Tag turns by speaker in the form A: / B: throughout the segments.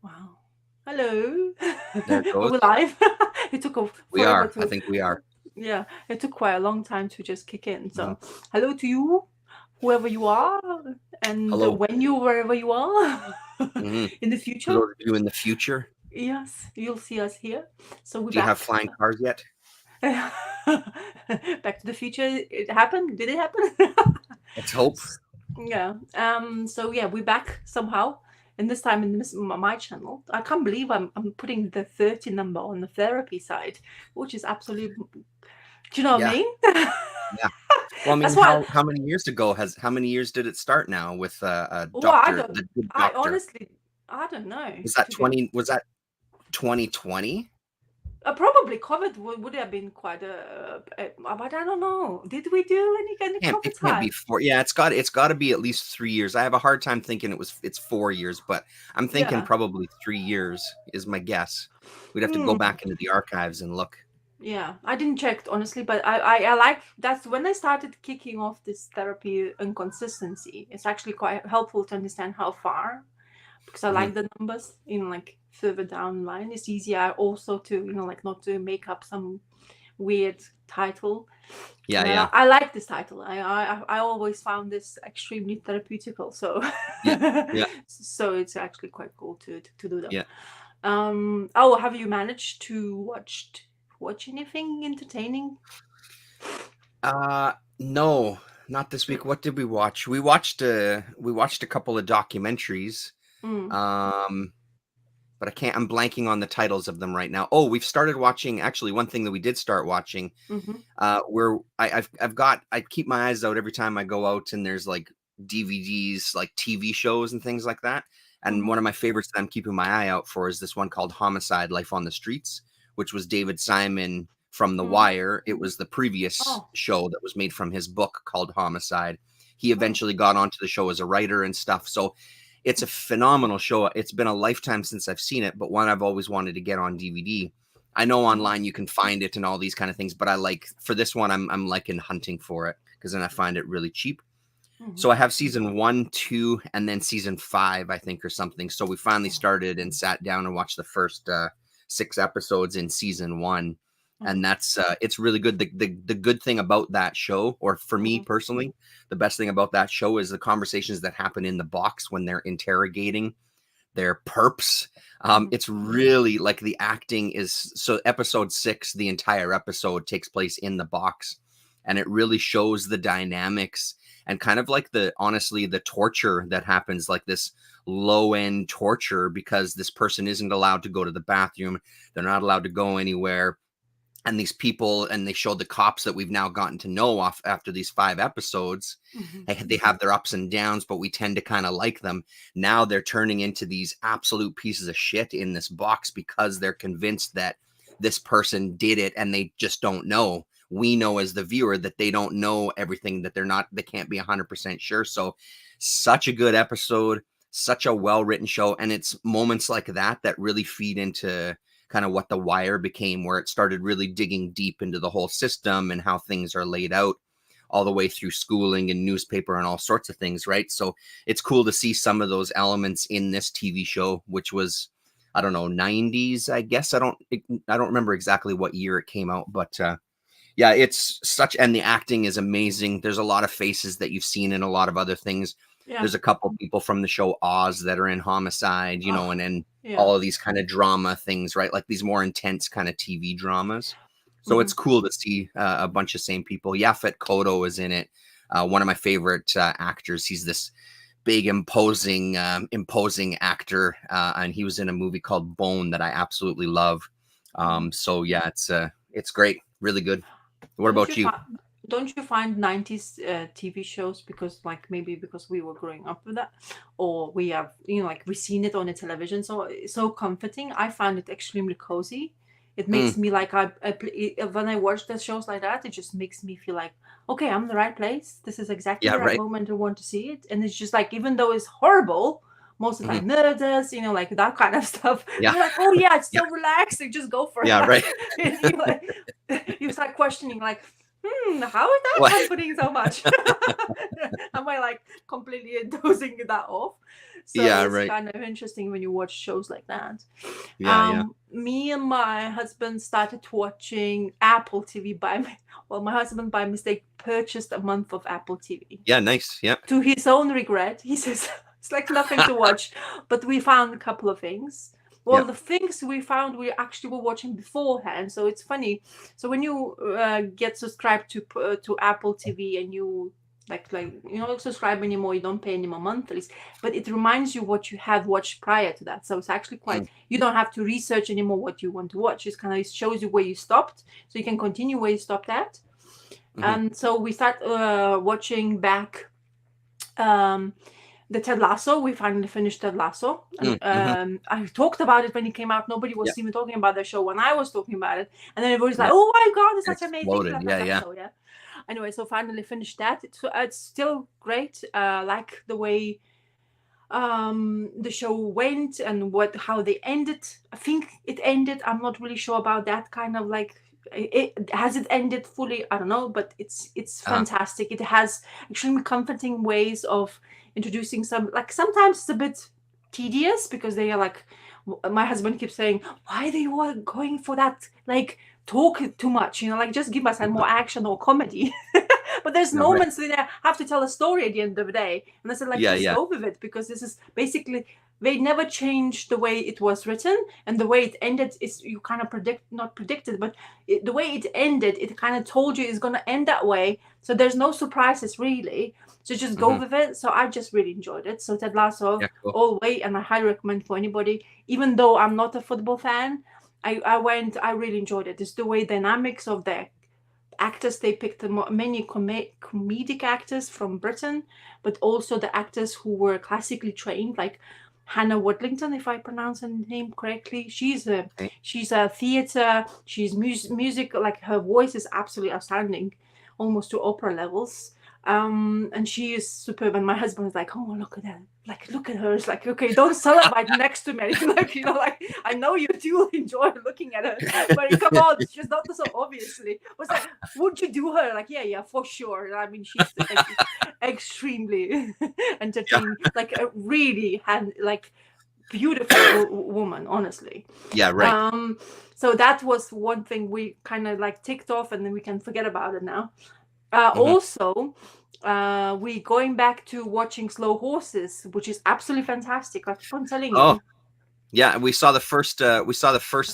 A: Wow. Hello.
B: There it
A: Are
B: goes.
A: we live? It took
B: We
A: forever
B: are. I
A: to,
B: think we are.
A: yeah, it took quite a long time to just kick in.
B: Mhm.
A: So, hello to you, whoever you are, and
B: Hello.
A: wherever you are
B: hmm
A: in the
B: For
A: future.
B: those of you in the future,
A: Yes, you'll see us here. So, we're
B: do you have
A: back.
B: flying cars yet?
A: Back to the future. It happened. Did it happen?
B: Let's hope.
A: Yeah. So yeah, we're back somehow, and this time in my channel. I can't believe I'm putting the 30 number on the therapy side, which is absolutely. Do you know what I
B: Yeah,
A: mean?
B: yeah. Well, I
A: That's
B: mean,
A: why.
B: how many years ago how many years did it start now with
A: Well, I
B: Doctor,
A: don't.
B: the good
A: I
B: doctor?
A: honestly, I don't know.
B: Was that
A: To be,
B: 2020?
A: probably COVID would have been quite but I don't know. Did we do any kind of
B: It
A: COVID
B: can't be
A: time?
B: four. Yeah, it's got to be at least 3 years. I have a hard time thinking it's 4 years, but I'm thinking
A: Yeah.
B: probably 3 years is my guess. We'd have to go
A: Hmm.
B: back into the archives and look.
A: Yeah, I didn't check honestly, but I like that's when I started kicking off this therapy inconsistency. It's actually quite helpful to understand how far because I
B: hmm
A: like the numbers, like further down the line. It's easier also to, like not to make up some weird title.
B: Yeah,
A: And
B: yeah,
A: I like this title. I always found this extremely therapeutical. So
B: yeah, yeah,
A: so it's actually quite cool to do that.
B: yeah.
A: Oh, have you managed to watch anything entertaining?
B: Uh no, not this week. What did we watch? We watched a couple of documentaries.
A: Mm,
B: Um but I'm blanking on the titles of them right now. Oh, we've started watching actually one thing that we did start watching
A: mm-hmm,
B: where I keep my eyes out every time I go out and there's like DVDs, like TV shows and things like that. And
A: mm-hmm,
B: one of my favorites that I'm keeping my eye out for is this one called Homicide: Life on the Streets, which was David Simon from The
A: mm.
B: Wire. It was the previous
A: Oh,
B: show that was made from his book called Homicide. He
A: oh.
B: eventually got onto the show as a writer and stuff. So it's a phenomenal show. It's been a lifetime since I've seen it, but one I've always wanted to get on DVD. I know
A: Mm-hmm,
B: online you can find it and all these kind of things, but I like for this one I'm like in hunting for it because then I find it really cheap.
A: mm-hmm,
B: So I have season 1, 2, and then season 5, I think, or something. So we finally started and sat down and watched the first 6 episodes in season 1,
A: mm-hmm,
B: and that's it's really good. The good thing about that show, or for me
A: mm-hmm,
B: personally, the best thing about that show is the conversations that happen in the box when they're interrogating their perps.
A: mm-hmm,
B: It's really like the acting is so. Episode 6, the entire episode takes place in the box, and it really shows the dynamics and kind of like honestly the torture that happens, like this low end torture because this person isn't allowed to go to the bathroom, they're not allowed to go anywhere, and these people, and they showed the cops that we've now gotten to know off after these 5 episodes.
A: mm-hmm,
B: They have their ups and downs, but we tend to kind of like them. Now they're turning into these absolute pieces of shit in this box because they're convinced that this person did it and they just don't know. We know as the viewer that they don't know everything, that they can't be 100% sure. So such a good episode, such a well written show, and it's moments like that that really feed into kind of what The Wire became, where it started really digging deep into the whole system and how things are laid out all the way through schooling and newspaper and all sorts of things, right? So it's cool to see some of those elements in this TV show, which was, I don't know, 90s, I guess. I don't remember exactly what year it came out, but yeah, it's such, and the acting is amazing. There's a lot of faces that you've seen in a lot of other things.
A: yeah.
B: There's a couple people from the show Oz that are in Homicide,
A: Oh,
B: and
A: yeah.
B: all of these kind of drama things, right? Like these more intense kind of TV dramas. So
A: Mm-hmm,
B: it's cool to see a bunch of same people. Yaphet Kotto is in it. One of my favorite actors. He's this big, imposing actor, and he was in a movie called Bone that I absolutely love.
A: mm-hmm.
B: So yeah, it's great, really good. What
A: Don't
B: about
A: you
B: you?
A: find don't you find 90s TV shows because like maybe because we were growing up with that or we have like we seen it on the television so it's so comforting. I find it extremely cozy. It makes
B: Mm,
A: me like when I watch the shows like that it just makes me feel like okay, I'm in the right place. This is exactly
B: yeah,
A: the right
B: right.
A: moment I want to see it, and it's just like even though it's horrible most of the
B: hmm
A: time murders, like that kind of stuff.
B: Yeah,
A: You're like, oh yeah, it's
B: yeah,
A: so relaxing. Just go for
B: yeah,
A: it.
B: right.
A: And you like you start questioning like, how is that
B: What?
A: comforting so much? Am I like completely dozing that off? So
B: Yeah,
A: it's
B: right.
A: kind of interesting when you watch shows like that.
B: Yeah.
A: Me and my husband started watching Apple TV well, my husband by mistake purchased a month of Apple TV.
B: Yeah, nice. Yeah.
A: To his own regret, he says it's like nothing to watch, but we found a couple of things. Well,
B: Yeah.
A: the things we found we actually were watching beforehand, so it's funny. So when you get subscribed to Apple TV and you like you don't subscribe anymore, you don't pay anymore monthlies, but it reminds you what you had watched prior to that. So it's actually quite you don't have to research anymore what you want to watch. It's kind of, it shows you where you stopped, so you can continue where you stopped at. And so we start watching back the Ted Lasso. We finally finished Ted Lasso. And I talked about it when it came out. Nobody was even talking about the show when I was talking about it. And then everybody's like, oh my God, it's such amazing.
B: Yeah.
A: Anyway, so finally finished that. It's still great. Like the way the show went and how they ended. I think it ended. I'm not really sure about that kind of like has it ended fully. I don't know, but it's fantastic. It has extremely comforting ways of introducing some, like sometimes it's a bit tedious because they are like, my husband keeps saying, why are you going for that like talk too much, like just give us more action or comedy. But there's moments that I have to tell a story at the end of the day, and I said like just go with it, because this is basically, they never changed the way it was written, and the way it ended is you kind of not predicted, but the way it ended, it kind of told you it's going to end that way, so there's no surprises really, so just go with it. So I just really enjoyed it. So Ted Lasso, all the way, and I highly recommend for anybody, even though I'm not a football fan. I really enjoyed it. It's the way dynamics of the actors, they picked many comedic actors from Britain, but also the actors who were classically trained, like Hannah Waddington, if I pronounce her name correctly. She's a theater, she's music, like her voice is absolutely outstanding, almost to opera levels. And she is superb. And my husband was like, oh, look at that. Like, look at her. It's like, okay, don't celebrate next to me. Like, like, I know you do enjoy looking at her, but come on, she's not so obviously. I was like, would you do her? Like, yeah, for sure. I mean, she's extremely entertaining, like a really beautiful woman, honestly.
B: Yeah, right.
A: So that was one thing we kind of like ticked off, and then we can forget about it now. Also, we going back to watching Slow Horses, which is absolutely fantastic. I keep on telling you.
B: Yeah, we saw the first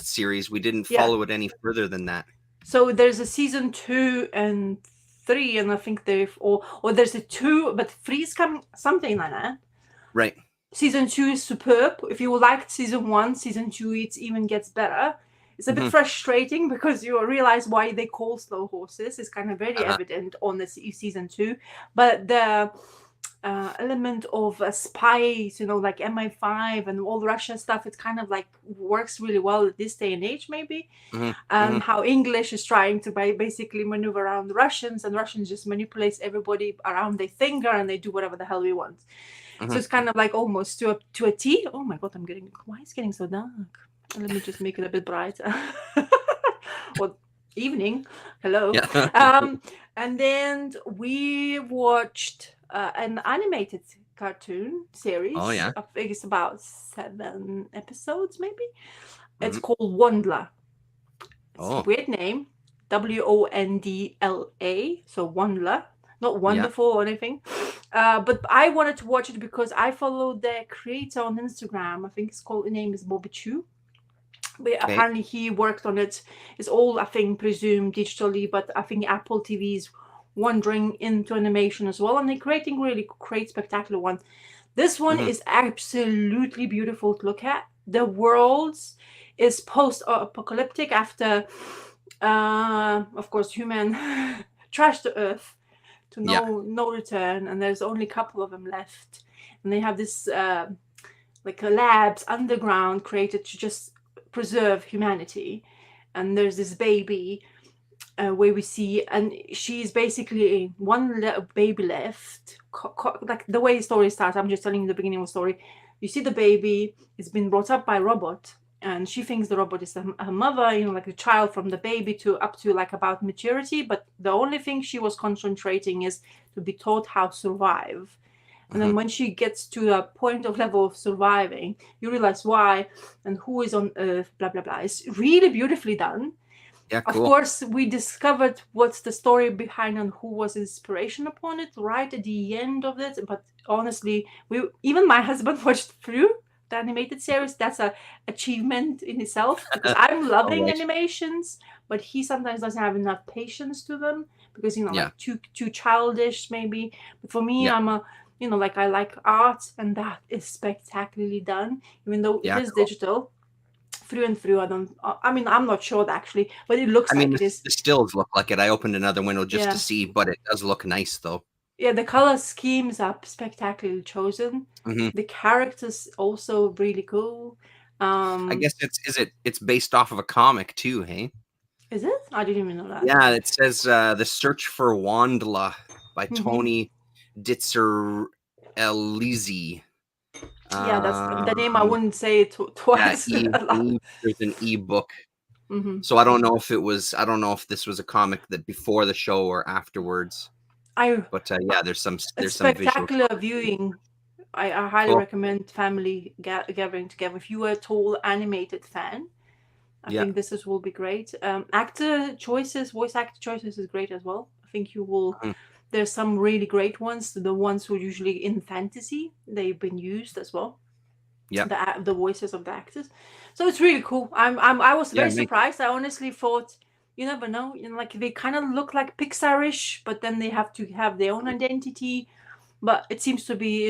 B: series. We didn't follow it any further than that.
A: So there's a season 2 and 3, and I think or there's a 2, but 3 is coming, something like that.
B: Right.
A: Season 2 is superb. If you liked season 1, season 2 it even gets better. It's a bit frustrating because you realize why they call Slow Horses. It's kind of very evident on the season 2, but the element of spies, like MI5 and all Russia stuff, it's kind of like works really well at this day and age, maybe. How English is trying to basically maneuver around the Russians, and Russians just manipulates everybody around their finger, and they do whatever the hell we want. So it's kind of like almost to a T. Oh my God, why is it getting so dark? Let me just make it a bit brighter. Well, evening. Hello. Yeah. And then we watched an animated cartoon series.
B: Oh, yeah.
A: I think it's about 7 episodes, maybe. It's called Wondla. It's a weird name. Wondla. So Wondla. Not wonderful or anything. But I wanted to watch it because I follow the creator on Instagram. I think his name is Bobby Chu. But apparently he worked on it. It's all, I think, presumed digitally, but I think Apple TV is wandering into animation as well, and they're creating really great, spectacular one. This one is absolutely beautiful to look at. The world is post-apocalyptic after, of course, human trashed the earth to no return, and there's only a couple of them left. And they have this like labs underground created to just preserve humanity. And there's this baby where we see, and she's basically one baby left. Like the way the story starts, I'm just telling you the beginning of the story. You see the baby, it's been brought up by a robot, and she thinks the robot is her mother, like the child from the baby to up to like about maturity. But the only thing she was concentrating is to be taught how to survive. And then when she gets to a point of level of surviving, you realize why and who is on Earth, blah, blah, blah. It's really beautifully done.
B: Yeah,
A: Of
B: cool.
A: course, we discovered what's the story behind and who was inspiration upon it right at the end of it. But honestly, even my husband watched through the animated series. That's a achievement in itself, because I'm loving
B: Alright.
A: animations, but he sometimes doesn't have enough patience to them because
B: Yeah.
A: like too childish maybe. But for me,
B: Yeah.
A: I'm a like I like art, and that is spectacularly done, even though
B: Yeah,
A: it is
B: cool.
A: digital through and through. I'm not sure actually, but it looks
B: I mean,
A: like it is.
B: the stills look like it. I opened another window just
A: Yeah.
B: to see, but it does look nice though.
A: Yeah, the color schemes are spectacularly chosen. The characters also really cool.
B: I guess it's based off of a comic too, hey?
A: Is it? I didn't even know that.
B: Yeah, it says The Search for Wandla by Tony Ditzerelisi.
A: Yeah, that's the name. I wouldn't say it twice.
B: Yeah, there's an ebook. So I don't know if this was a comic that before the show or afterwards. But yeah, there's some
A: spectacular viewing. I highly recommend family gathering together. If you are a tall animated fan, I think this will be great. Actor choices, voice actor choices is great as well. I think you will. There's some really great ones. The ones who are usually in fantasy, they've been used as well.
B: Yeah.
A: The voices of the actors. So it's really cool. I was very surprised. I honestly thought, you never know. Like they kind of look like Pixar-ish, but then they have to have their own identity. But it seems to be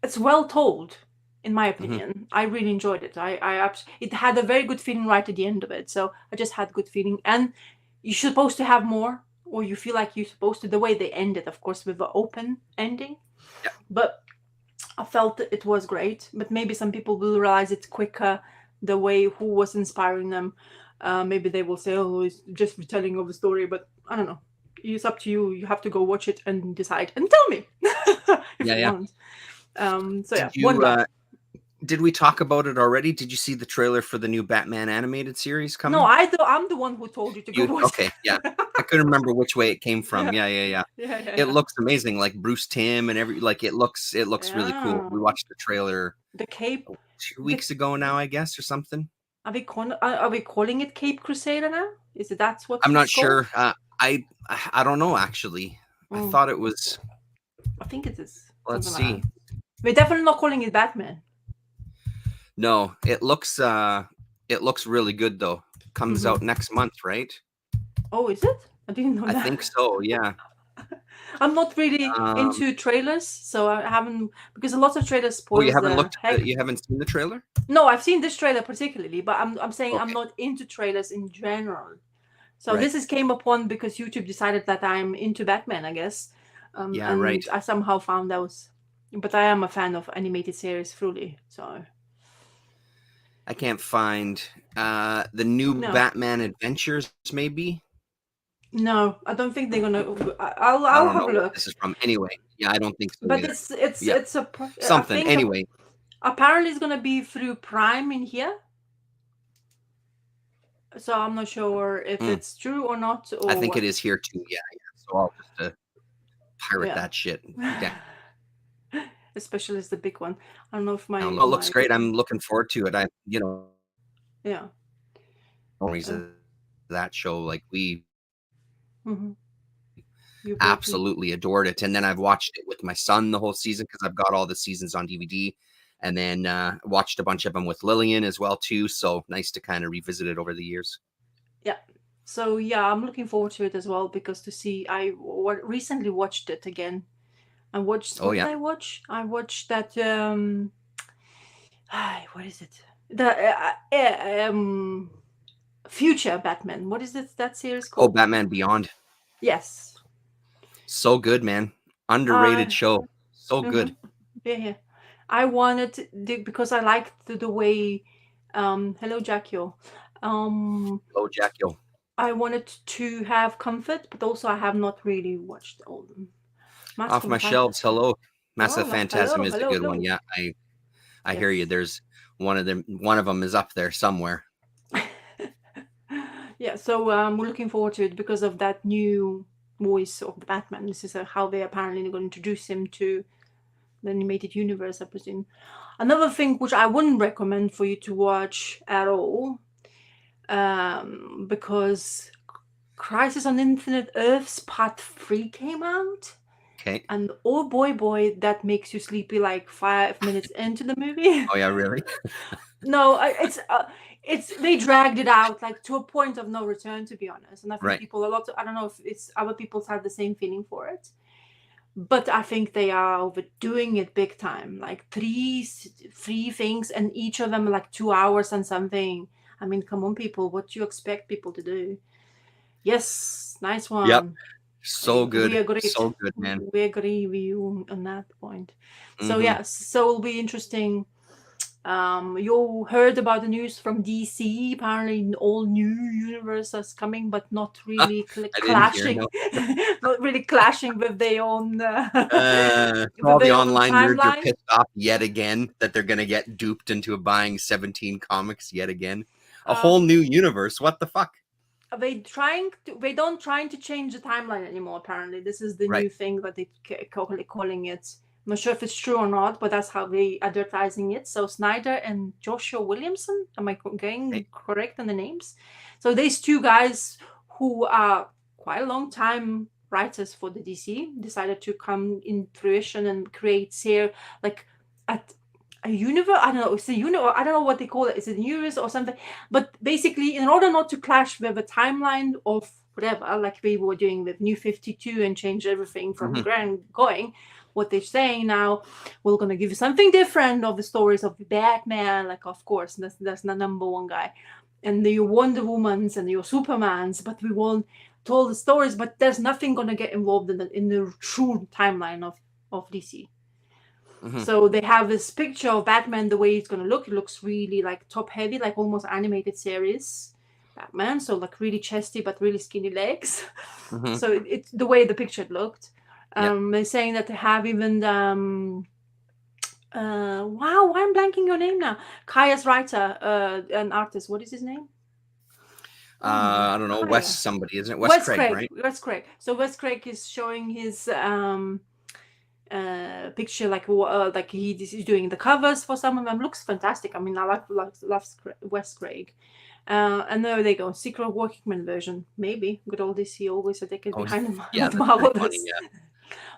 A: it's well told, in my opinion. I really enjoyed it. It had a very good feeling right at the end of it. So I just had good feeling, and you're supposed to have more, or you feel like you're supposed to. The way they ended, of course, with the open ending.
B: Yeah.
A: But I felt it was great. But maybe some people will realize it quicker, the way who was inspiring them. Maybe they will say, "Oh, it's just retelling of the story." But I don't know. It's up to you. You have to go watch it and decide and tell me if you want. So yeah,
B: did we talk about it already? Did you see the trailer for the new Batman animated series coming?
A: No, I'm the one who told you to go watch.
B: Okay, yeah. I couldn't remember which way it came from. Yeah. It looks amazing, like Bruce Timm and it looks really cool. We watched the trailer.
A: The Cape
B: 2 weeks ago now, I guess, or something.
A: Are we calling it Cape Crusader now? Is it that's what?
B: I'm not sure. I don't know actually. I thought it was.
A: I think it is.
B: Let's see.
A: We're definitely not calling it Batman.
B: No, it looks really good though. Comes out next month, right?
A: Oh, is it? I didn't know that.
B: I think so, yeah.
A: I'm not really into trailers, so I haven't, because a lot of trailers spoil.
B: You haven't seen the trailer?
A: No, I've seen this trailer particularly, but I'm saying I'm not into trailers in general. So this came upon because YouTube decided that I'm into Batman, I guess. And I somehow found those. But I am a fan of animated series truly, so.
B: I can't find the new Batman Adventures, maybe.
A: No, I don't think they're gonna. I'll have a look.
B: This is from anyway. Yeah, I don't think so.
A: But
B: either.
A: it's a
B: something anyway.
A: Apparently, it's gonna be through Prime in here. So I'm not sure if it's true or not. Or
B: I think it is here too. Yeah. So I'll just pirate that shit. Yeah.
A: Especially as the big one. I don't know if my.
B: It looks great. I'm looking forward to it.
A: Yeah.
B: That show, like we
A: You
B: absolutely adored it, and then I've watched it with my son the whole season because I've got all the seasons on DVD, and then watched a bunch of them with Lillian as well too. So nice to kind of revisit it over the years.
A: Yeah. So yeah, I'm looking forward to it as well because to see I recently watched it again. I watched. What did I watch? I watched that. What is it? The Future Batman. What is it? That series called?
B: Oh, Batman Beyond.
A: Yes.
B: So good, man. Underrated show. So good.
A: Yeah. I wanted because I liked the way. Hello, Jackio.
B: Hello, Jackio.
A: I wanted to have comfort, but also I have not really watched all of them.
B: Off my shelves. Hello. Massive Phantasm is a good one. Yeah, I hear you. There's one of them is up there somewhere.
A: Yeah, so we're looking forward to it because of that new voice of the Batman. This is how they apparently going to introduce him to the animated universe, I presume. Another thing which I wouldn't recommend for you to watch at all, because Crisis on Infinite Earths Part 3 came out.
B: Okay.
A: And oh boy, that makes you sleepy like 5 minutes into the movie.
B: Oh yeah, really?
A: No, it's they dragged it out like to a point of no return, to be honest. And I think
B: Right.
A: people I don't know if it's other people have the same feeling for it, but I think they are overdoing it big time. Like three things, and each of them are like 2 hours and something. I mean, come on, people, what do you expect people to do? Yes, nice one.
B: Yep. So good.
A: We agree.
B: So good, man.
A: We agree with you on that point. So
B: Mhm.
A: yeah, so it'll be interesting. You heard about the news from DC. Apparently, all new universes coming, but not really
B: I didn't hear,
A: clashing.
B: no.
A: Not really clashing with their own.
B: All
A: with
B: the
A: their own
B: online nerds are
A: timeline.
B: pissed off yet again that they're gonna get duped into buying 17 comics yet again. A whole new universe. What the fuck?
A: They don't trying to change the timeline anymore. Apparently, this is the
B: Right.
A: new thing that they calling it. I'm not sure if it's true or not, but that's how they advertising it. So Snyder and Joshua Williamson, am I getting correct on the names? So these two guys who are quite a long time writers for the DC decided to come in fruition and create here like at a universe. I don't know. It's a universe. I don't know what they call it. Is it a universe or something? But basically, in order not to clash with the timeline of whatever, like we were doing with New 52 and change everything from going, what they're saying now, we're going to give you something different of the stories of Batman. Like, of course, that's the number one guy. And your Wonder Womans and your Supermans, but we won't tell the stories, but there's nothing going to get involved in the true timeline of DC. So they have this picture of Batman, the way it's going to look. It looks really like top heavy, like almost animated series Batman. So like really chesty, but really skinny legs. So it's the way the picture looked. They're saying that they have even wow, why I'm blanking your name now? Kaya's writer, an artist. What is his name?
B: I don't know.
A: Kaya.
B: Wes somebody, isn't it? Wes Craig, right?
A: Wes Craig. So Wes Craig is showing his picture like he's doing the covers for some of them. Looks fantastic. I mean, I love Wes Craig. And there they go, Secret Workingman version. Maybe good old DC, always a decade behind them.
B: Yeah,
A: Marvel.
B: funny, yeah.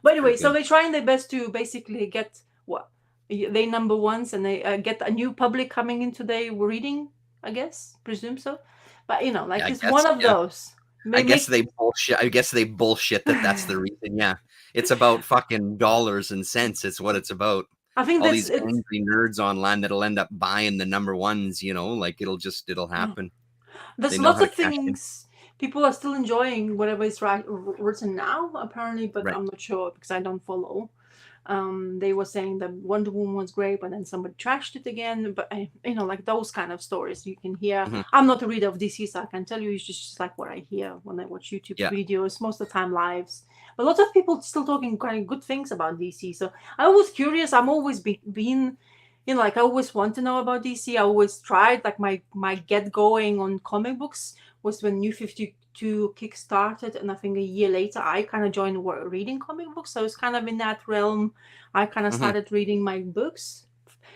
A: But anyway, so they're trying their best to basically get what they number ones, and they get a new public coming into their reading. I guess, presume so. But you know, like it's one of those.
B: I guess they bullshit that that's the reason. Yeah, it's about fucking dollars and cents. It's what it's about.
A: I think
B: all these angry nerds online that'll end up buying the number ones. You know, like it'll happen.
A: There's lots of things people are still enjoying whatever is written now, apparently, but I'm not sure because I don't follow. They were saying that Wonder Woman was great, but then somebody trashed it again. But you know, like those kind of stories you can hear. I'm not a reader of DC, so I can tell you it's just like what I hear when I watch YouTube videos, most of the time lives. But lots of people still talking kind of good things about DC. So I was curious. I'm always been, you know, like I always want to know about DC. I always tried. Like my get going on comic books was when New 52 kick-started, and I think a year later I kind of joined reading comic books. So it's kind of in that realm. I kind of started reading my books,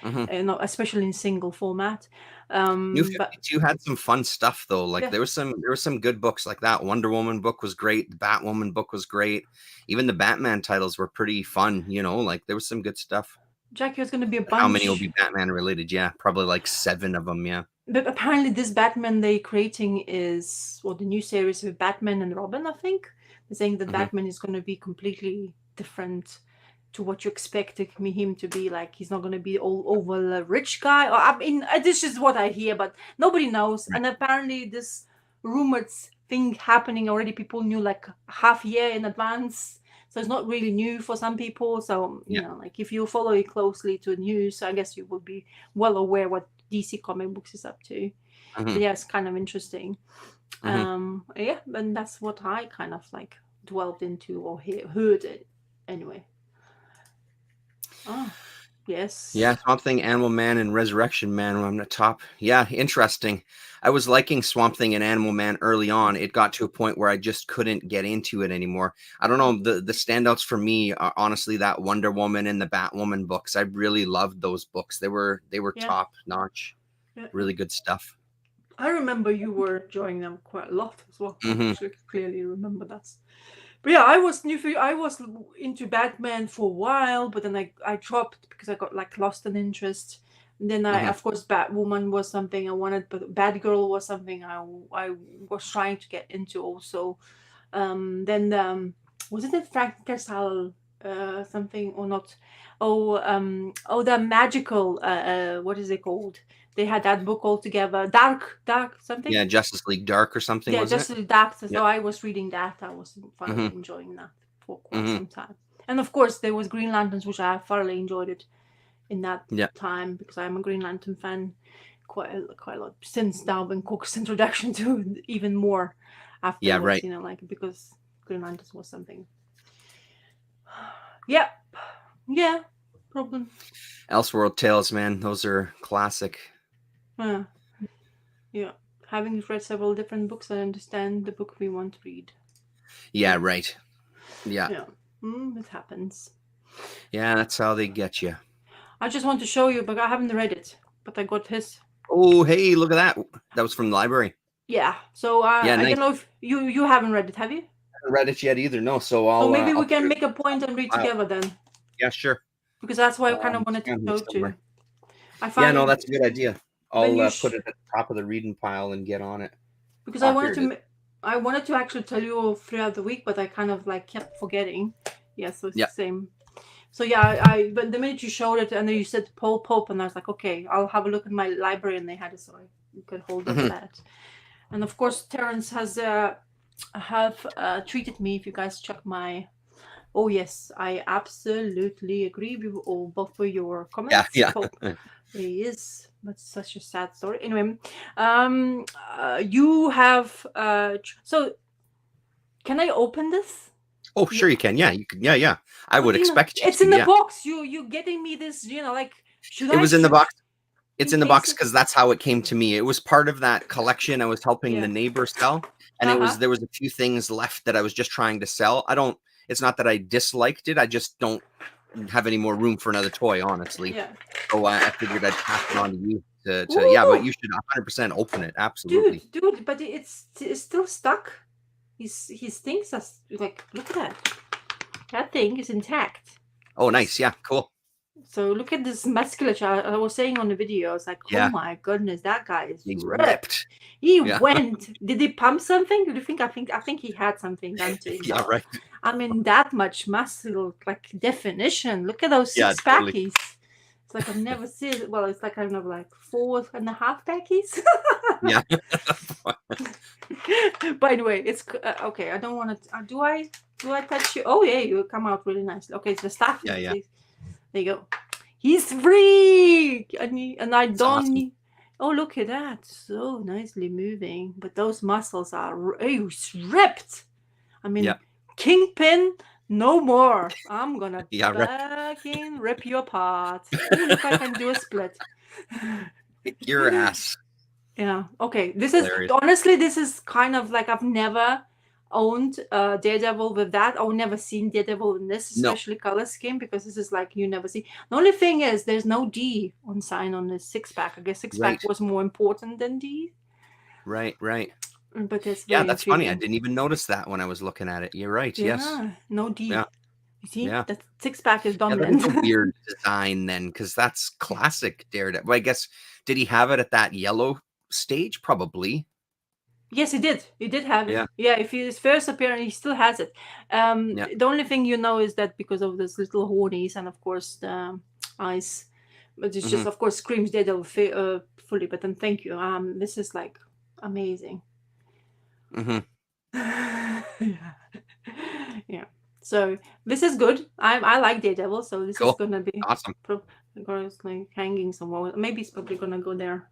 A: you know, especially in single format.
B: New 52 had some fun stuff though. Like there was some good books like that. Wonder Woman book was great. The Batwoman book was great. Even the Batman titles were pretty fun. You know, like there was some good stuff.
A: Jackie, was going to be a bunch.
B: How many will be Batman related? Yeah, probably like 7 of them. Yeah.
A: But apparently this Batman they're creating is the new series with Batman and Robin, I think. They're saying that Batman is going to be completely different to what you expected him to be. Like he's not going to be all over a rich guy. Or, I mean, this is what I hear, but nobody knows. And apparently this rumored thing happening already, people knew like half a year in advance. So it's not really new for some people. So, you know, like if you follow it closely to the news, I guess you will be well aware what DC comic books is up to. But yeah, it's kind of interesting. Yeah, and that's what I kind of like dwelled into or heard it anyway. Yes.
B: Yeah, Swamp Thing, Animal Man, and Resurrection Man were on the top. Yeah, interesting. I was liking Swamp Thing and Animal Man early on. It got to a point where I just couldn't get into it anymore. I don't know. The standouts for me are honestly that Wonder Woman and the Batwoman books. I really loved those books. They were
A: Yeah.
B: top notch.
A: Yeah.
B: Really good stuff.
A: I remember you were enjoying them quite a lot as well. I
B: Hmm.
A: actually clearly remember that. But yeah, I was into Batman for a while, but then I dropped because I got like lost in interest. And then
B: Hmm.
A: of course, Batwoman was something I wanted, but Batgirl was something I was trying to get into also. Then wasn't it Frank Castle something or not? The magical what is it called? They had that book all together. Dark something.
B: Yeah, Justice League Dark or something,
A: Yeah,
B: wasn't
A: just
B: it?
A: that. So
B: Yeah.
A: I was reading that. I was thoroughly
B: Hmm.
A: enjoying that for quite
B: Hmm.
A: some time. And of course, there was Green Lanterns, which I thoroughly enjoyed it in that
B: Yeah.
A: time because I'm a Green Lantern fan quite a lot since Darwin Cook's introduction to even more
B: Yeah.
A: afterwards.
B: Right.
A: Because Green Lanterns was something. Yeah, yeah, problem.
B: Elseworld Tales, man. Those are classic.
A: Yeah. Having read several different books, I understand the book we want to read.
B: Yeah. Right. Yeah.
A: Yeah. It happens.
B: Yeah. That's how they get you.
A: I just want to show you, but I haven't read it. But I got his.
B: Oh, hey, look at that. That was from the library.
A: Yeah. So
B: Yeah,
A: I
B: nice.
A: don't know if you haven't read it, have you?
B: I haven't read it yet either. No, so
A: So maybe
B: I'll
A: we can
B: put it
A: make a point and read
B: in the pile.
A: together then,
B: Yeah, sure.
A: because that's why I kind of
B: It's
A: wanted to
B: around here
A: go to.
B: somewhere.
A: I
B: Yeah,
A: find
B: no, that's a good idea.
A: when
B: I'll
A: you
B: put it at the top of the reading pile and get on it.
A: because
B: Oh, here it is.
A: I wanted to actually tell you throughout the week, but I kind of like kept forgetting. Yeah, so it's
B: Yeah.
A: the same. So yeah, but the minute you showed it and then you said Paul Pope, and I was like, okay, I'll have a look in my library, and they had it, so I could hold on to that. And of course, Terrence has have treated me. If you guys check my, oh yes, I absolutely agree with both of your comments.
B: Yeah.
A: Pope, he is. That's such a sad story. Anyway, you have so. Can I open this?
B: Oh, sure you can. Yeah, you can. Yeah. I would expect you
A: it's
B: to.
A: in the
B: Yeah.
A: box. You getting me this? Like should
B: It
A: I?
B: was in the box. It's in the box
A: case it-
B: because that's how it came to me. It was part of that collection I was helping
A: Yeah.
B: the neighbor sell, and there was a few things left that I was just trying to sell. It's not that I disliked it. I just don't have any more room for another toy, honestly.
A: Yeah.
B: So I figured I'd pass it on to you to
A: Ooh.
B: yeah, but you should 100% open it. Absolutely.
A: Dude, but it's still stuck. His things are like, look at that. That thing is intact.
B: Oh, nice. Yeah, cool.
A: So look at this musculature. I was saying on the video, I was like,
B: Yeah.
A: oh my goodness, that guy is
B: He's
A: ripped. He
B: Yeah.
A: went. Did he pump something? Do you think? I think he had something done to him.
B: Yeah, right.
A: I mean, that much muscle, like definition. Look at those
B: Yeah,
A: six
B: totally.
A: packies. It's like I've never seen it. Well, it's like kind of like 4.5 packies.
B: Yeah.
A: By the way, it's okay. I don't want to. Do I touch you? Oh yeah, you come out really nicely. Okay, so start.
B: Yeah.
A: There you go. He's free, and I don't
B: awesome.
A: need. Oh, look at that! So nicely moving, but those muscles are ripped. I mean,
B: Yeah.
A: Kingpin, no more. I'm gonna
B: Yeah, right.
A: fucking rip you apart. Ooh, look, I can do a split.
B: Your ass.
A: Yeah. Okay. This
B: Hilarious.
A: is honestly, this is kind of like I've never owned Daredevil with that. I've never seen Daredevil in this,
B: No.
A: especially color scheme, because this is like you never see. The only thing is there's no D on sign on this 6-pack. I guess 6-pack
B: Right.
A: was more important than D.
B: Right.
A: But it's
B: Yeah,
A: very
B: that's funny. I
A: intriguing.
B: didn't even notice that when I was looking at it. You're right. Yes.
A: Yeah, no D.
B: Yeah.
A: You see,
B: Yeah.
A: that 6-pack is
B: Yeah, that
A: dominant.
B: is a weird design then, because that's classic Daredevil. Well, I guess, did he have it at that yellow stage? Probably.
A: Yes, he did. He did have it.
B: Yeah.
A: Yeah, if his first appearance, he still has it. The only thing you know is that because of those little hornies and of course the eyes, but it's just of course screams Daredevil fully. But then thank you. This is like amazing. Yeah. So this is good. I like Daredevil, so this is gonna be
B: awesome.
A: Like hanging somewhere. Maybe it's probably gonna go there.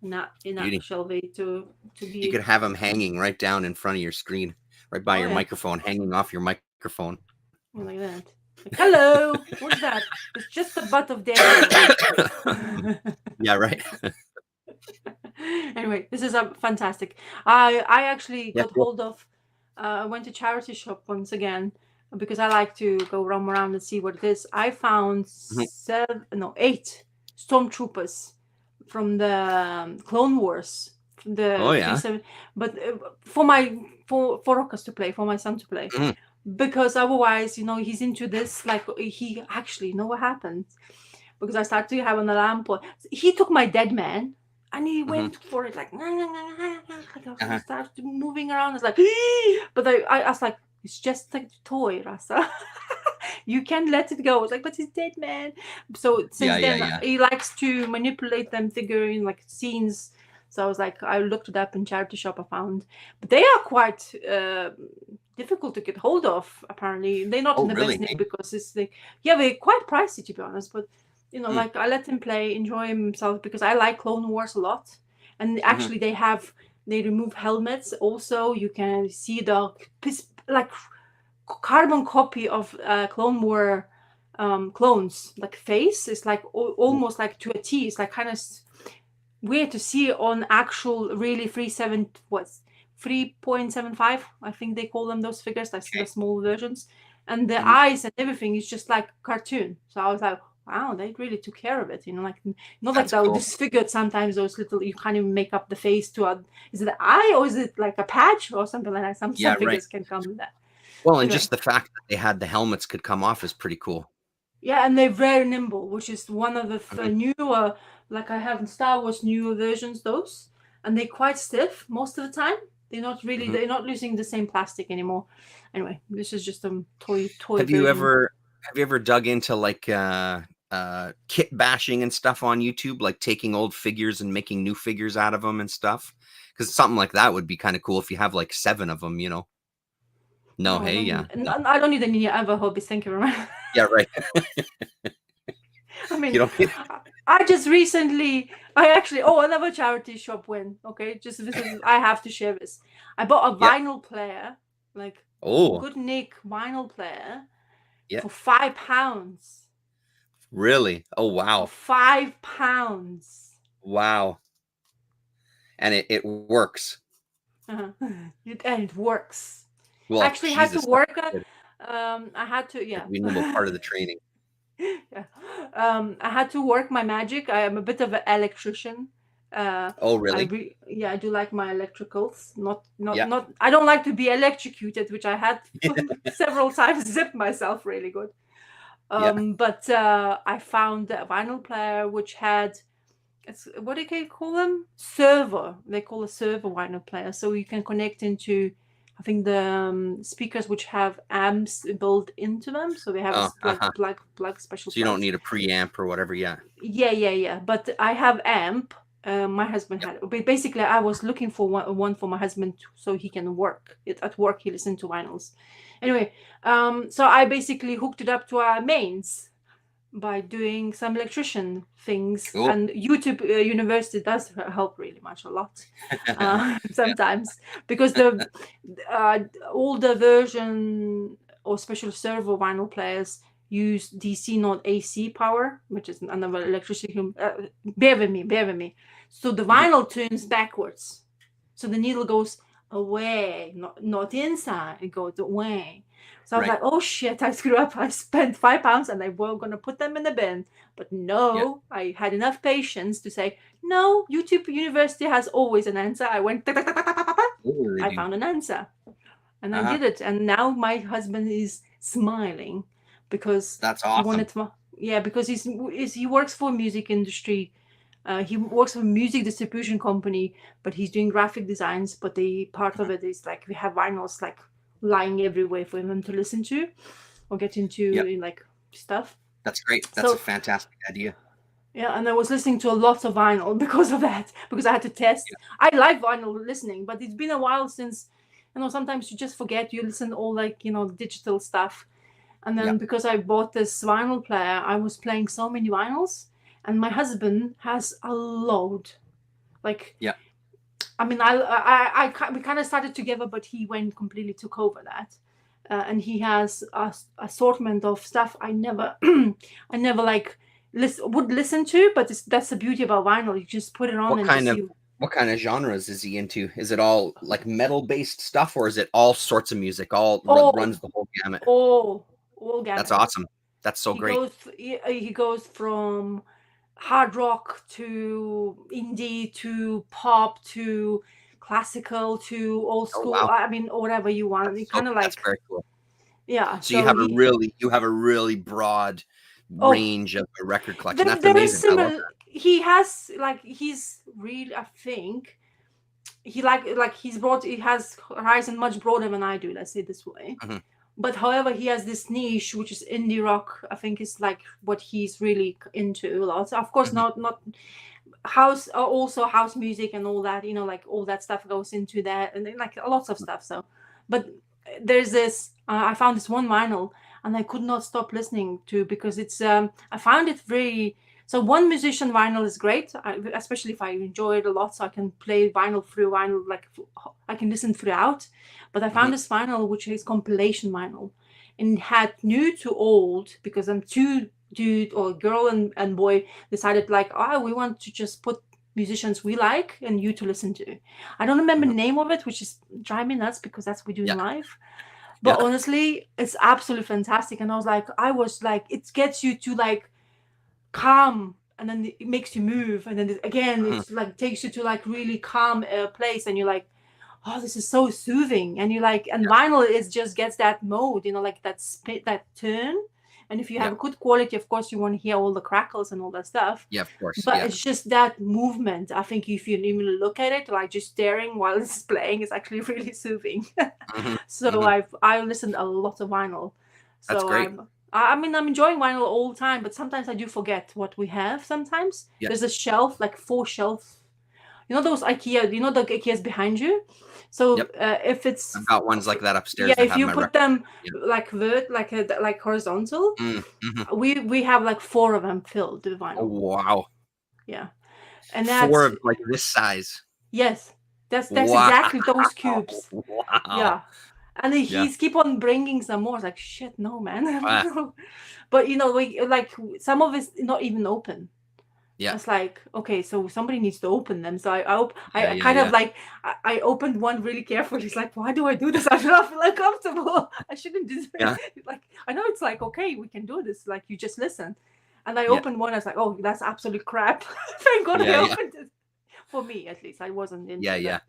A: In that shelvie to be.
B: You could have them hanging right down in front of your screen, right by your microphone, hanging off your microphone.
A: Like that. Like, hello, what's that? It's just the butt of Daredevil.
B: Yeah, right.
A: Anyway, this is a fantastic. I actually
B: Yeah,
A: got
B: cool.
A: hold of. I went to charity shop once again because I like to go roam around and see what it is. I found
B: Mhm.
A: 8 stormtroopers from the Clone Wars,
B: Oh
A: the
B: yeah.
A: 3-7. But for Rokas to play, for my son to play,
B: Mhm.
A: because otherwise, he's into this. Like he actually, what happened? Because I started to have an alarm point. He took my dead man and he
B: Mhm.
A: went for it like, he
B: Uh-huh.
A: started moving around. It's like, but I was like, it's just a toy, Rasa. You can't let it go. It's like, but he's dead, man. So
B: Yeah,
A: since
B: yeah,
A: then,
B: yeah.
A: he likes to manipulate them, figuring like scenes. So I was like, I looked it up in charity shop. I found, but they are quite difficult to get hold of. Apparently, they're not
B: Oh,
A: in the best
B: really?
A: nick because it's like, yeah, they're quite pricey to be honest. But
B: Mm.
A: like I let him play, enjoy himself because I like Clone Wars a lot. And
B: Mhm.
A: actually, they remove helmets. Also, you can see the like carbon copy of Clone War clones, like face. It's like
B: Mm.
A: almost like to a T. It's like kind of weird to see on actual really 3.75. I think they call them those figures. That's the
B: Okay.
A: small versions, and the
B: Mhm.
A: eyes and everything is just like cartoon. So I was like, wow, they really took care of it. Like not like
B: That's
A: that
B: cool.
A: disfigured. Sometimes those little you can't even make up the face to a. Is it the eye or is it like a patch or something like that? Some
B: Yeah, right.
A: figures can come with that.
B: Well, and
A: Anyway,
B: just the fact that they had the helmets could come off is pretty cool.
A: yeah, and they're very nimble, which is one of the
B: Mhm.
A: newer, like I have in Star Wars newer versions, those, and they're quite stiff most of the time.
B: Mhm.
A: They're not losing the same plastic anymore. Anyway, this is just a toy
B: Have you
A: version.
B: ever have you ever dug into like kit bashing and stuff on YouTube, like taking old figures and making new figures out of them and stuff? Because something like that would be kind of cool if you have like 7 of them, you know. No,
A: No, I
B: hey,
A: don't.
B: yeah. No.
A: I don't need any other hobbies. Thank you very much.
B: Yeah, right.
A: I
B: You
A: mean,
B: don't need
A: I just recently, I actually, another charity shop win. Okay, just this is, I have to share this. I bought a
B: Yep.
A: vinyl player, like
B: Oh,
A: good Nick vinyl player,
B: yeah.
A: for £5.
B: Really? Oh,
A: For
B: wow.
A: £5.
B: Wow. And it works.
A: Uh-huh. And it works. I
B: Well,
A: actually had to
B: Jesus, that's
A: work.
B: good.
A: I had to,
B: Had
A: yeah.
B: to be normal part of the training.
A: Yeah. I had to work my magic. I am a bit of an electrician.
B: Oh, really?
A: Yeah, I do like my electricals.
B: Yeah.
A: Not. I don't like to be electrocuted, which I had several times. Zip myself really good.
B: Yeah.
A: But I found a vinyl player which had, it's, what do you call them? Server. They call a server vinyl player. So you can connect into, I think, the speakers which have amps built into them. So they have
B: Oh,
A: like
B: uh-huh.
A: plug special
B: So you don't
A: plugs.
B: need a preamp or whatever. Yeah.
A: Yeah. But I have amp. My husband
B: Yep.
A: had. But basically, I was looking for one for my husband so he can work. At work, he listens to vinyls. Anyway, so I basically hooked it up to our mains by doing some electrician things,
B: Cool.
A: and YouTube University does help really much, a lot, sometimes, because the older version or special servo vinyl players use DC, not AC power, which is another electricity. Bear with me. So the
B: Mhm.
A: vinyl turns backwards, so the needle goes away, not inside, it goes away. So I was
B: Right.
A: like, oh shit, I screwed up. I spent £5 and I was going to put them in the bin. But
B: Yeah.
A: no, I had enough patience to say, no, YouTube University has always an answer. I went,
B: Oh, they
A: I
B: do.
A: found an answer. And I
B: Uh-huh.
A: did it. And now my husband is smiling because
B: That's
A: he
B: awesome.
A: wanted to, yeah, because he works for music industry. He works for a music distribution company, but he's doing graphic designs. But the part of
B: Mhm.
A: it is like we have vinyls like lying everywhere for him to listen to or get into
B: Yep.
A: in like stuff.
B: That's great. That's a
A: So
B: fantastic idea.
A: yeah, and I was listening to a lot of vinyl because of that, because I had to test.
B: Yeah.
A: I like vinyl listening, but it's been a while since, sometimes you just forget, you listen all like, digital stuff. And
B: Yeah.
A: then because I bought this vinyl player, I was playing so many vinyls, and my husband has a load. Like,
B: Yeah.
A: I mean, we kind of started together, but he went completely took over that. and he has a assortment of stuff I never I never like would listen to, but that's the beauty about vinyl. You just put it on
B: What
A: and
B: kind
A: just
B: of
A: you.
B: what kind of genres is he into? Is it all like metal based stuff, or is it all sorts of music? All
A: all
B: runs the whole gamut.
A: all all
B: That's
A: gamut.
B: awesome. That's so great.
A: He goes from hard rock to indie to pop to classical to old
B: Oh
A: school.
B: wow,
A: I mean, whatever you want. You kind of
B: that's
A: like,
B: very cool.
A: yeah.
B: So you
A: So
B: have a
A: he,
B: really broad
A: oh,
B: range of a record collection.
A: there,
B: That's
A: there is
B: amazing. I love
A: similar. He has like he's really. I think he like he's broad. He has horizon much broader than I do. Let's say this way.
B: that.
A: But however, he has this niche which is indie rock. I think is like what he's really into a lot. Of course,
B: Mhm.
A: not house, also house music and all that, like all that stuff goes into that, and then, like lots of stuff. So but there's this I found this one vinyl and I could not stop listening to, because it's I found it very, so one musician vinyl is great, especially if I enjoy it a lot, so I can play vinyl through vinyl, like I can listen throughout. But I
B: Mhm.
A: found this vinyl which is compilation vinyl, and it had new to old, because I'm two dude or girl and boy decided like, oh, we want to just put musicians we like and you to listen to. I don't remember
B: Mhm.
A: the name of it, which is driving me nuts because that's what we do in
B: Yeah.
A: life. But
B: Yeah.
A: honestly, it's absolutely fantastic. And I was like, it gets you to like calm, and then it makes you move, and then again
B: Mhm.
A: it's like takes you to like really calm place, and you're like, oh, this is so soothing. And you like, and
B: Yeah.
A: vinyl is just gets that mode, like that spit, that turn. And if you have
B: Yeah.
A: a good quality, of course you want to hear all the crackles and all that stuff.
B: Yeah. Of course.
A: But
B: Yeah.
A: it's just that movement. I think if you even look at it, like just staring while it's playing, is actually really soothing.
B: Mhm.
A: So
B: Mhm.
A: I listened a lot of vinyl.
B: That's
A: So
B: great.
A: I mean, I'm enjoying vinyl all the time, but sometimes I do forget what we have. Sometimes
B: Yeah.
A: there's a shelf, like 4 shelves. Those IKEA, the IKEA's behind you. So
B: Yep.
A: if it's
B: I've got ones like that
A: yeah,
B: upstairs that
A: if
B: have
A: you
B: my
A: put
B: record.
A: them
B: Yeah.
A: like horizontal,
B: Mhm.
A: we have like 4 of them filled with
B: Oh
A: vinyl.
B: wow.
A: Yeah, and
B: 4
A: that's
B: of like this size.
A: yes, that's
B: Wow.
A: exactly those cubes.
B: Wow.
A: Yeah, and
B: Yeah.
A: he's keep on bringing some more. It's like shit, no man.
B: Ah,
A: But we like some of it's not even open.
B: yeah.
A: It's like, okay, so somebody needs to open them. So
B: Yeah.
A: I
B: Yeah.
A: kind of
B: Yeah.
A: like I opened one really carefully. It's like, why do I do this? I don't feel uncomfortable. I shouldn't do
B: Yeah.
A: this. Like, I know it's like, okay, we can do this. Like, you just listen. And I
B: Yeah.
A: opened one. I was like, oh, that's absolute crap. Thank God I
B: Yeah. Yeah.
A: opened it. For me, at least, I wasn't
B: Yeah.
A: into
B: Yeah.
A: that.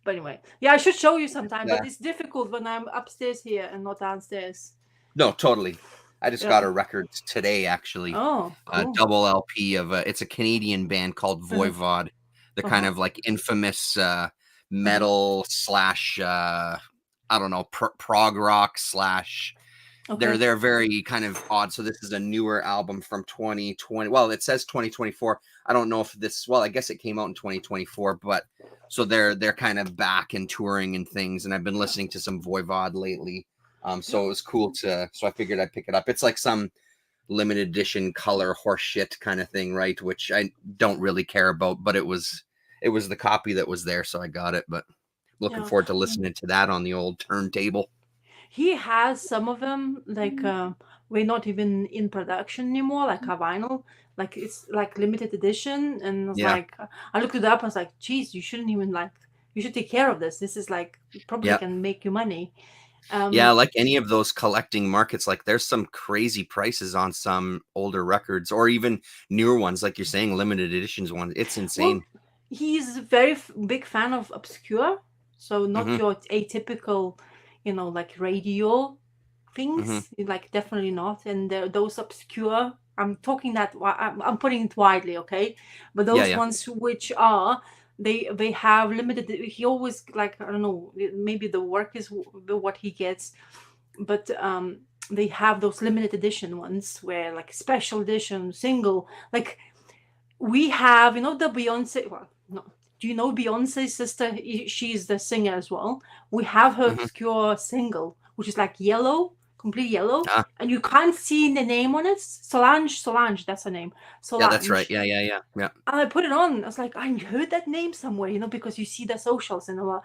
A: But anyway, yeah, I should show you sometime.
B: Yeah.
A: But it's difficult when I'm upstairs here and not downstairs.
B: No, totally. I just got
A: Yeah.
B: a record today, actually.
A: Oh,
B: A
A: cool.
B: double LP of it's a Canadian band called
A: Uh-huh.
B: Voivod. The kind
A: Uh-huh.
B: of like infamous
A: Uh-huh.
B: metal slash I don't know prog rock slash. They're
A: Okay.
B: they're very kind of odd. So this is a newer album from 2020. Well, it says 2024. I don't know if this. Well, I guess it came out in 2024, but so they're kind of back and touring and things. And I've been listening to some Voivod lately. So it was cool to. So I figured I'd pick it up. It's like some limited edition color horseshit kind of thing, right? Which I don't really care about, but it was the copy that was there, so I got it. But looking
A: Yeah.
B: forward to listening to that on the old turntable.
A: He has some of them, like we're not even in production anymore, like a vinyl, like it's like limited edition. And it's
B: Yeah,
A: like I looked it up. I was like, geez, you shouldn't even like. You should take care of this. This is like probably
B: yeah.
A: can make you money.
B: Yeah,
A: Um,
B: like any of those collecting markets, like there's some crazy prices on some older records or even newer ones, like you're saying, limited editions ones. It's
A: well,
B: insane.
A: he's a very big fan of obscure, so not
B: Hmm.
A: your atypical, like radio
B: Hmm.
A: things. Like definitely not. And those obscure, I'm talking that I'm putting it widely, okay? But
B: Yeah,
A: those
B: yeah.
A: ones which are they have limited. He always like, I don't know, maybe the work is what he gets, but they have those limited edition ones where like special edition single, like we have, the Beyonce. Well, no. Do you know Beyonce's sister? She's the singer as well. We have her
B: Hmm.
A: obscure single, which is like yellow, complete yellow,
B: Ah,
A: and you can't see the name on it. Solange, that's her name.
B: yeah, that's right.
A: Solange.
B: Yeah, yeah, yeah, yeah.
A: And I put it on. I was like, I heard that name somewhere, because you see the socials and all.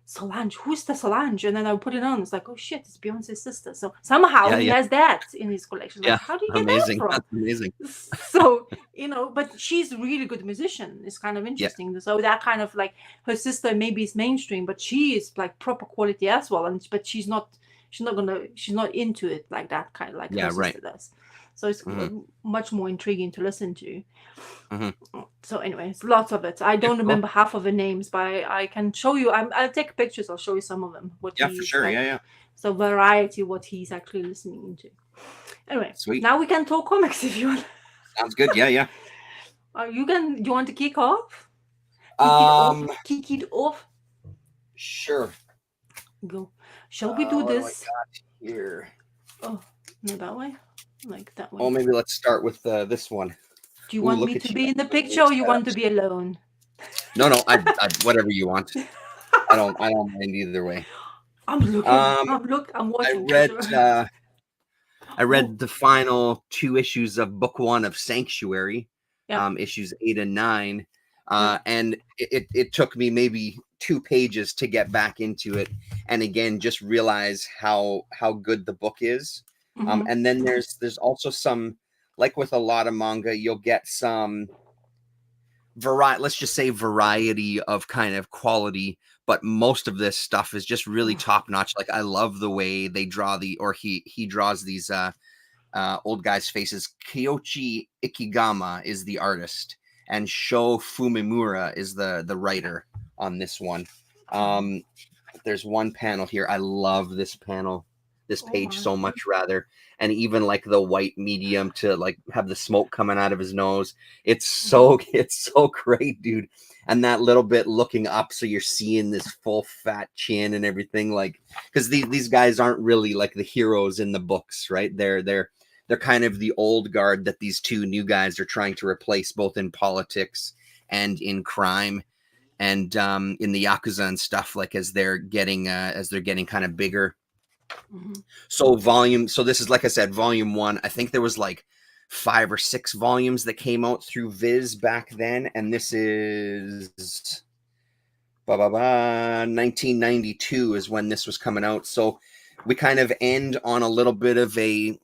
A: Solange, who's the Solange? And then I put it on. It's like, oh shit, it's Beyonce's sister. So somehow
B: Yeah,
A: he
B: yeah,
A: has that in his collection. Like,
B: yeah.
A: how do you get that
B: Amazing.
A: from?
B: That's amazing.
A: So, but she's a really good musician. It's kind of
B: Yeah.
A: interesting. So that kind of like her sister maybe is mainstream, but she is like proper quality as well. But she's not into it like that kind of like
B: Yeah,
A: her
B: right.
A: sister does. So it's much more intriguing to listen to. So anyways, lots of it. I don't
B: Cool.
A: remember half of the names, but I can show you. I'll take pictures. I'll show you some of them.
B: Yeah, for sure.
A: Like,
B: Yeah.
A: so variety what he's actually listening into. Anyway,
B: Sweet.
A: now we can talk comics if you want.
B: Sounds good. Yeah.
A: Do you want to kick off? Kick it off.
B: Sure.
A: Go. Shall we do
B: What do I
A: this?
B: got here?
A: Oh, no, that way. Like that way.
B: Oh, maybe let's start with this one.
A: Do you want me to be in the picture, or you want to be alone?
B: No, I whatever you want. I don't mind either way.
A: I'm looking. I'm watching.
B: I read the final 2 issues of book 1 of Sanctuary, issues 8 and 9, and it took me maybe 2 pages to get back into it, and again just realize how good the book is. And then there's also some, like with a lot of manga, you'll get some let's just say variety of kind of quality, but most of this stuff is just really top notch. Like I love the way they draw he draws these old guys' faces. Kyoichi Ikigama is the artist, and Sho Fumimura is the writer on this one. There's one panel here. I love this page so much, rather. And even like the white medium to like have the smoke coming out of his nose. It's so great, dude. And that little bit looking up, so you're seeing this full fat chin and everything, like, because these guys aren't really like the heroes in the books, right? They're kind of the old guard that these 2 new guys are trying to replace, both in politics and in crime, and in the Yakuza and stuff, like as they're getting kind of bigger. So this is, like I said, volume 1. I think there was like 5 or 6 volumes that came out through Viz back then, and this is 1992 is when this was coming out. So we kind of end on a little bit of a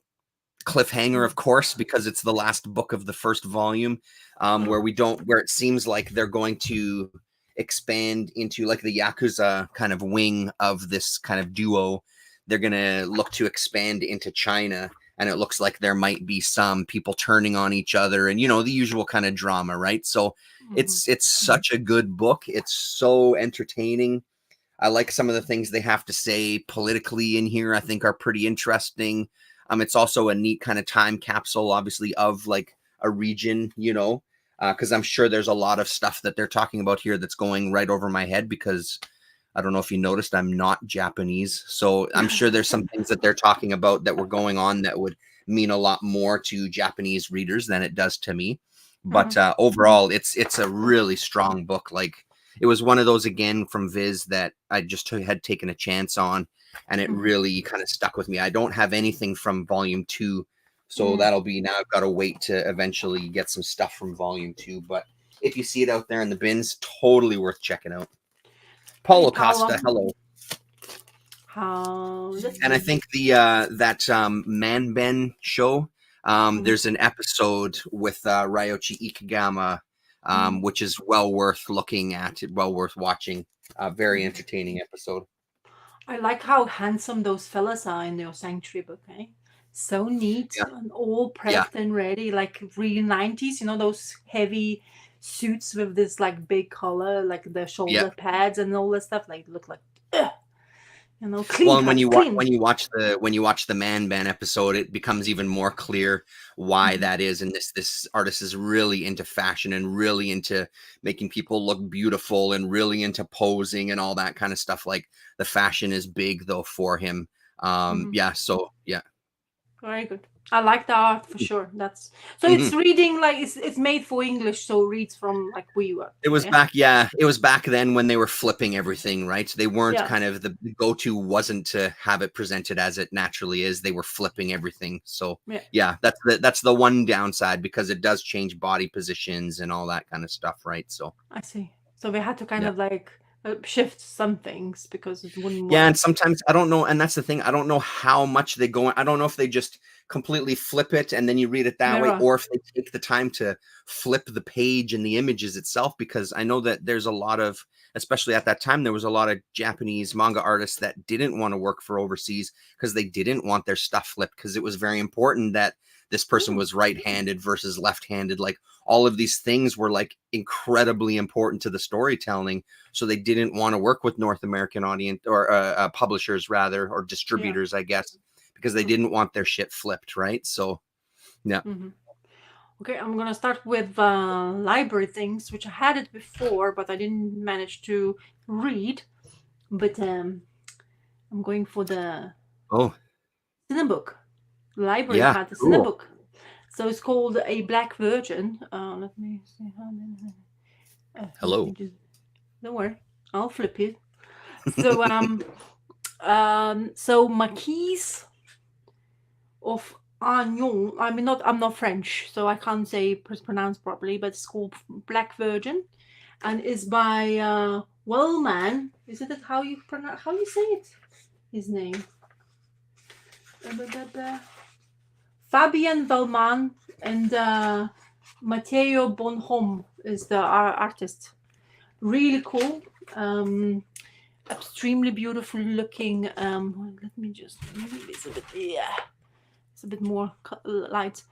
B: cliffhanger, of course, because it's the last book of the first volume, where it seems like they're going to expand into like the Yakuza kind of wing of this kind of duo. They're going to look to expand into China, and it looks like there might be some people turning on each other and, the usual kind of drama, right? So it's such a good book. It's so entertaining. I like some of the things they have to say politically in here, I think are pretty interesting. It's also a neat kind of time capsule, obviously, of like a region, because I'm sure there's a lot of stuff that they're talking about here that's going right over my head, because I don't know if you noticed, I'm not Japanese. So I'm sure there's some things that they're talking about that were going on that would mean a lot more to Japanese readers than it does to me. But overall, it's a really strong book. Like, it was one of those, again, from Viz that I just had taken a chance on, and it really kind of stuck with me. I don't have anything from volume 2, so that'll be, now I've got to wait to eventually get some stuff from volume 2. But if you see it out there in the bins, totally worth checking out. Paulo Costa, hello. And I think that Man-Ben show, there's an episode with Ryoichi Ikigama, which is well worth looking at, well worth watching. Very entertaining episode.
A: I like how handsome those fellas are in your Sanctuary book, eh? So neat and all prepped and ready, like really 90s, those heavy suits with this like big collar, like the shoulder pads and all that stuff, like look like clean.
B: Well, and when you watch the Man-Ben episode, it becomes even more clear why that is. And this artist is really into fashion and really into making people look beautiful and really into posing and all that kind of stuff. Like, the fashion is big though for him.
A: Very good. I like the art for sure. That's so it's reading like it's made for English, so it reads from like we were.
B: It was back then when they were flipping everything, right? They weren't kind of, the go-to wasn't to have it presented as it naturally is. They were flipping everything. So that's the one downside, because it does change body positions and all that kind of stuff, right? So
A: I see. So we had to kind of like shift some things because it wouldn't
B: Yeah,
A: work.
B: and sometimes I don't know, and that's the thing. I don't know how much they go. I don't know if they just completely flip it and then you read it that way,
A: Mirror.
B: or if they take the time to flip the page and the images itself. Because I know that there's a lot of, especially at that time, there was a lot of Japanese manga artists that didn't want to work for overseas because they didn't want their stuff flipped, because it was very important that this person
A: Mm,
B: was right-handed versus left-handed. Like all of these things were like incredibly important to the storytelling, so they didn't want to work with North American audience or publishers rather, or
A: yeah.
B: distributors, I guess, because they
A: Mm,
B: didn't want their shit flipped, right? So yeah.
A: mhm. Okay, I'm gonna start with library things, which I had it before, but I didn't manage to read. But I'm going for the
B: Oh
A: Cinebook. The library
B: yeah,
A: had the
B: cool.
A: Cinebook. So it's called A Black Virgin. Let me see let me
B: Hello.
A: do. Don't worry, I'll flip it. So so Marquise of Agnon. I mean, I'm not French, so I can't say pronounce properly, but it's called Black Virgin, and is by Wellman. Is it how you pronounce? How you say it? His name. Fabian Wellman and Matteo Bonhomme is the artist. Really cool. Extremely beautiful looking. Let me just. It's a bit. Yeah. It's a bit more light.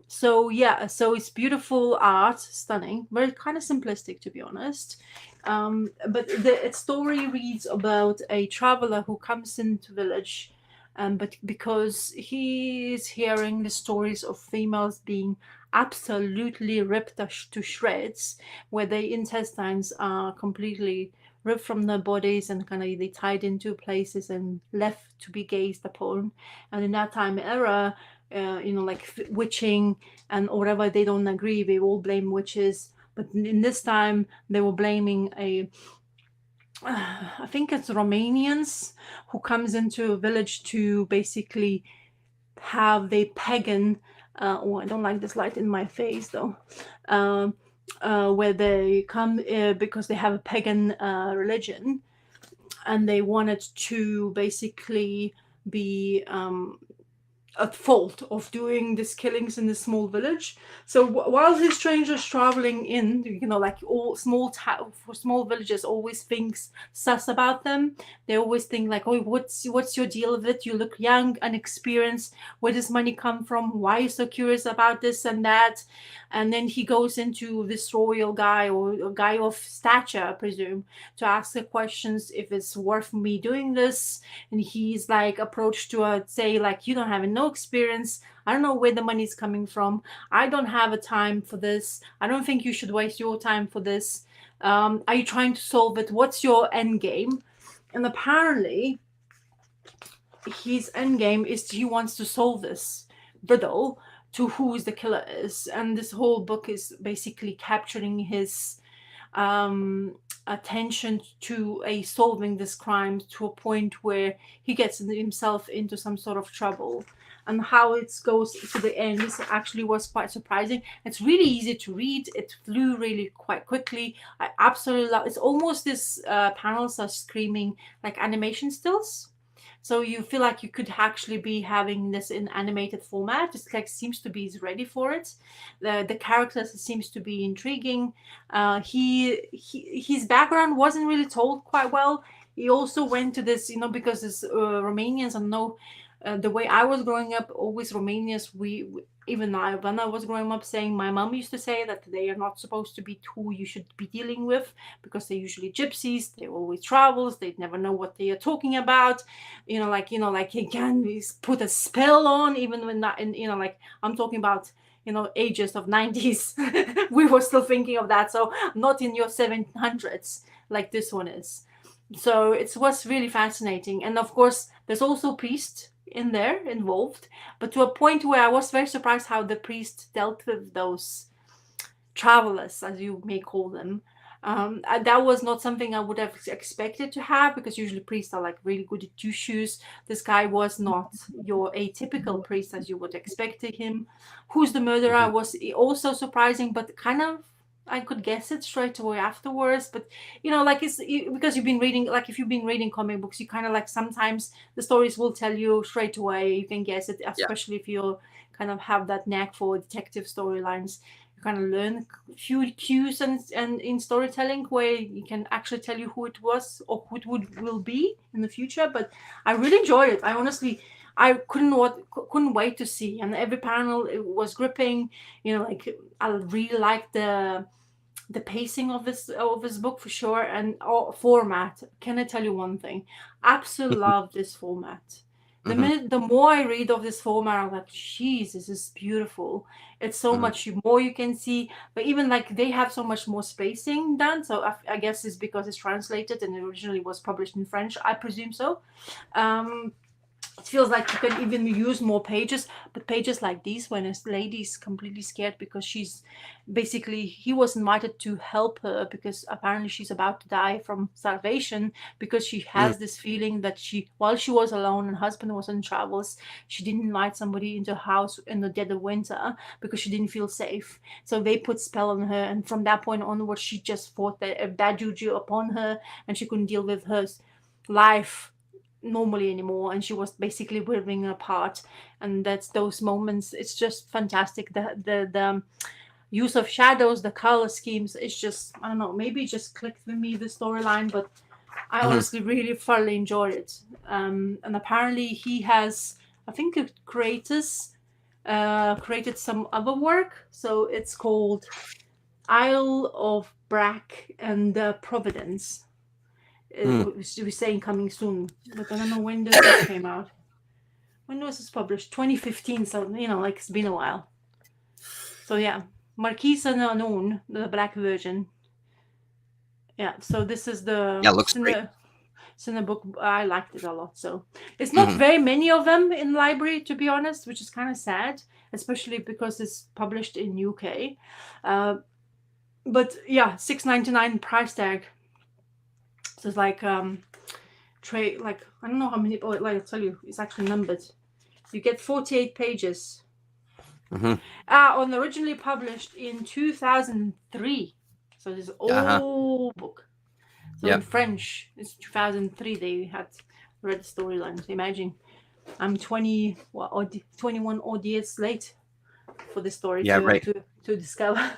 A: So yeah, so it's beautiful art, stunning, very kind of simplistic to be honest. But the story reads about a traveler who comes into village, but because he is hearing the stories of females being absolutely ripped to shreds, where their intestines are completely ripped from their bodies and kind of they tied into places and left to be gazed upon. And in that time era, like witching and whatever, they don't agree, they all blame witches. But in this time they were blaming a I think it's Romanians who comes into a village to basically have the pagan oh, I don't like this light in my face though. um, where they come because they have a pagan religion, and they wanted to basically be at fault of doing these killings in this small village. So while these strangers traveling in, like all small villages always thinks sus about them. They always think like, oh, what's your deal with it? You look young and experienced. Where does money come from? Why are you so curious about this and that? And then he goes into this royal guy or a guy of stature, I presume, to ask the questions if it's worth me doing this. And he's like approached to say like, you don't have no experience, I don't know where the money's coming from, I don't have a time for this, I don't think you should waste your time for this. Are you trying to solve it? What's your end game? And apparently his end game is he wants to solve this riddle to who the killer is, and this whole book is basically capturing his attention to a solving this crime to a point where he gets himself into some sort of trouble. And how it goes to the end, this actually was quite surprising. It's really easy to read, it flew really quite quickly. I absolutely love it's almost this panels are screaming like animation stills, so you feel like you could actually be having this in animated format. It's like seems to be ready for it. The characters seems to be intriguing. His background wasn't really told quite well. He also went to this, because this Romanians are no. The way I was growing up, always Romanians, even I, when I was growing up, saying my mom used to say that they are not supposed to be who you should be dealing with because they're usually gypsies. They always travels. They never know what they are talking about. Like again, we put a spell on even when that, and like I'm talking about ages of 90s. We were still thinking of that, so not in your 700s like this one is. So it was really fascinating, and of course there's also priest in there involved, but to a point where I was very surprised how the priest dealt with those travelers, as you may call them. That was not something I would have expected to have, because usually priests are like really good at two shoes. This guy was not your atypical priest as you would expect him. Who's the murderer
B: Mhm.
A: was also surprising, but kind of I could guess it straight away afterwards. But like because you've been reading, like if you've been reading comic books, you kind of like sometimes the stories will tell you straight away. You can guess it,
B: Yeah.
A: especially if you kind of have that knack for detective storylines. You kind of learn a few cues and in storytelling where you can actually tell you who it was or who it will be in the future. But I really enjoy it. I couldn't wait to see, and every panel it was gripping. Like I really like the pacing of this book for sure, and format. Can I tell you one thing? Absolutely love this format. The more I read of this format, I'm like, jeez, this is beautiful. It's so much more you can see, but even like they have so much more spacing done. So I guess it's because it's translated and it originally was published in French. I presume so. It feels like you can even use more pages, but pages like these when a lady's completely scared because he was invited to help her because apparently she's about to die from starvation, because she has this feeling that while she was alone and husband was on travels, she didn't invite somebody into her house in the dead of winter because she didn't feel safe. So they put spell on her, and from that point onwards, she just thought that a bad juju upon her, and she couldn't deal with her life normally anymore, and she was basically ripping apart. And that's those moments, it's just fantastic. The use of shadows, the color schemes, it's just, I don't know, maybe it just clicked with me, the storyline, but I honestly really thoroughly enjoyed it. And apparently he has, I think, created some other work, so it's called Isle of Brack and Providence. We're saying coming soon, but I don't know when this book came out. When was this published? 2015. So like it's been a while. So yeah, Marquise Unknown, the Black Virgin. Yeah. So this is the
B: looks great.
A: Cine book. I liked it a lot. So it's not very many of them in library, to be honest, which is kind of sad, especially because it's published in UK. But yeah, $6.99 price tag. So it's like trade, like I don't know how many, but like I'll tell you, it's actually numbered. You get 48 pages. On originally published in 2003. So this old book. So in French, it's 2003 they had read the storylines. Imagine I'm 21 odd years late for this story to discover.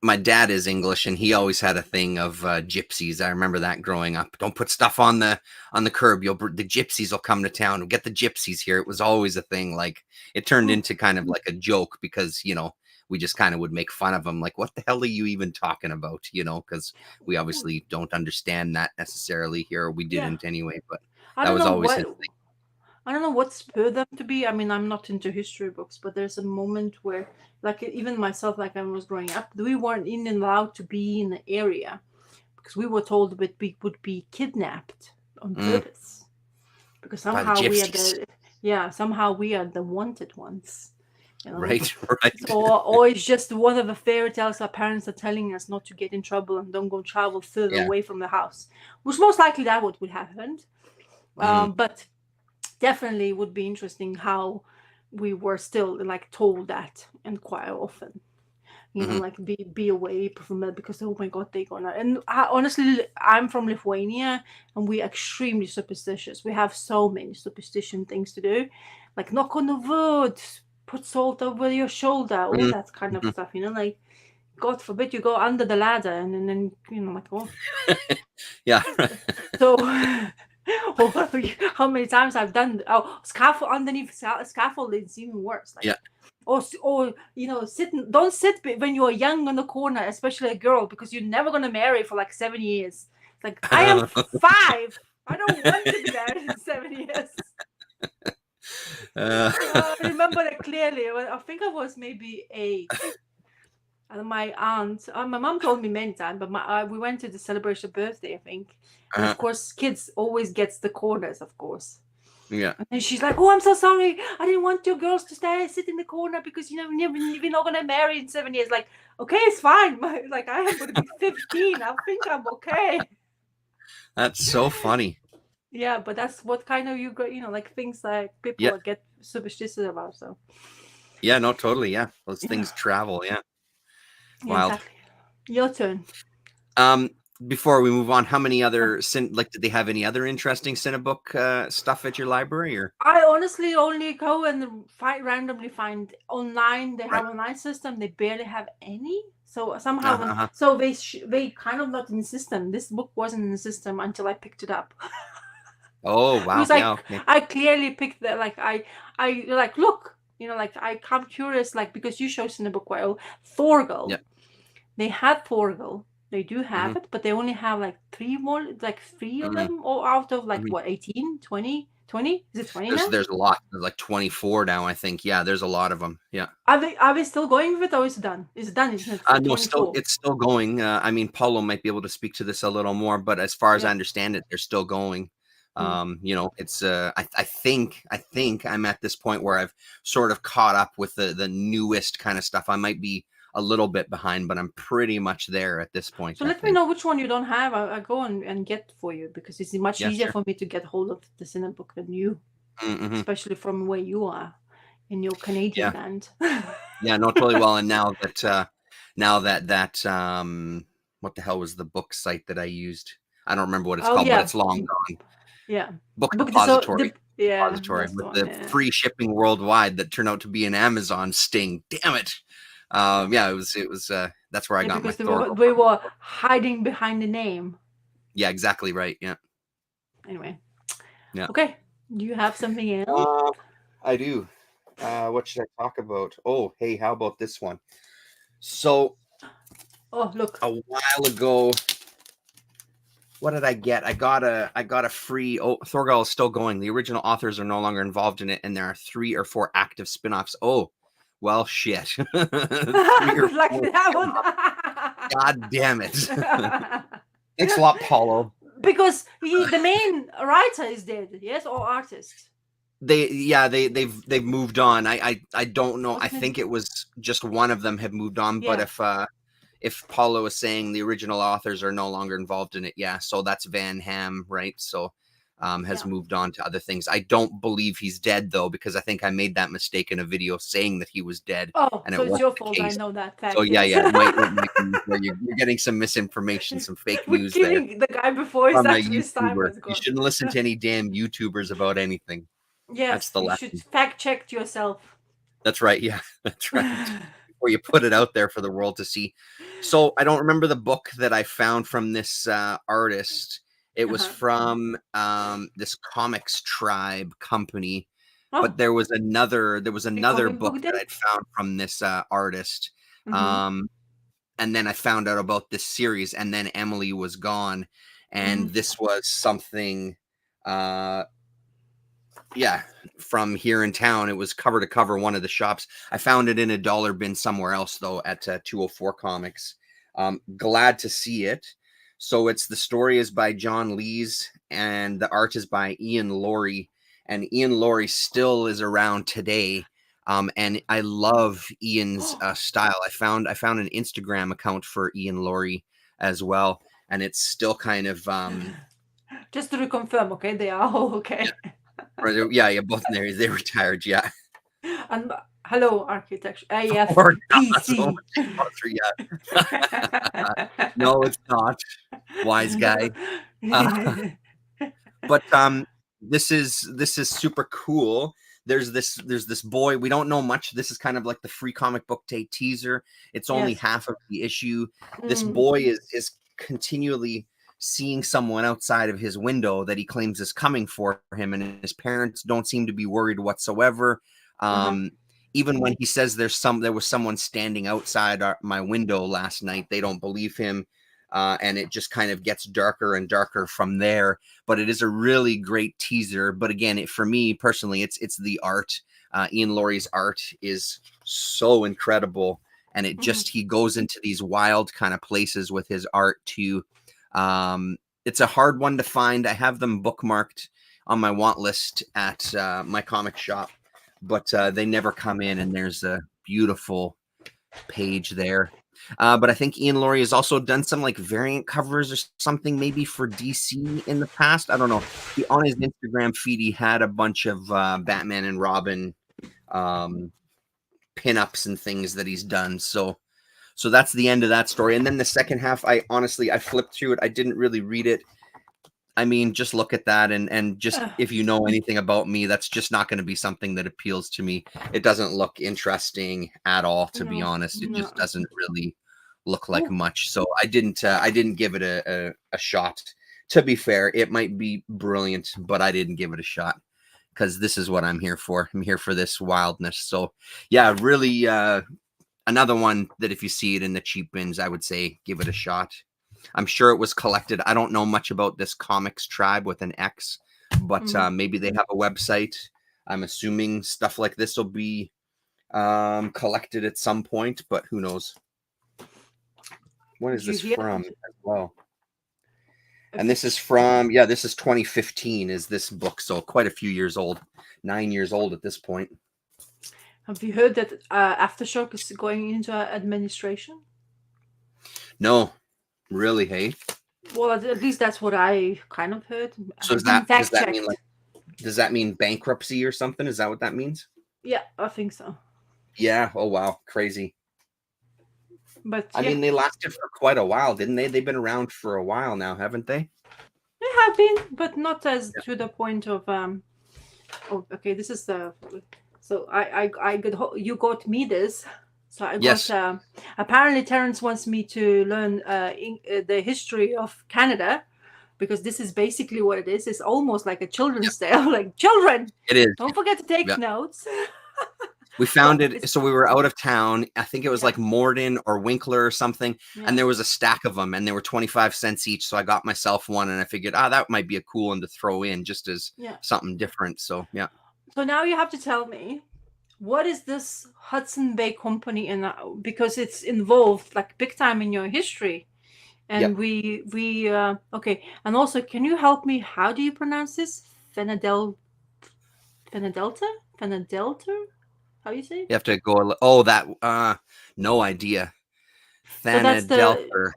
B: My dad is English, and he always had a thing of gypsies. I remember that growing up. Don't put stuff on the curb. The gypsies will come to town. We'll get the gypsies here. It was always a thing. Like it turned into kind of like a joke because we just kind of would make fun of them. Like, what the hell are you even talking about? Because we obviously don't understand that necessarily here. We didn't anyway. But that was always his thing.
A: I don't know what spurred them to be. I mean, I'm not into history books, but there's a moment where, like, even myself, like I was growing up, we weren't even allowed to be in the area because we were told that we would be kidnapped on purpose because somehow we are the wanted ones.
B: Right.
A: Or it's just one of the fairy tales our parents are telling us not to get in trouble and don't go travel further away from the house, which most likely that would happen. But definitely would be interesting how we were still like told that, and quite often, like be away from it because oh my god, they're gonna. And honestly, I'm from Lithuania and we're extremely superstitious. We have so many superstition things to do, like knock on the wood, put salt over your shoulder, all that kind of stuff. Like God forbid you go under the ladder and then like oh
B: yeah.
A: So. How many times I've done scaffold underneath scaffold is even worse. Like, or don't sit when you're young on the corner, especially a girl, because you're never gonna marry for like 7 years. Like I am 5. I don't want to be married in 7 years. I remember that clearly. I think I was maybe 8. And my aunt, my mom told me many times, but we went to celebrate a birthday, I think. And of course, kids always gets the corners, of course.
B: Yeah.
A: And she's like, "Oh, I'm so sorry. I didn't want you girls to sit in the corner because you're not gonna marry in 7 years." Like, okay, it's fine. Like I am gonna be 15. I think I'm okay.
B: That's so funny.
A: Yeah, but that's what kind of like things like people get superstitious about. So.
B: Yeah, no, totally. Yeah, those things travel. Yeah.
A: Yeah,
B: Wild.
A: exactly. Your turn.
B: Um, before we move on, how many other did they have any other interesting Cinebook stuff at your library or?
A: I honestly only go and randomly find online. They
B: Right.
A: have online system. They barely have any. So somehow,
B: Uh-huh.
A: so they kind of not in the system. This book wasn't in the system until I picked it up.
B: Oh wow.
A: Because
B: Yeah. Okay.
A: I clearly picked that. Like I like look. Like I come curious. Like because you showed in the book, well, Thorgal.
B: Yeah.
A: They had Thorgal. They do have
B: Mhm.
A: it, but they only have like three of
B: Mhm.
A: them, or out of like
B: Mhm.
A: what, 18, 20, 20? Is it 20 now?
B: There's a lot. There's like 24 now, I think. Yeah, there's a lot of them. Yeah.
A: Are we still going with it, or is it done? It's done, isn't it? For
B: No,
A: 24.
B: it's still going. I mean, Paulo might be able to speak to this a little more, but as far as I
A: Yeah.
B: understand it, they're still going.
A: Mm.
B: It's I think I'm at this point where I've sort of caught up with the newest kind of stuff. I might be a little bit behind, but I'm pretty much there at this point,
A: So
B: I
A: let me
B: think.
A: know which one you don't have. I'll go and get for you, because it's much
B: Yeah,
A: easier
B: sure.
A: for me to get hold of the Cinebook than you,
B: Mm-hmm.
A: especially from where you are in your Canadian
B: Yeah.
A: land.
B: Yeah, no, totally. Well, and now that what the hell was the book site that I used? I don't remember what it's
A: Oh
B: called, but
A: yeah,
B: it's long gone.
A: yeah.
B: Book
A: So
B: depository.
A: yeah,
B: Repository
A: that's the
B: with
A: one.
B: the
A: Yeah.
B: free shipping worldwide that turned out to be an Amazon sting. Damn it. Yeah, it was that's where I
A: Yeah,
B: got my
A: because
B: Thorgal.
A: they were hiding behind the name.
B: Yeah, exactly right. Yeah.
A: Anyway,
B: Yeah.
A: okay. Do you have something else?
B: I do. What should I talk about? Oh, hey, how about this one? So
A: Oh, look.
B: a while ago, what did I get? I got a free. Oh, Thorgal is still going. The original authors are no longer involved in it, and there are 3 or 4 active spin-offs. Oh, well, shit. 3 or
A: Good luck
B: 4
A: with that one.
B: spin-offs. God damn it. Thanks a lot, Paulo.
A: Because the main writer is dead, yes, or artist.
B: They've moved on. I don't know. I
A: Wasn't it?
B: think it was just one of them had moved on, but
A: Yeah,
B: if Paulo is saying the original authors are no longer involved in it, yeah, so that's Van Ham, right? So has
A: yeah.
B: moved on to other things. I don't believe he's dead though, because I think I made that mistake in a video saying that he was dead,
A: Oh,
B: and
A: so
B: it
A: it's
B: wasn't
A: your
B: the
A: fault. I
B: case.
A: know that
B: So
A: fact.
B: yeah,
A: Yes.
B: yeah, it might be where you're getting some misinformation, some fake
A: We're
B: news there
A: killing the guy before his
B: from a
A: actually his time
B: YouTuber.
A: was
B: You
A: gone.
B: shouldn't listen to any damn YouTubers about anything. That's
A: Yes,
B: the
A: you should
B: lesson.
A: fact check yourself.
B: That's right. Yeah, that's right. Before you put it out there for the world to see. So I don't remember the book that I found from this artist. It was
A: Uh-huh.
B: from this Comics Tribe company, but
A: Oh, a
B: there was another
A: comic
B: book
A: book
B: that
A: then?
B: I'd found from this artist.
A: Mm-hmm.
B: Um, and then I found out about this series, and then Emily was gone,
A: Mm-hmm.
B: and this was something. Uh, yeah, from here in town. It was cover to cover, one of the shops. I found it in a dollar bin somewhere else though, at 204 Comics. Glad to see it. So it's the story is by John Lees and the art is by Ian Laurie, and Ian Laurie still is around today. And I love Ian's style. I found an Instagram account for Ian Laurie as well, and it's still kind of
A: Just to reconfirm, okay? They are all okay.
B: yeah, both they retired, yeah.
A: And hello, architecture.
B: Or not so
A: AFPC.
B: much closer yet. No, it's not, wise guy. Uh, but this is super cool. There's this boy. We don't know much. This is kind of like the Free Comic Book Day teaser. It's only
A: Yes.
B: half of the issue. This
A: Mm.
B: boy is continually seeing someone outside of his window that he claims is coming for him, and his parents don't seem to be worried whatsoever.
A: Uh-huh.
B: Um, Even when he says there was someone standing outside my window last night, they don't believe him. And it just kind of gets darker and darker from there. But it is a really great teaser. But again, for me personally, it's the art. Ian Laurie's art is so incredible, and he goes into these wild kind of places with his art too. It's a hard one to find. I have them bookmarked on my want list at my comic shop, but they never come in, and there's a beautiful page there. But I think Ian Laurie has also done some like variant covers or something, maybe for DC in the past. I don't know. On his Instagram feed, he had a bunch of Batman and Robin pinups and things that he's done. So So that's the end of that story. And then the second half, I flipped through it. I didn't really read it. I mean, just look at that and just if you know anything about me, that's just not going to be something that appeals to me. It doesn't look interesting at all, to be honest. It just doesn't really look like much. So I didn't give it a shot. To be fair, it might be brilliant, but I didn't give it a shot because this is what I'm here for. I'm here for this wildness. So yeah, really another one that if you see it in the cheap bins, I would say give it a shot. I'm sure it was collected. I don't know much about this comics tribe with an X, but maybe they have a website. I'm assuming stuff like this will be collected at some point, but who knows? When is this from as well? And this is from, this is 2015 is this book. So quite a few years old, 9 years old at this point.
A: Have you heard that Aftershock is going into administration?
B: No. Really, hey?
A: Well, at least that's what I kind of heard.
B: So does that mean bankruptcy or something? Is that what that means?
A: Yeah, I think so.
B: Yeah. Oh wow, crazy.
A: But
B: I mean, they lasted for quite a while, didn't they? They've been around for a while now, haven't they?
A: They have been, but not as to the point of Oh, okay. This is the. So you got me this. So I got, apparently Terence wants me to learn the history of Canada, because this is basically what it is. It's almost like a children's tale, like children.
B: It is.
A: Don't forget to take notes.
B: We found it. So we were out of town. I think it was like Morden or Winkler or something. Yeah. And there was a stack of them and they were 25 cents each. So I got myself one and I figured, that might be a cool one to throw in just as something different. So, yeah.
A: So now you have to tell me, what is this Hudson Bay Company? Because it's involved like big time in your history. And okay. And also, can you help me? How do you pronounce this? Fenadelta? How do you say it?
B: You have to go. No idea. Thanadelther,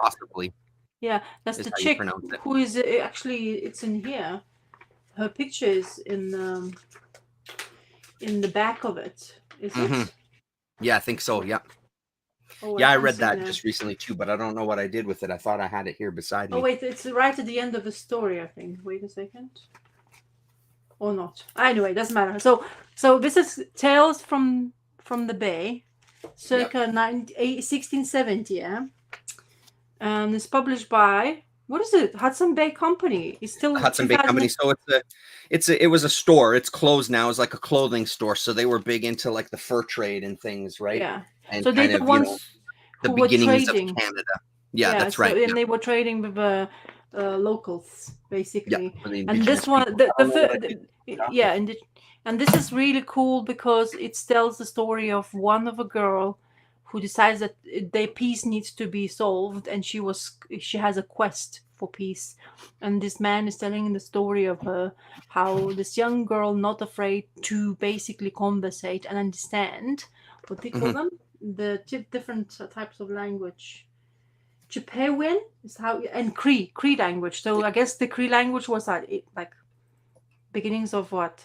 B: possibly.
A: Yeah, that's the chick who is actually. It's in here. Her picture is in the back of it. Is it?
B: Yeah, I think so. Yeah. Oh, I read that just recently too, but I don't know what I did with it. I thought I had it here beside me.
A: Oh wait, it's right at the end of the story, I think. Wait a second. Or not. Anyway, doesn't matter. So this is Tales from the Bay, circa 1670, yeah? And it's published by, what is it? Hudson Bay Company. It's still
B: Hudson Bay Company. So it was a store. It's closed now. It's like a clothing store. So they were big into like the fur trade and things, right?
A: Yeah.
B: And
A: so they're the ones
B: the beginnings of Canada. Yeah, that's right.
A: And they were trading with locals, basically.
B: Yeah,
A: and this one, and this is really cool because it tells the story of a girl who decides that their peace needs to be solved, and she has a quest for peace. And this man is telling the story of her, how this young girl, not afraid to basically conversate and understand what they call them, the different types of language. Chipewyan is how, and Cree language. So I guess the Cree language was like beginnings of what?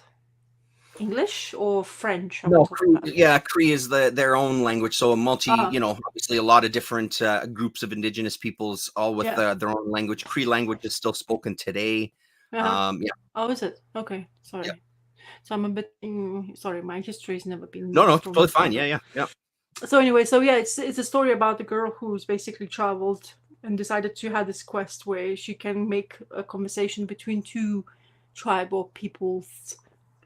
A: English or French?
B: No, Cree is their own language. So obviously a lot of different groups of indigenous peoples, all with their own language. Cree language is still spoken today.
A: Oh, is it? Okay, sorry. Yeah. So I'm a bit sorry. My history's never been.
B: No, totally fine. Yeah.
A: So anyway, it's a story about a girl who's basically traveled and decided to have this quest where she can make a conversation between two tribal peoples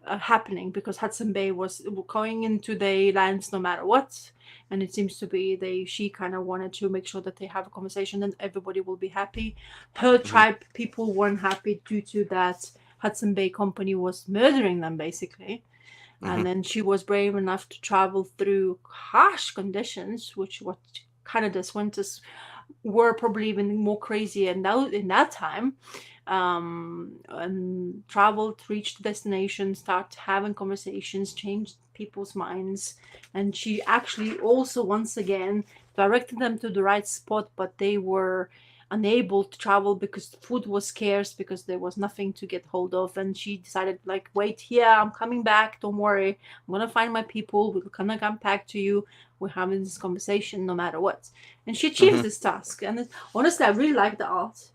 A: happening, because Hudson Bay was going into their lands no matter what, and it seems to be she kind of wanted to make sure that they have a conversation and everybody will be happy. Her tribe people weren't happy due to that Hudson Bay Company was murdering them basically. And then she was brave enough to travel through harsh conditions, which what Canada's winters were probably even more crazy. And now in that time, and traveled, reached the destination, start having conversations, changed people's minds. And she actually also once again directed them to the right spot, but they were unable to travel because food was scarce, because there was nothing to get hold of. And she decided, like, wait here, I'm coming back, don't worry, I'm gonna find my people, we're gonna come back to you, we're having this conversation no matter what. And she achieves
B: Hmm.
A: this task. And honestly, I really like the art,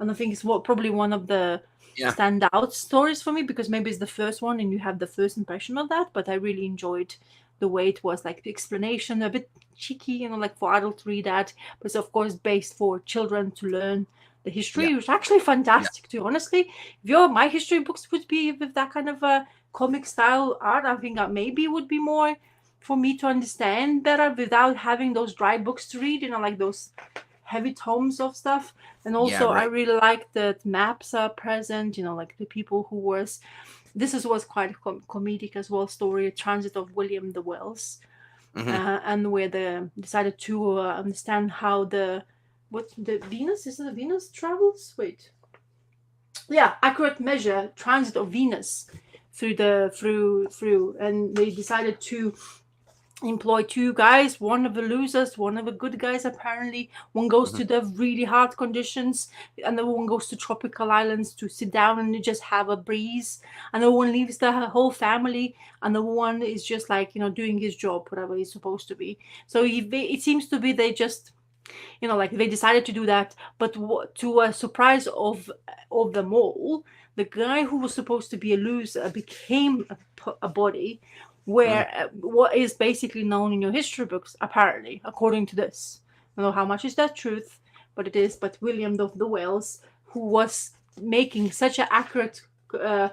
A: and I think it's probably one of the
B: Yeah.
A: standout stories for me, because maybe it's the first one and you have the first impression of that. But I really enjoyed the way it was, like the explanation, a bit cheeky, like for adults to read that, but it's of course based for children to learn the
B: Yeah.
A: history, which is actually fantastic too. Honestly, if my history books would be with that kind of a comic style art, I think that maybe would be more for me to understand better without having those dry books to read, like those heavy tomes of stuff. And
B: Yeah.
A: also I
B: Right.
A: really like that maps are present, like the people who was was quite a comedic as well story, a transit of William the Wells,
B: Hmm.
A: and where they decided to understand how the Venus, is it the Venus travels, wait, yeah, accurate measure transit of Venus through, and they decided to employ two guys, one of the losers, one of the good guys apparently. One goes
B: Hmm.
A: to the really hard conditions, another one goes to tropical islands to sit down and just have a breeze. Another one leaves the whole family. Another one is just like, doing his job, whatever he's supposed to be. So it seems to be they just, like they decided to do that. But to a surprise of them all, the guy who was supposed to be a loser became a body,
B: Hmm.
A: where what is basically known in your history books, apparently, according to this. I don't know how much is that truth, but it is. But William of the Wales, who was making such an accurate uh,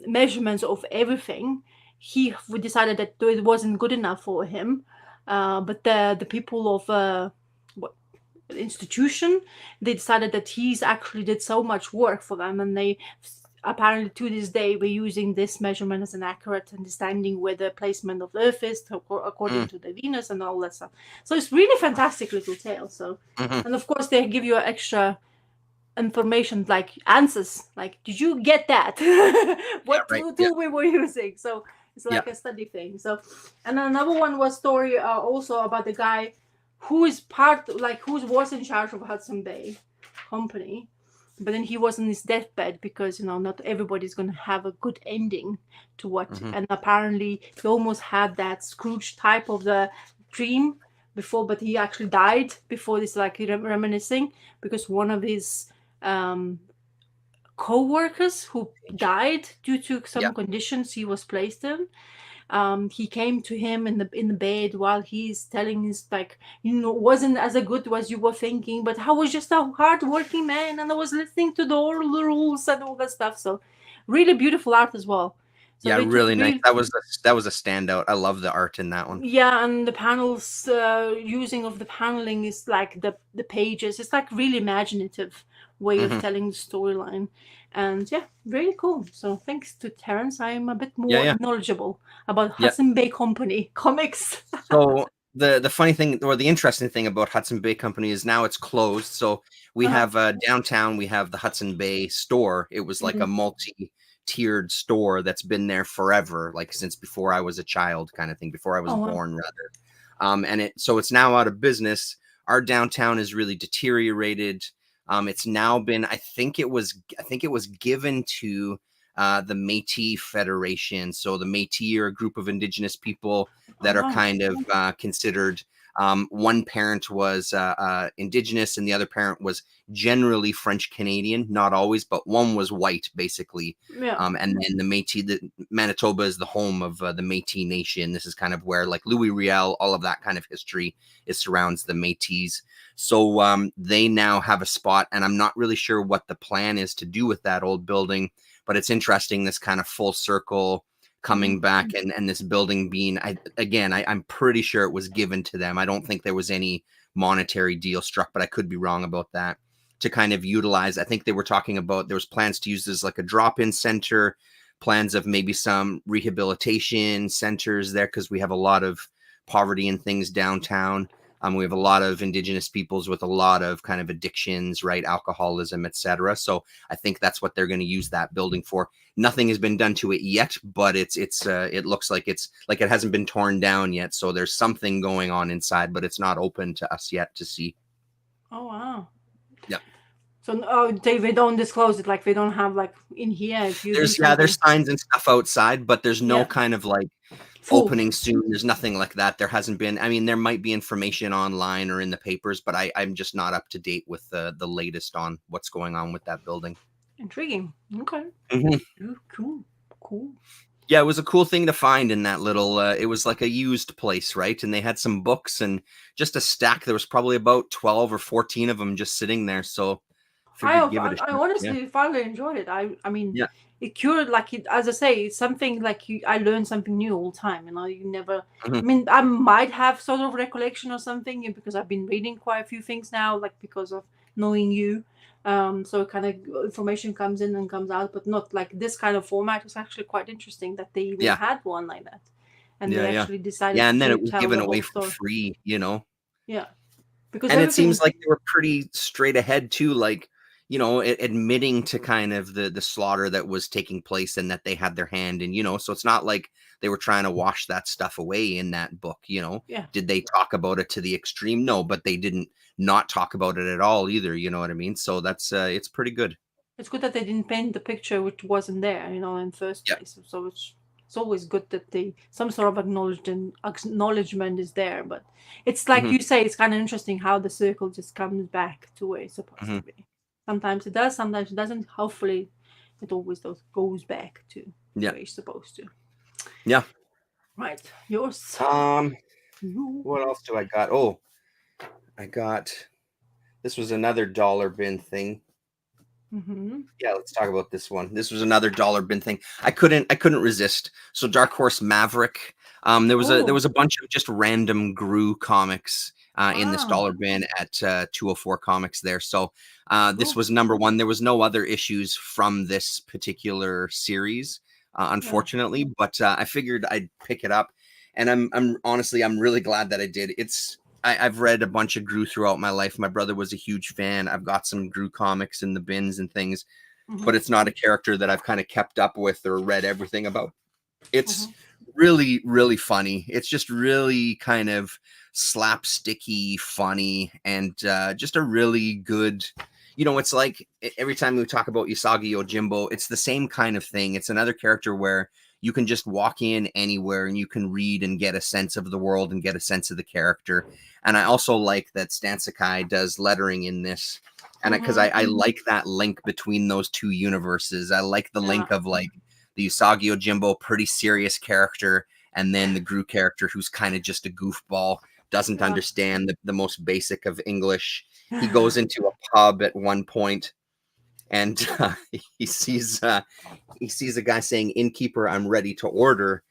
A: measurements of everything, he decided that it wasn't good enough for him. But the people of what institution, they decided that he's actually did so much work for them, and they apparently to this day we're using this measurement as an accurate understanding where the placement of the Earth is according
B: Hmm.
A: to the Venus and all that stuff. So it's really fantastic little tale. So,
B: Hmm.
A: and of course they give you extra information, like answers, like did you get that?
B: Yeah.
A: What
B: Right. Yeah.
A: tool we were using. So it's
B: Yeah.
A: like a study thing. So, and another one was story also about the guy who is who was in charge of Hudson Bay company, but then he was on his deathbed, because not everybody's going to have a good ending to what.
B: Hmm.
A: And apparently he almost had that Scrooge type of the dream before, but he actually died before this, like reminiscing, because one of his um, co-workers who died due to
B: Yeah.
A: some conditions he was placed in. He came to him in the bed while he's telling his, like, wasn't as a good as you were thinking, but I was just a hard working man and I was listening to all the rules and all that stuff. So really beautiful art as well. So
B: Yeah.
A: they took
B: Really nice.
A: really,
B: That was a standout. I love the art in that one.
A: yeah, and the panels, using of the paneling is like the pages. It's like really imaginative way of
B: Hmm.
A: telling the storyline, and yeah, really cool. So thanks to Terence, I'm a bit
B: Yeah.
A: more
B: Yeah.
A: knowledgeable about
B: Yeah.
A: Hudson Bay Company comics.
B: So the funny thing, or the interesting thing about Hudson Bay Company is now it's closed. So we
A: Uh-huh.
B: have downtown, we have the Hudson Bay store. It was like a
A: Mhm.
B: multi-tiered store that's been there forever, like since before I was a child, kind of thing, before I was
A: Oh wow.
B: born, rather. And it's now out of business. Our downtown is really deteriorated. It's now been, I think it was given to the Métis Federation. So the Métis are a group of indigenous people
A: Oh
B: that are
A: wow.
B: kind of considered. One parent was indigenous, and the other parent was generally French Canadian, not always, but one was white, basically.
A: Yeah.
B: And then the Métis, Manitoba is the home of the Métis Nation. This is kind of where, like, Louis Riel, all of that kind of history surrounds the Métis. So they now have a spot, and I'm not really sure what the plan is to do with that old building, but it's interesting, this kind of full circle coming back, and this building being, I'm pretty sure it was given to them. I don't think there was any monetary deal struck, but I could be wrong about that, to kind of utilize. I think they were talking about, there was plans to use this like a drop-in center, plans of maybe some rehabilitation centers there, because we have a lot of poverty and things downtown. We have a lot of indigenous peoples with a lot of kind of addictions, right? Alcoholism, etc. So I think that's what they're going to use that building for. Nothing has been done to it yet, but it looks like it hasn't been torn down yet. So there's something going on inside, but it's not open to us yet to see.
A: Oh wow.
B: Yep.
A: So oh, they don't disclose it. Like they don't have like in here if you do
B: There's
A: something.
B: signs and stuff outside, but there's no
A: Yeah.
B: kind of like
A: Full.
B: opening soon. There's nothing like that. There hasn't been. I mean, there might be information online or in the papers, but I'm just not up to date with the latest on what's going on with that building.
A: Intriguing. Okay.
B: Mhm.
A: Ooh, cool. Cool.
B: Yeah, it was a cool thing to find in that little. It was like a used place, right? And they had some books and just a stack. There was probably about 12 or 14 of them just sitting there. So figured give it a
A: I
B: shot. Yeah,
A: honestly finally enjoyed it. I mean,
B: yeah,
A: it cured like it, as I say, it's something like you. I learn something new all the time. You know, you never.
B: mhm,
A: I mean, I might have sort of recollection or something because I've been reading quite a few things now, like because of knowing you. So kind of information comes in and comes out, but not like this kind of format. Was actually quite interesting that they even
B: yeah,
A: had one like that, and
B: yeah,
A: they
B: yeah,
A: actually decided
B: yeah. And then
A: to
B: it was
A: tell
B: given
A: the
B: away
A: whole
B: for
A: story.
B: free, you know.
A: Yeah, because
B: And it seems
A: everything.
B: like they were pretty straight ahead too, like, admitting to kind of the slaughter that was taking place and that they had their hand in, so it's not like they were trying to wash that stuff away in that book.
A: Yeah.
B: Did they talk about it to the extreme? No, but they didn't not talk about it at all either, you know what I mean? So that's it's pretty good.
A: It's good that they didn't paint the picture which wasn't there, in first
B: Yeah.
A: place. So it's always good that they some sort of acknowledgement is there. But it's like
B: Hmm.
A: you say, it's kind of interesting how the circle just comes back to where it's supposed
B: Hmm.
A: to be. Sometimes it does, sometimes it doesn't. Hopefully, it always goes back to
B: Yeah.
A: where it's supposed to.
B: Yeah.
A: Right, yours.
B: Um,
A: You.
B: what else do I got? Oh, I got this was another dollar bin thing.
A: Mm-hmm.
B: Yeah, let's talk about this one. This was another dollar bin thing. I couldn't resist. So Dark Horse Maverick. There was
A: Oh,
B: a bunch of just random Gru comics in this
A: wow,
B: dollar bin at 204 Comics there. So this
A: cool.
B: was number one. There was no other issues from this particular series,
A: Yeah.
B: unfortunately, but I figured I'd pick it up, and I'm honestly I'm really glad that I did. I've read a bunch of Gru throughout my life. My brother was a huge fan. I've got some Gru comics in the bins and things,
A: Mm-hmm.
B: but it's not a character that I've kind of kept up with or read everything about. It's
A: Mm-hmm.
B: really, really funny. It's just really kind of slapsticky, funny, and just a really good. It's like every time we talk about Usagi Yojimbo, it's the same kind of thing. It's another character where you can just walk in anywhere and you can read and get a sense of the world and get a sense of the character. And I also like that Stan Sakai does lettering in this. And because I
A: Mm-hmm.
B: like that link between those two universes. I like the
A: Yeah.
B: link of like the Usagi Yojimbo, pretty serious character, and then the Gru character who's kind of just a goofball, doesn't
A: Yeah.
B: understand the most basic of English. He goes into a pub at one point and he sees a guy saying, "Innkeeper, I'm ready to order."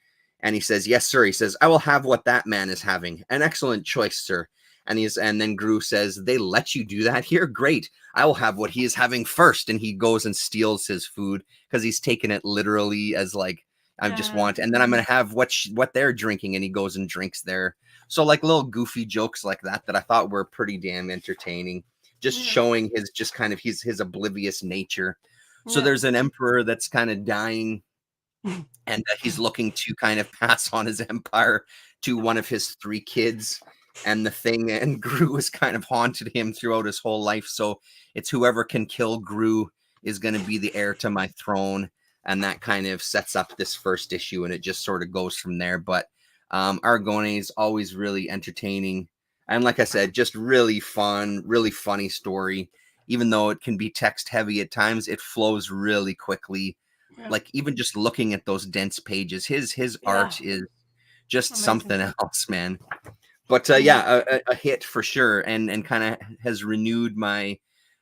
B: And he says, "Yes, sir." He says, "I will have what that man is having. An excellent choice, sir." And then Gru says, "They let you do that here? Great. I will have what he is having first." And he goes and steals his food because he's taken it literally as like, I just
A: Yeah.
B: want, and then I'm gonna have what they're drinking, and he goes and drinks there. So like little goofy jokes like that I thought were pretty damn entertaining, just
A: Yeah.
B: showing his just kind of his oblivious nature. So
A: Yeah.
B: there's an emperor that's kind of dying, and he's looking to kind of pass on his empire to one of his three kids. And the thing and Gru has kind of haunted him throughout his whole life. So it's whoever can kill Gru is going to be the heir to my throne. And that kind of sets up this first issue, and it just sort of goes from there. But Argone is always really entertaining. And like I said, just really fun, really funny story. Even though it can be text heavy at times, it flows really quickly.
A: Yeah.
B: Like even just looking at those dense pages, his
A: Yeah.
B: art is just
A: Amazing.
B: something else, man. But
A: Mm-hmm.
B: yeah, a hit for sure, and kind of has renewed my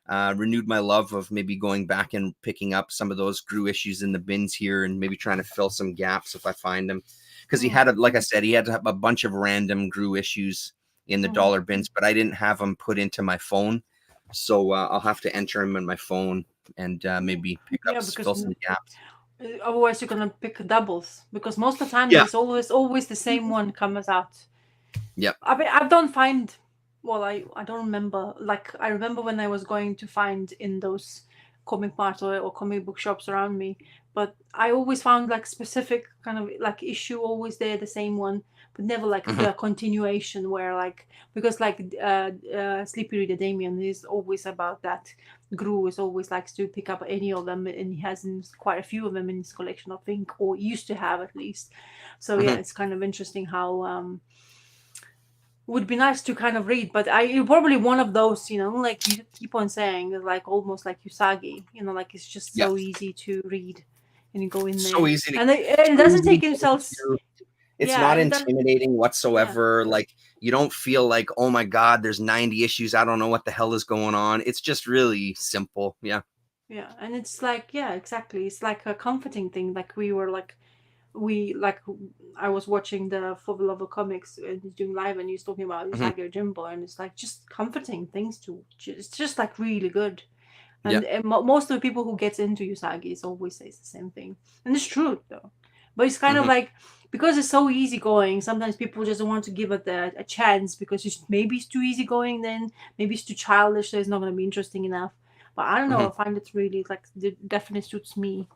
B: love of maybe going back and picking up some of those Gru issues in the bins here, and maybe trying to fill some gaps if I find them. Because he had, like I said, he had a bunch of random Gru issues in the
A: Mm-hmm.
B: dollar bins, but I didn't have them put into my phone, so I'll have to enter them in my phone and maybe pick up
A: Yeah, because
B: fill some gaps.
A: otherwise you're gonna pick doubles. Because most of the time
B: Yeah.
A: there's always the same one comes out.
B: Yep.
A: I mean, I don't find. Well, I don't remember. Like I remember when I was going to find in those comic marts or comic book shops around me, but I always found like specific kind of like issue always there, the same one. but never like
B: Mhm.
A: the continuation where like, because like Sleepy Reader Damien is always about that. Gru is always likes to pick up any of them, and he has quite a few of them in his collection, I think, or used to have at least. So yeah,
B: Mhm.
A: it's kind of interesting how would be nice to kind of read, but you're probably one of those, like you keep on saying, like almost like Usagi, like it's just
B: Yes.
A: so easy to read, and you go in
B: So
A: there,
B: easy to
A: and it
B: so
A: doesn't
B: easy to
A: take
B: get
A: themselves,
B: into. It's
A: yeah,
B: not
A: and it doesn't,
B: intimidating
A: yeah,
B: whatsoever. Like you don't feel like, oh my God, there's 90 issues. I don't know what the hell is going on. It's just really simple. Yeah.
A: yeah, and it's like, yeah, exactly, it's like a comforting thing. Like I was watching the For the Love of Comics and he's doing live, and he's talking about
B: Mhm.
A: Usagi Jimbo, and it's like just comforting things to. It's just like really good.
B: Yeah.
A: And most of the people who get into Usagi always says the same thing, and it's true though. But it's kind of
B: Mhm.
A: like, because it's so easygoing, sometimes people just want to give it a chance because maybe it's too easygoing. Then maybe it's too childish, so it's not going to be interesting enough. But I don't know.
B: Mhm.
A: I find it really like definitely suits me.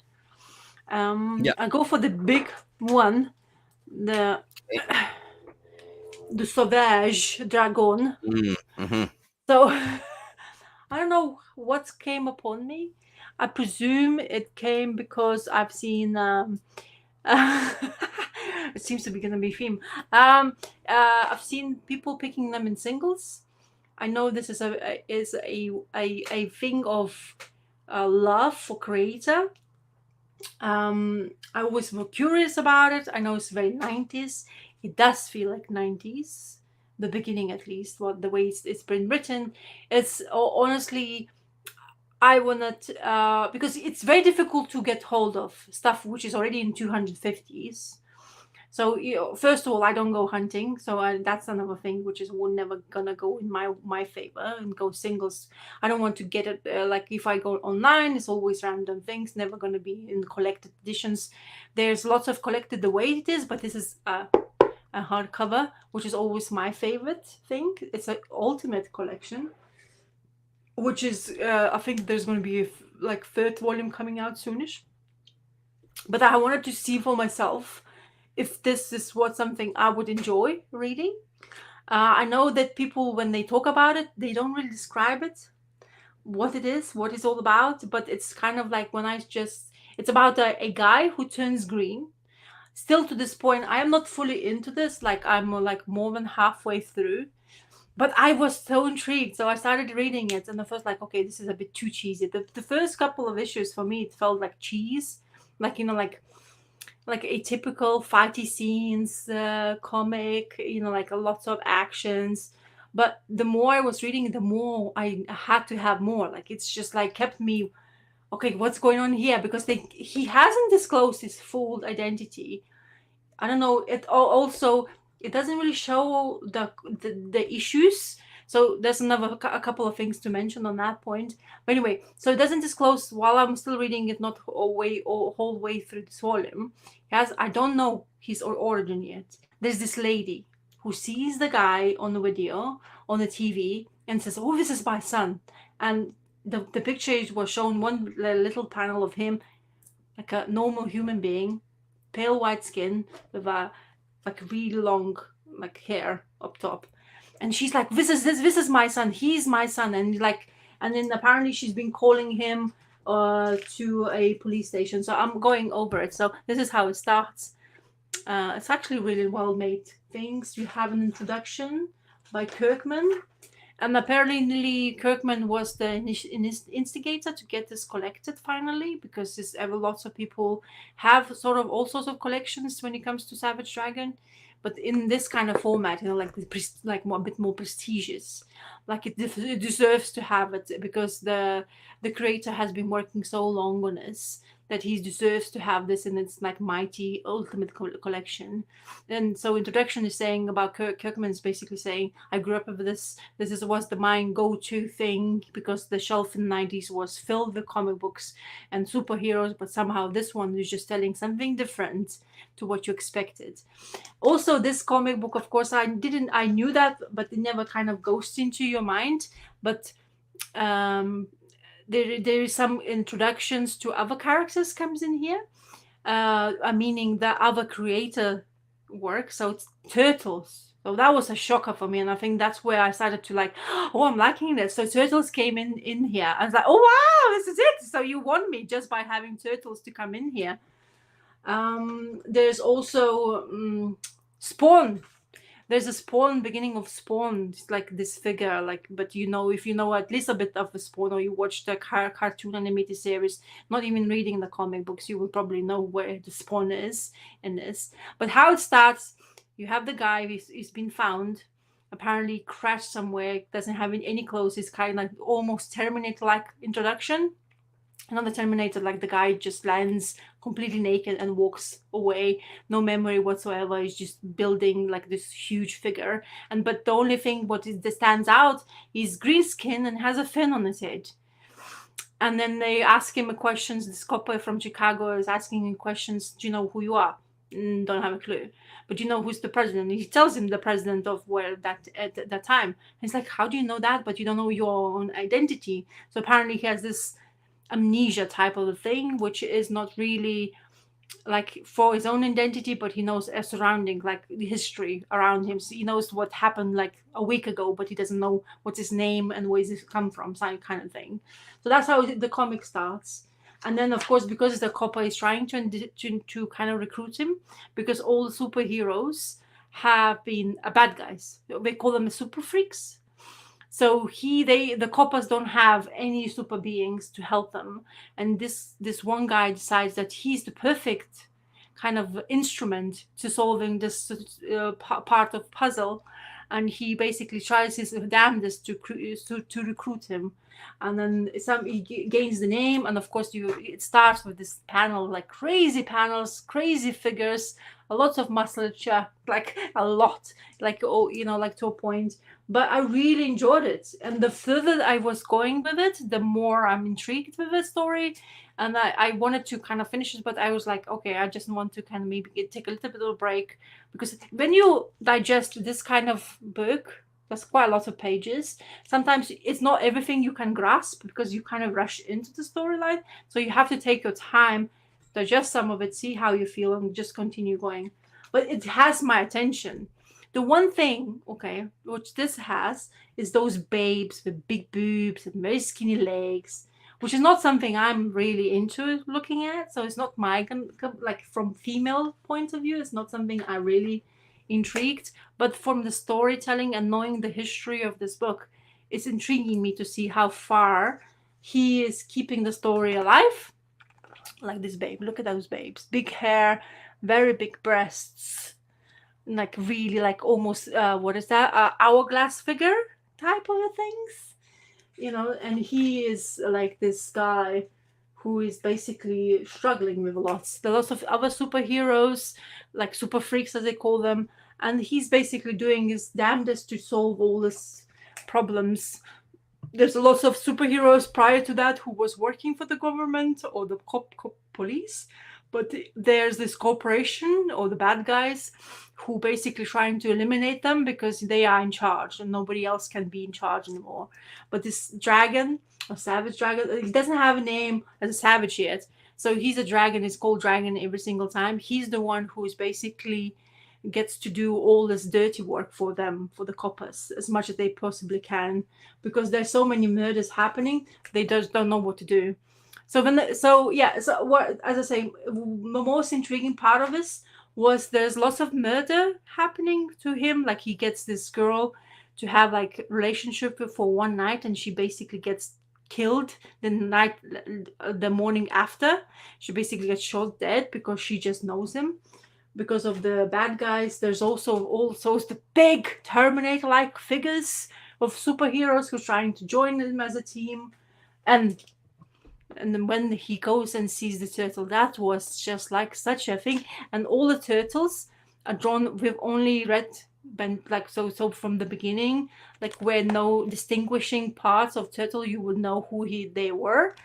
B: Yeah.
A: I go for the big one, the
B: Okay.
A: the Sauvage Dragon.
B: Mhm.
A: So I don't know what came upon me. I presume it came because I've seen. It seems to be gonna be theme. I've seen people picking them in singles. I know this is a thing of love for creator. I was more curious about it. I know it's very 90s. It does feel like 90s, the beginning at least, what the way it's been written. It's honestly, I wanted, because it's very difficult to get hold of stuff which is already in 250s. So first of all, I don't go hunting, so that's another thing which is never gonna go in my favor and go singles. I don't want to get it like if I go online, it's always random things, never gonna be in collected editions. There's lots of collected the way it is, but this is a hardcover, which is always my favorite thing. It's an ultimate collection, which is I think there's going to be like third volume coming out soonish. But I wanted to see for myself if this is what something I would enjoy reading. I know that people, when they talk about it, they don't really describe it, what it is, what it's all about. But it's kind of like it's about a guy who turns green. Still to this point, I am not fully into this. Like I'm like more than halfway through, but I was so intrigued, so I started reading it, and I was like, okay, this is a bit too cheesy. The first couple of issues for me, it felt like cheese, like like a typical fighty scenes comic, like a lots of actions. But the more I was reading, the more I had to have more. Like it's just like kept me, okay, what's going on here? Because he hasn't disclosed his full identity. I don't know. Also it doesn't really show the issues. So there's a couple of things to mention on that point. But anyway, so it doesn't disclose while I'm still reading it, not whole way through this volume. I don't know his origin yet. There's this lady who sees the guy on the video on the TV and says, "Oh, this is my son," and the picture was shown one little panel of him like a normal human being, pale white skin with a like really long like hair up top, and she's like, this is my son, he's my son," and then apparently she's been calling him to a police station. So I'm going over it. So this is how it starts. It's actually really well made things. You have an introduction by Kirkman, and apparently Kirkman was the instigator to get this collected finally, because there's ever lots of people have sort of all sorts of collections when it comes to Savage Dragon, but in this kind of format, like like a bit more prestigious. Like it deserves to have it, because the creator has been working so long on this that he deserves to have this in its like mighty ultimate collection. And so introduction is saying about Kirkman's basically saying, I grew up with this. Was the mine go-to thing, because the shelf in the 90s was filled with comic books and superheroes, but somehow this one is just telling something different to what you expected. Also, this comic book, of course, I knew that, but it never kind of goes into your mind. But um there is some introductions to other characters comes in here, meaning the other creator work. So it's turtles. So that was a shocker for me, and I think that's where I started to like, oh, I'm liking this. So turtles came in here. I was like, oh wow, this is it. So you won me just by having turtles to come in here. There's also Spawn. There's a Spawn, beginning of Spawn. It's like this figure, like, but you know, if you know at least a bit of the Spawn, or you watch the cartoon animated series, not even reading the comic books, you will probably know where the Spawn is in this. But how it starts, you have the guy, he's been found, apparently crashed somewhere, doesn't have any clothes. It's kind of like almost Terminator-like introduction. Another Terminator, like the guy just lands completely naked and walks away, no memory whatsoever. He's just building like this huge figure, and but the only thing that stands out is green skin and has a fin on his head. And then they ask him questions. This copper from Chicago is asking him questions. Do you know who you are? Don't have a clue. But you know who's the president? He tells him the president of where that at that time. He's like, how do you know that? But you don't know your own identity. So apparently he has this amnesia type of a thing, which is not really like for his own identity, but he knows a surrounding, like the history around him. So he knows what happened like a week ago, but he doesn't know what's his name and where he's come from, some kind of thing. So that's how the comic starts. And then, of course, because the copper is trying to kind of recruit him, because all the superheroes have been bad guys. They call them the super freaks. So the coppers don't have any super beings to help them, and this one guy decides that he's the perfect kind of instrument to solving this part of puzzle, and he basically tries his damnedest to recruit him. And then he gains the name, and of course it starts with this panel, like crazy panels, crazy figures, a lot of musculature, like a lot, like, oh, you know, like to a point. But I really enjoyed it, and the further I was going with it, the more I'm intrigued with the story. And I wanted to kind of finish it, but I was like, okay, I just want to kind of maybe take a little bit of a break, because when you digest this kind of book, there's quite a lot of pages. Sometimes it's not everything you can grasp because you kind of rush into the storyline. So you have to take your time, digest some of it, see how you feel, and just continue going. But it has my attention. The one thing, okay, which this has, is those babes with big boobs and very skinny legs, which is not something I'm really into looking at. So it's not my, like, from female point of view, it's not something I really intrigued. But from the storytelling and knowing the history of this book, it's intriguing me to see how far he is keeping the story alive. Like this babe, look at those babes, big hair, very big breasts, like really like almost what is that, hourglass figure type of things, you know. And he is like this guy who is basically struggling with lots of other superheroes, like super freaks as they call them, and he's basically doing his damnedest to solve all these problems. There's a lot of superheroes prior to that who was working for the government or the police, but there's this corporation or the bad guys who basically trying to eliminate them because they are in charge and nobody else can be in charge anymore. But this dragon, a savage dragon, he doesn't have a name as a savage yet, so he's a dragon. He's called Dragon every single time. He's the one who is basically gets to do all this dirty work for them, for the coppers, as much as they possibly can, because there's so many murders happening, they just don't know what to do. So what, as I say, the most intriguing part of this was there's lots of murder happening to him. Like he gets this girl to have like relationship with for one night, and she basically gets killed the morning after. She basically gets shot dead because she just knows him. Because of the bad guys, there's also the big Terminator-like figures of superheroes who's trying to join him as a team. And then when he goes and sees the turtle, that was just like such a thing. And all the turtles are drawn with only red band, like so from the beginning, like where no distinguishing parts of turtle, you would know who they were.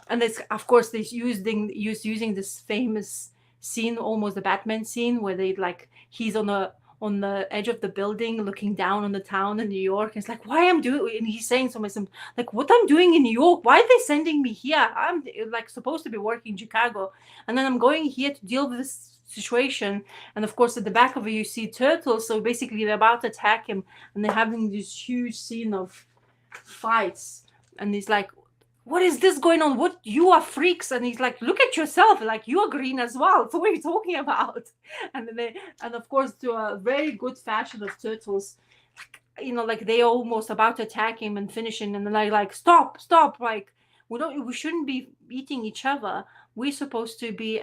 A: And it's, of course, they using this famous scene, almost the Batman scene, where they like he's on the edge of the building looking down on the town in New York. And it's like, why I'm doing, and he's saying to myself, like, what I'm doing in New York, why are they sending me here? I'm like supposed to be working in Chicago, and then I'm going here to deal with this situation, and of course at the back of it you see turtles. So basically they're about to attack him, and they're having this huge scene of fights, and he's like, what is this going on? What, you are freaks? And he's like, look at yourself, like you are green as well. So what are you talking about? And then and of course, to a very good fashion of turtles, like they almost about to attack him and finish him, and then like stop, like we shouldn't be eating each other. We're supposed to be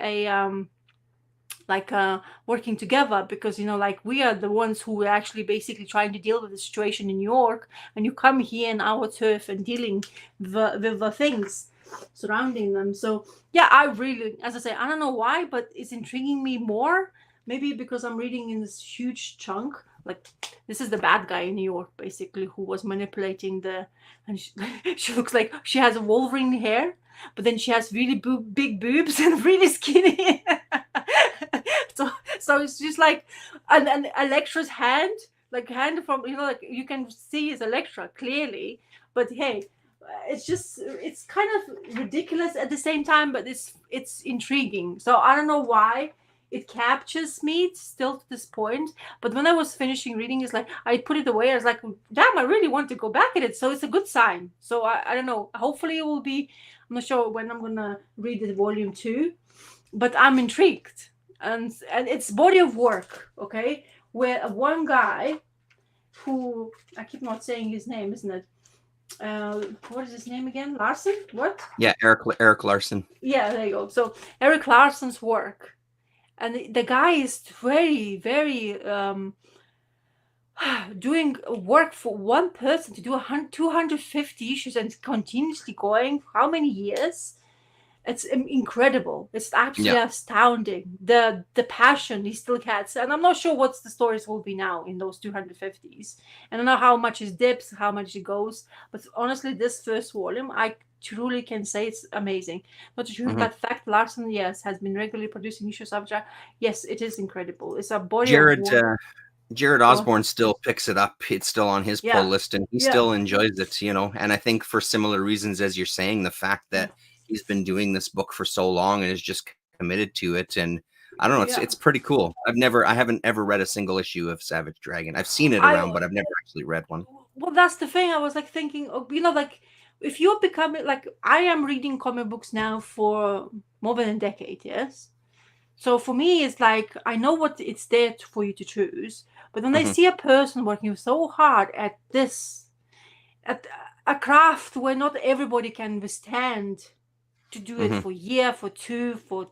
A: working together, because like we are the ones who are actually basically trying to deal with the situation in New York, and you come here in our turf and dealing with the things surrounding them. So yeah, I really, as I say, I don't know why, but it's intriguing me more. Maybe because I'm reading in this huge chunk, like this is the bad guy in New York basically, who was manipulating and she looks like she has a Wolverine hair, but then she has really big boobs and really skinny. so it's just like an Elektra's hand from, like you can see it's Elektra clearly, but hey, it's kind of ridiculous at the same time, but it's intriguing. So I don't know why it captures me still to this point, but when I was finishing reading, it's like I put it away. I was like, damn, I really want to go back at it. So it's a good sign. So I don't know, hopefully it will be, I'm not sure when I'm gonna read it volume 2, but I'm intrigued. And it's body of work, okay, where one guy who, I keep not saying his name, isn't it? What is his name again? Larson? What?
B: Yeah, Eric Larson.
A: Yeah, there you go. So Eric Larson's work, and the guy is very, very doing work for one person to do 250 issues and continuously going. How many years? It's incredible. It's absolutely astounding. The passion he still has, and I'm not sure what the stories will be now in those 250s. I don't know how much it dips, how much it goes, but honestly, this first volume, I truly can say it's amazing. Not sure that fact Larson, yes, has been regularly producing issues of Jack. Yes, it is incredible. It's a body of work.
B: Jared Osborne still picks it up. It's still on his pull list, and he still enjoys it, and I think for similar reasons as you're saying, the fact that he's been doing this book for so long and is just committed to it, and I don't know, it's pretty cool. I haven't ever read a single issue of Savage Dragon. I've seen it around, but I've never actually read one.
A: Well, that's the thing. I was like thinking, like if you're becoming, like, I am reading comic books now for more than a decade, yes. So for me, it's like I know what it's there for you to choose, but when I see a person working so hard at at a craft where not everybody can withstand to do it for a year, for 2, but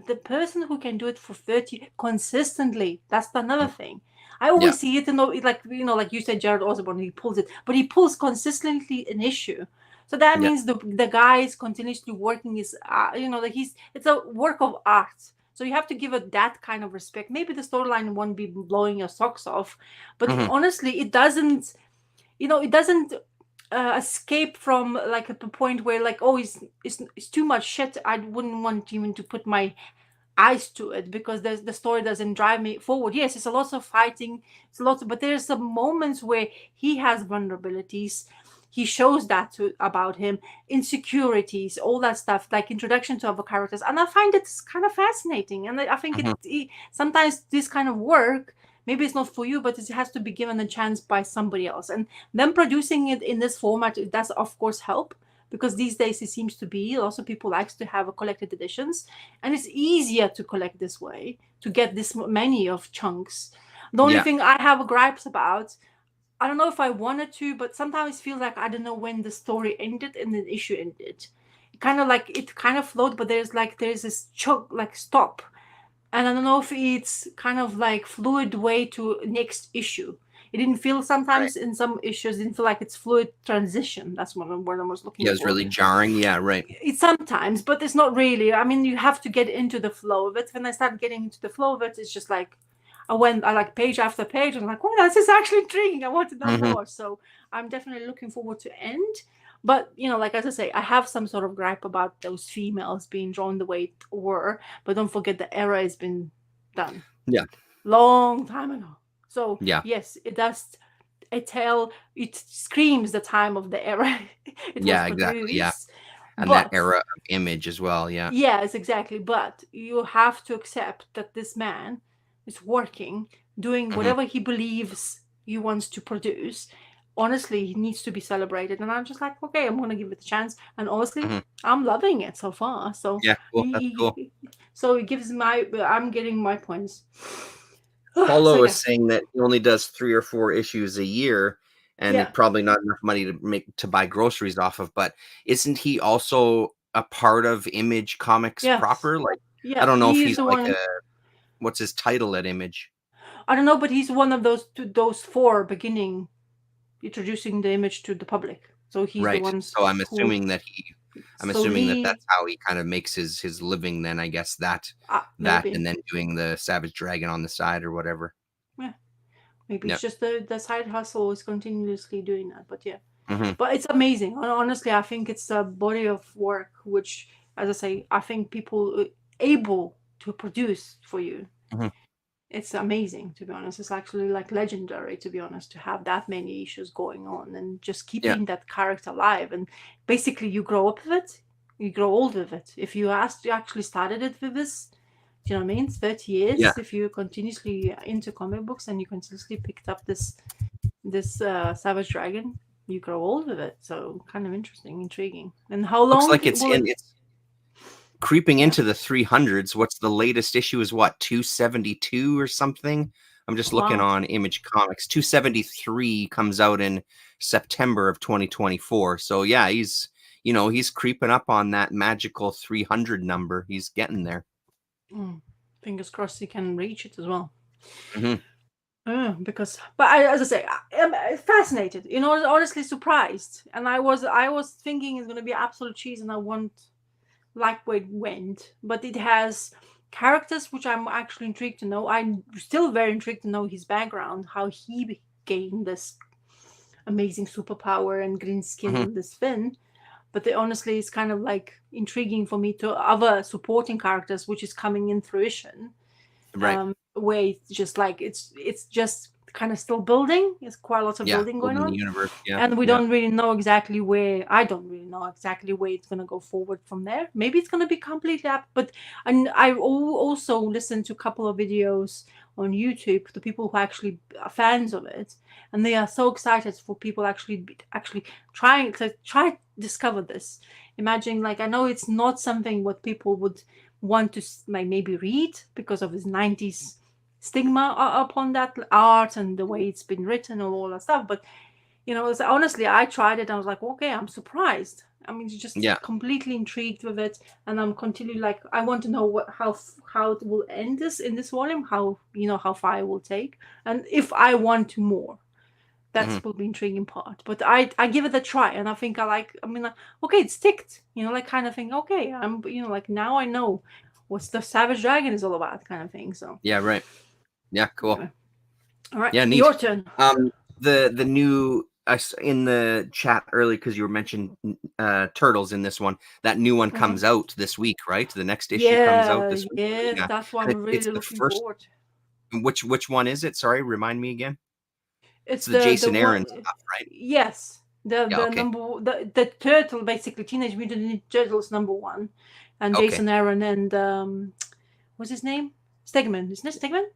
A: the person who can do it for 30 consistently, that's another thing. I always see it, like you said, Jared Osborne, he pulls it, but he pulls consistently an issue. So that means the guy is continuously working his, it's a work of art. So you have to give it that kind of respect. Maybe the storyline won't be blowing your socks off, but honestly, it doesn't, escape from like at the point where like, oh, it's too much shit. I wouldn't want even to put my eyes to it, because the story doesn't drive me forward. Yes, it's a lot of fighting, but there's some moments where he has vulnerabilities. He shows that about him, insecurities, all that stuff, like introduction to other characters, and I find it kind of fascinating. And I think sometimes this kind of work, maybe it's not for you, but it has to be given a chance by somebody else. And them producing it in this format, it does of course help, because these days it seems to be lots of people likes to have a collected editions, and it's easier to collect this way, to get this many of chunks. The only thing I have gripes about, I don't know if I wanted to, but sometimes it feels like I don't know when the story ended and the issue ended. It kind of flowed, but there's this chunk, like stop. And I don't know if it's kind of like fluid way to next issue. It didn't feel sometimes in some issues, didn't feel like it's fluid transition. That's what I was looking for.
B: Yeah, it's really jarring. Yeah, right.
A: It's sometimes, but it's not really. I mean, you have to get into the flow of it. When I start getting into the flow of it, it's just like, I like page after page, and I'm like, oh, this is actually intriguing. I want to know more. So I'm definitely looking forward to end. But, like as I say, I have some sort of gripe about those females being drawn the way it were. But don't forget the era has been done.
B: Yeah.
A: Long time ago. So, yes, it does. It screams the time of the era.
B: Exactly. Yeah. and that
A: But
B: era of Image as well. Yeah.
A: yes, exactly. But you have to accept that this man is working, doing
B: Hmm.
A: whatever he believes he wants to produce. Honestly, he needs to be celebrated. And I'm just like, okay, I'm gonna give it a chance. And honestly,
B: Hmm.
A: I'm loving it so far. So
B: Yeah, cool. That's cool.
A: so it gives I'm getting my points. So
B: Paulo is
A: yeah,
B: saying that he only does 3 or 4 issues a year, and
A: yeah,
B: it probably not enough money to buy groceries off of. But isn't he also a part of Image Comics
A: yes,
B: proper? Like, I
A: yeah.
B: don't know if
A: He is
B: he's
A: the
B: like
A: one.
B: what's his title at Image?
A: I don't know, but he's one of those four beginning introducing the image to the public. So he's the
B: Right.
A: ones
B: So I'm
A: who.
B: assuming that
A: So he
B: that's how he kind of makes his living then, I guess, that
A: maybe
B: and then doing the Savage Dragon on the side or whatever.
A: yeah, maybe
B: Yeah.
A: it's just the side hustle is continuously doing that. But yeah,
B: Hmm.
A: but it's amazing. Honestly, I think it's a body of work which, as I say, I think people able to produce for you.
B: Hmm.
A: It's amazing, to be honest. It's actually like legendary, to be honest, to have that many issues going on and just
B: Yeah.
A: keeping that character alive. And basically, you grow up with it, you grow old with it. If you actually started it with this, do you know what I mean? 30
B: Yeah.
A: years. If you're continuously into comic books and you continuously picked up this Savage Dragon, you grow old with it. So kind of interesting, intriguing. And how
B: Looks
A: long
B: like
A: will it?
B: it's creeping
A: Yeah.
B: into the 300s. What's the latest issue is what, 272 or something? I'm just looking
A: Wow.
B: on Image Comics. 273 comes out in September of 2024. So yeah, he's creeping up on that magical 300 number. He's getting there.
A: Fingers crossed you can reach it as well.
B: Hmm.
A: Because, but as I say, I'm fascinated. Honestly surprised, and I was thinking it's gonna be absolute cheese, and I won't like where it went. But it has characters which I'm actually intrigued to know. I'm still very intrigued to know his background, how he gained this amazing superpower and green skin
B: Hmm.
A: and this fin. But honestly, it's kind of like intriguing for me to other supporting characters, which is coming in fruition,
B: Right.
A: where it's just like it's just kind of still building. There's quite a lot of
B: Yeah.
A: building going
B: Building the
A: on,
B: universe. Yeah.
A: and we
B: Yeah.
A: don't really know exactly where. I don't really know exactly where it's gonna go forward from there. Maybe it's gonna be completely up. But and I also listened to a couple of videos on YouTube, the people who actually are fans of it, and they are so excited for people actually trying to discover this. Imagine, like, I know it's not something what people would want to like maybe read because of his 90s stigma upon that art and the way it's been written and all that stuff, but honestly, I tried it. I was like, okay, I'm surprised. I mean, just
B: Yeah.
A: completely intrigued with it, and I'm continually like, I want to know how it will end this in this volume, how far it will take, and if I want to more.
B: Hmm.
A: That's will be intriguing part. But I give it a try, and I think I like. I mean, okay, it's ticked. Like kind of thing. Okay, I'm like now I know what's the Savage Dragon is all about, kind of thing. So
B: Yeah. Right. Yeah. Cool.
A: anyway, all right,
B: Yeah.
A: your
B: Neat.
A: turn.
B: The new in the chat early because you were mentioning turtles in this one. That new one
A: Uh-huh.
B: comes out this week, right? The next issue comes out
A: Yeah,
B: this week.
A: yes,
B: Yeah,
A: that's what
B: and
A: I'm
B: it's
A: really
B: the
A: looking
B: first.
A: forward to.
B: Which one is it? Sorry, remind me again. It's
A: It's
B: the
A: the
B: Jason
A: one,
B: Aaron stuff, right?
A: yes, the
B: Yeah.
A: the
B: Okay.
A: number the turtle, basically Teenage Mutant Ninja Turtles #1, and
B: Okay.
A: Jason Aaron and what's his name? Stegman, isn't it Stegman?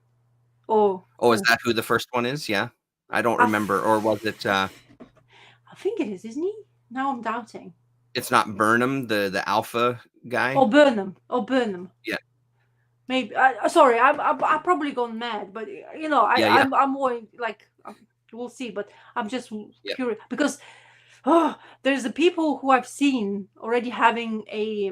A: Oh,
B: Oh, is
A: oh,
B: that who the first one is? Yeah, I don't
A: I,
B: remember. Or was it?
A: I think it is, isn't he? Now I'm doubting.
B: It's not Burnham, the alpha guy.
A: Or Burnham,
B: Yeah.
A: Maybe. Sorry, I probably gone mad, but
B: Yeah. Yeah.
A: I'm more like we'll see. But I'm just
B: Yeah.
A: curious because there's the people who I've seen already having a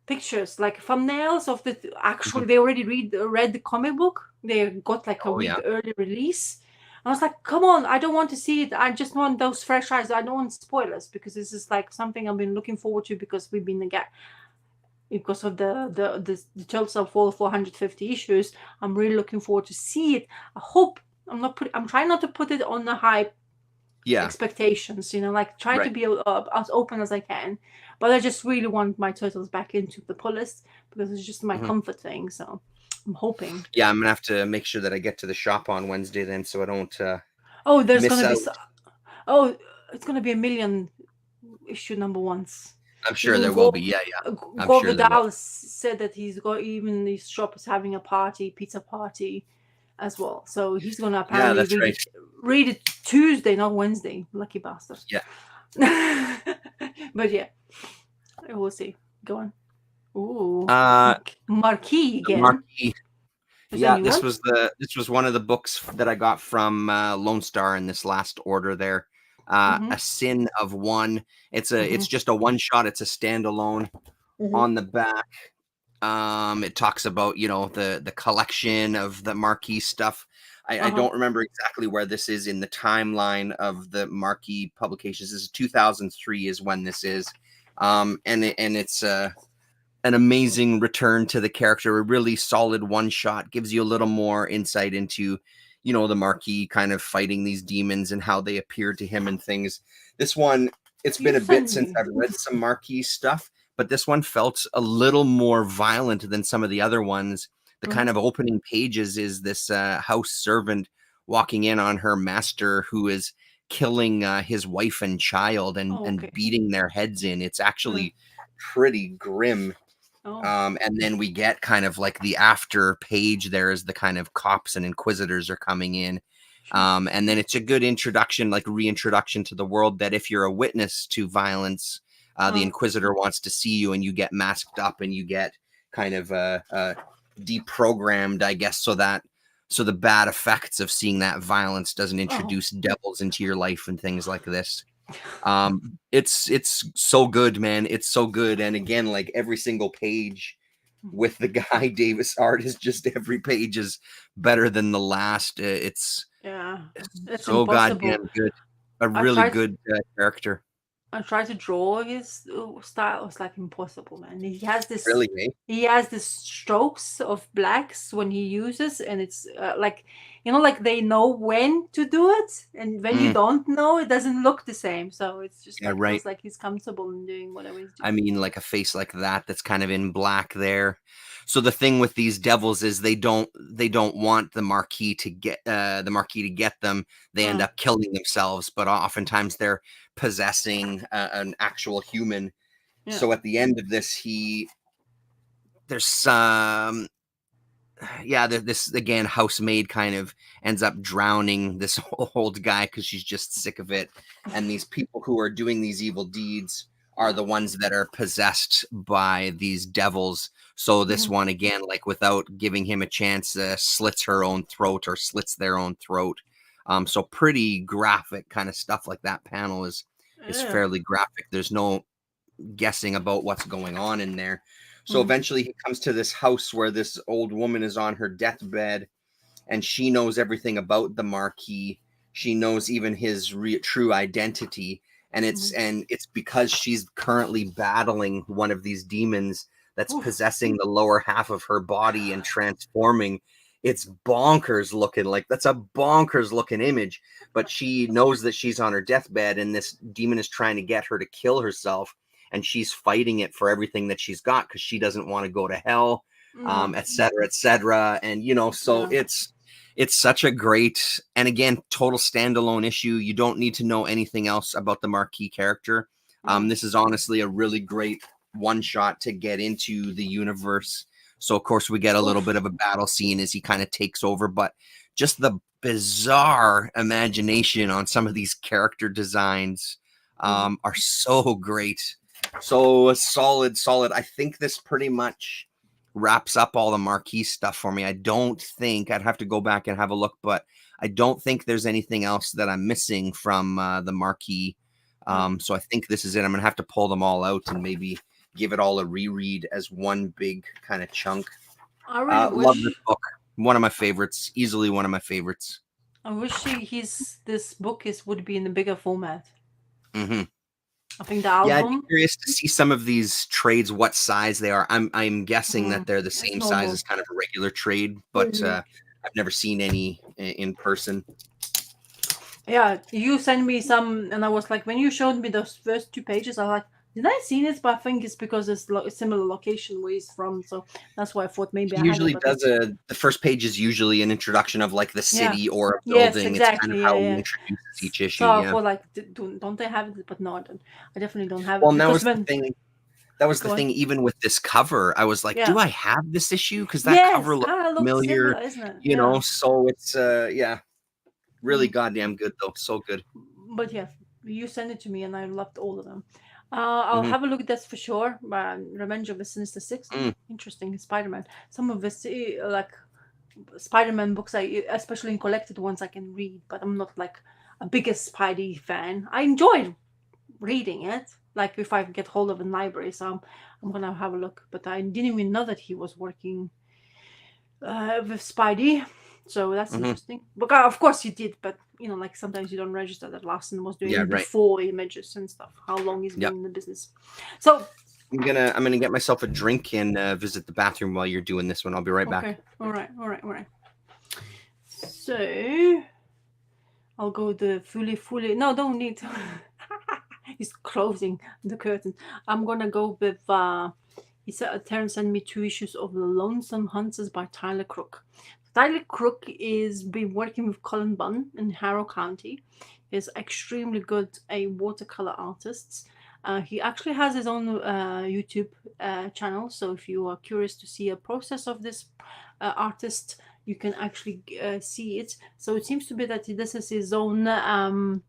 A: pictures like thumbnails of the
B: Mhm.
A: actually they already read the comic book. They got like a
B: Oh
A: week
B: yeah.
A: early release. I was like, come on, I don't want to see it. I just want those fresh eyes. I don't want spoilers because this is like something I've been looking forward to because we've been because of the Tales of Fall 450 issues. I'm really looking forward to see it. I hope I'm trying not to put it on the high
B: Yeah.
A: expectations, like try to
B: Right.
A: be as open as I can. But I just really want my turtles back into the fullest because it's just my
B: Mhm.
A: comfort thing. So I'm hoping.
B: Yeah, I'm gonna have to make sure that I get to the shop on Wednesday then, so I don't
A: Oh, there's
B: miss
A: gonna be
B: out.
A: oh, it's gonna be a million issue #1s.
B: I'm sure
A: Even
B: there will be. Yeah, yeah. I'm
A: Gore
B: sure there will.
A: Vidal said that he's got, even his shop is having a party, pizza party as well. So he's gonna
B: Yeah,
A: apparently
B: that's right.
A: read it Tuesday, not Wednesday. Lucky bastard.
B: Yeah.
A: But yeah, we'll see. Go on. Ooh,
B: Uh,
A: Marquis
B: the
A: again.
B: Marquis.
A: Is there a
B: Yeah,
A: new one?
B: this was one of the books that I got from Lone Star in this last order there.
A: Mm-hmm.
B: A Sin of One. It's
A: Mm-hmm.
B: just a one shot. It's a standalone.
A: Mm-hmm.
B: On the back, it talks about, you know, the collection of the Marquis stuff. I
A: Uh-huh.
B: don't remember exactly where this is in the timeline of the Marquis publications. This is 2003 is when this is, and it's an amazing return to the character, a really solid one shot, gives you a little more insight into, you know, the Marquis kind of fighting these demons and how they appear to him and things. This one, it's
A: You
B: been a bit
A: sent
B: since
A: me.
B: I've read some Marquis stuff, but this one felt a little more violent than some of the other ones. The
A: Mm-hmm.
B: kind of opening pages is this house servant walking in on her master who is killing his wife and child
A: Oh,
B: and
A: okay.
B: beating their heads in. It's actually pretty grim.
A: Oh.
B: And then we get kind of like the after page there is the kind of cops and inquisitors are coming in. And then it's a good introduction, like reintroduction to the world, that if you're a witness to violence, the inquisitor wants to see you and you get masked up and you get kind of deprogrammed, I guess, so the bad effects of seeing that violence doesn't introduce devils into your life and things like this. It's so good, man. It's so good. And again, like every single page with the Guy Davis art is just every page is better than the last. It's
A: Yeah, it's
B: so
A: impossible.
B: goddamn good. A
A: I
B: really
A: tried.
B: good character.
A: I tried to draw his style. It's like impossible, man. He has this.
B: Really, eh?
A: He has this strokes of blacks when he uses, and it's like, you know, like they know when to do it, and when you
B: Mm,
A: don't know, it doesn't look the same. So it's just
B: yeah,
A: like
B: right.
A: feels like he's comfortable in doing whatever he's
B: I
A: doing.
B: mean, like a face like that that's kind of in black there. So the thing with these devils is they don't want the Marquis to get them. They end up killing themselves, but oftentimes they're possessing an actual human.
A: Yeah.
B: So at the end of this, there's some this again housemaid kind of ends up drowning this old guy because she's just sick of it, and these people who are doing these evil deeds are the ones that are possessed by these devils. So this one again, like without giving him a chance, slits her own throat or slits their own throat. So pretty graphic kind of stuff. Like that panel is
A: Yeah.
B: fairly graphic. There's no guessing about what's going on in there. So eventually he comes to this house where this old woman is on her deathbed and she knows everything about the Marquis. She knows even his true identity. And it's because she's currently battling one of these demons that's possessing the lower half of her body and transforming. It's bonkers looking. Like that's a bonkers looking image. But she knows that she's on her deathbed and this demon is trying to get her to kill herself. And she's fighting it for everything that she's got because she doesn't want to go to hell, et cetera, et cetera. And, you know, so it's such a great, and again, total standalone issue. You don't need to know anything else about the Marquis character. This is honestly a really great one shot to get into the universe. So of course we get a little bit of a battle scene as he kind of takes over, but just the bizarre imagination on some of these character designs are so great. So solid. I think this pretty much wraps up all the Marquis stuff for me. I don't think, I'd have to go back and have a look, but I don't think there's anything else that I'm missing from the Marquis. So I think this is it. I'm gonna have to pull them all out and maybe give it all a reread as one big kind of chunk.
A: I really
B: Love
A: wish.
B: this book. One of my favorites. Easily one of my favorites.
A: I wish this book would be in a bigger format. I think the
B: Yeah, I'd be
A: album.
B: curious to see some of these trades, what size they are. I'm guessing that they're the
A: It's
B: same size
A: normal.
B: as kind of a regular trade, but I've never seen any in person.
A: Yeah, you sent me some, and I was like, when you showed me those first 2 pages, I was like, did I see this? But I think it's because it's a similar location where he's from, so that's why I thought maybe
B: He
A: I had it.
B: usually
A: But
B: does the first page is usually an introduction of like the city or a
A: yes,
B: building.
A: exactly.
B: It's kind of how he introduces each issue.
A: So I
B: Yeah.
A: thought like, don't they have it? But no, I definitely don't have
B: Well,
A: it
B: now
A: because
B: is the thing. That was the
A: Go on.
B: thing, even with this cover, I was like,
A: Yeah.
B: do I have this issue? Because that
A: Yes,
B: cover looked
A: kind of looks
B: familiar,
A: similar, isn't it?
B: you
A: Yeah.
B: know. So it's yeah, really
A: Mhm.
B: goddamn good though. So good.
A: But yeah, you sent it to me, and I loved all of them. I'll
B: Mhm.
A: have a look at that for sure. Revenge of the Sinister Six.
B: Mm.
A: Interesting. Spider-Man. Some of this, like Spider-Man books, especially in collected ones, I can read, but I'm not like a biggest Spidey fan. I enjoyed reading it, like if I get hold of a library, so I'm gonna have a look. But I didn't even know that he was working with Spidey, so that's
B: Mhm.
A: interesting. But of course you did, but like sometimes you don't register that Larson was doing
B: Yeah, right.
A: before Images and stuff. How long he's
B: Yep.
A: been in the business. So
B: I'm gonna get myself a drink and visit the bathroom while you're doing this one. I'll be right back.
A: okay, all right. So I'll go the fully. No, don't need to. He's closing the curtain. I'm gonna go with. He said Terrence sent me 2 issues of The Lonesome Hunters by Tyler Crook. Tyler Crook is been working with Colin Bunn in Harrow County. He's extremely good a watercolor artist. He actually has his own YouTube channel. So if you are curious to see a process of this artist, you can actually see it. So it seems to be that this is his own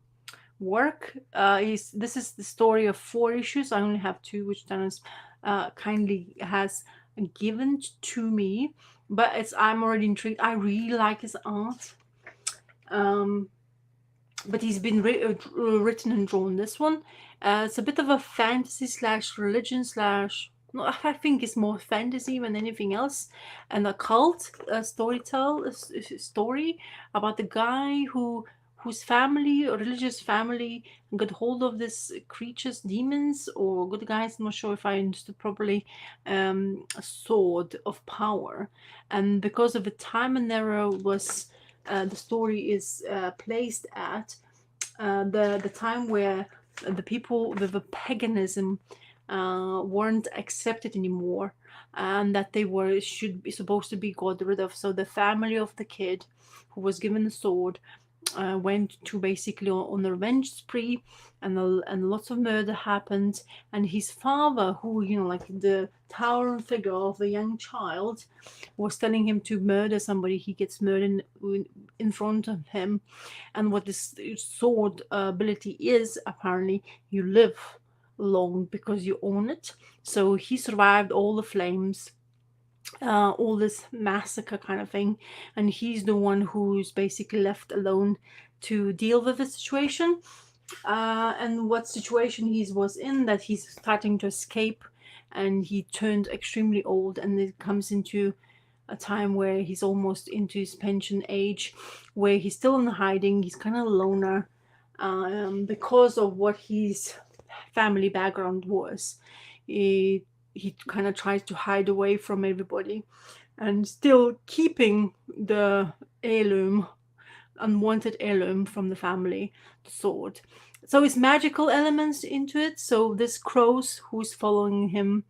A: work. This is the story of 4 issues. I only have 2, which Dennis kindly has given to me. But I'm already intrigued. I really like his art. But he's been written and drawn this one. It's a bit of a fantasy / religion / no, I think it's more fantasy than anything else, and a cult story about the guy whose family or religious family got hold of this creatures, demons or good guys. I'm not sure if I understood properly. A sword of power, and because of the time and era was the story is placed at the time where the people with the paganism weren't accepted anymore, and that they should be supposed to be got rid of. So the family of the kid who was given the sword went to basically on a revenge spree, and lots of murder happened. And his father, who like the towering figure of the young child, was telling him to murder somebody. He gets murdered in front of him. And what this sword ability is, apparently, you live long because you own it. So he survived all the flames, all this massacre kind of thing, and he's the one who's basically left alone to deal with the situation. And what situation he was in, that he's starting to escape, and he turned extremely old, and it comes into a time where he's almost into his pension age, where he's still in hiding. He's kind of a loner because of what his family background was. He kind of tries to hide away from everybody, and still keeping the unwanted heirloom from the family, the sword. So it's magical elements into it. So this crows who's following him,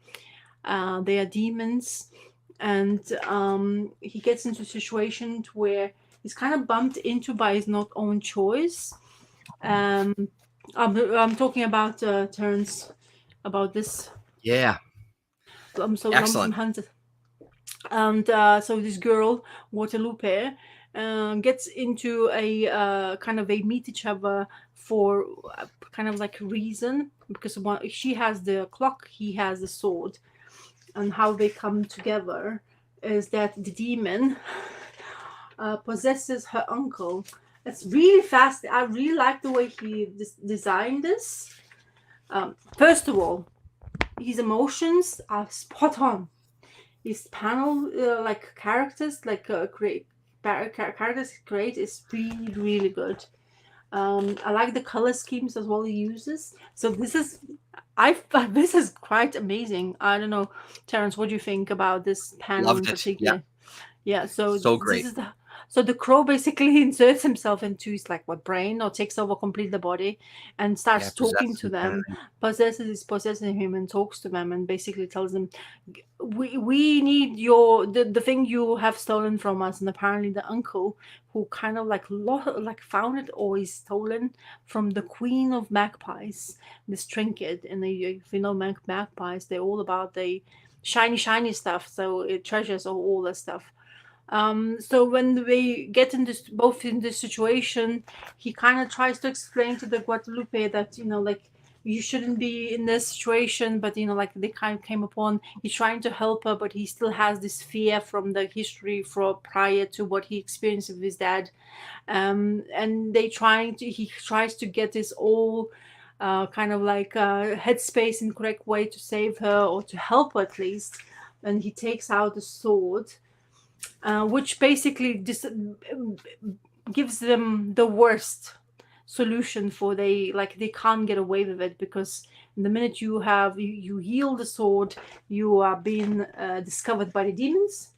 A: they are demons, and he gets into a situation where he's kind of bumped into by his not own choice. I'm talking about Terrence, about this.
B: Yeah.
A: So
B: Excellent.
A: Hunter. And so this girl, Waterloo Pair, gets into a kind of they meet each other for kind of like reason, because she has the clock, he has the sword, and how they come together is that the demon possesses her uncle. It's really fast. I really like the way he designed this. First of all, his emotions are spot on. His panel like characters, like characters create is really, really good. I like the color schemes as well he uses. So this is quite amazing. I don't know, Terrence, what do you think about this panel
B: Loved
A: in
B: it.
A: particular? Yeah, so
B: So great.
A: this is the crow basically inserts himself into his brain, or takes over completely the body, and starts talking to them, possesses him and talks to them, and basically tells them we need the thing you have stolen from us, and apparently the uncle who kind of like found it or is stolen from the Queen of Magpies, this trinket. And if you know magpies, they're all about the shiny stuff, so it treasures all that stuff. So when they get in this both in this situation, he kind of tries to explain to the Guadalupe that like you shouldn't be in this situation, but like they kind of came upon. He's trying to help her, but he still has this fear from the history from prior to what he experienced with his dad. And he tries to get this all kind of like headspace in correct way to save her or to help her at least. And he takes out the sword, which basically gives them the worst solution for they can't get away with it, because the minute you yield the sword, you are being discovered by the demons.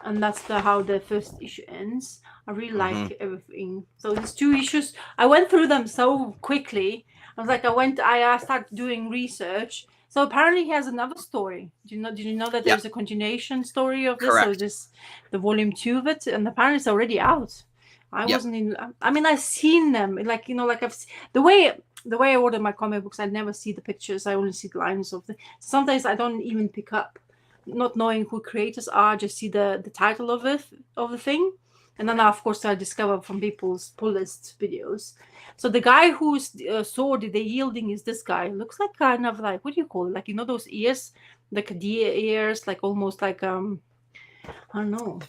A: And that's how the first issue ends. I really like everything. So these 2 issues, I went through them so quickly. I was like, I started doing research. So apparently he has another story. Did you know that there's a continuation story of this?
B: Correct.
A: So this the volume 2 of it, and apparently it's already out. I wasn't in. I mean, I've seen them. Like the way I order my comic books, I never see the pictures. I only see the lines of the. Sometimes I don't even pick up, not knowing who creators are. Just see the title of the thing, and then of course I discover from people's pull list videos. So the guy whose sword they're yielding is this guy. Looks like kind of like, what do you call it? Like those ears, like deer ears, like almost like I don't know,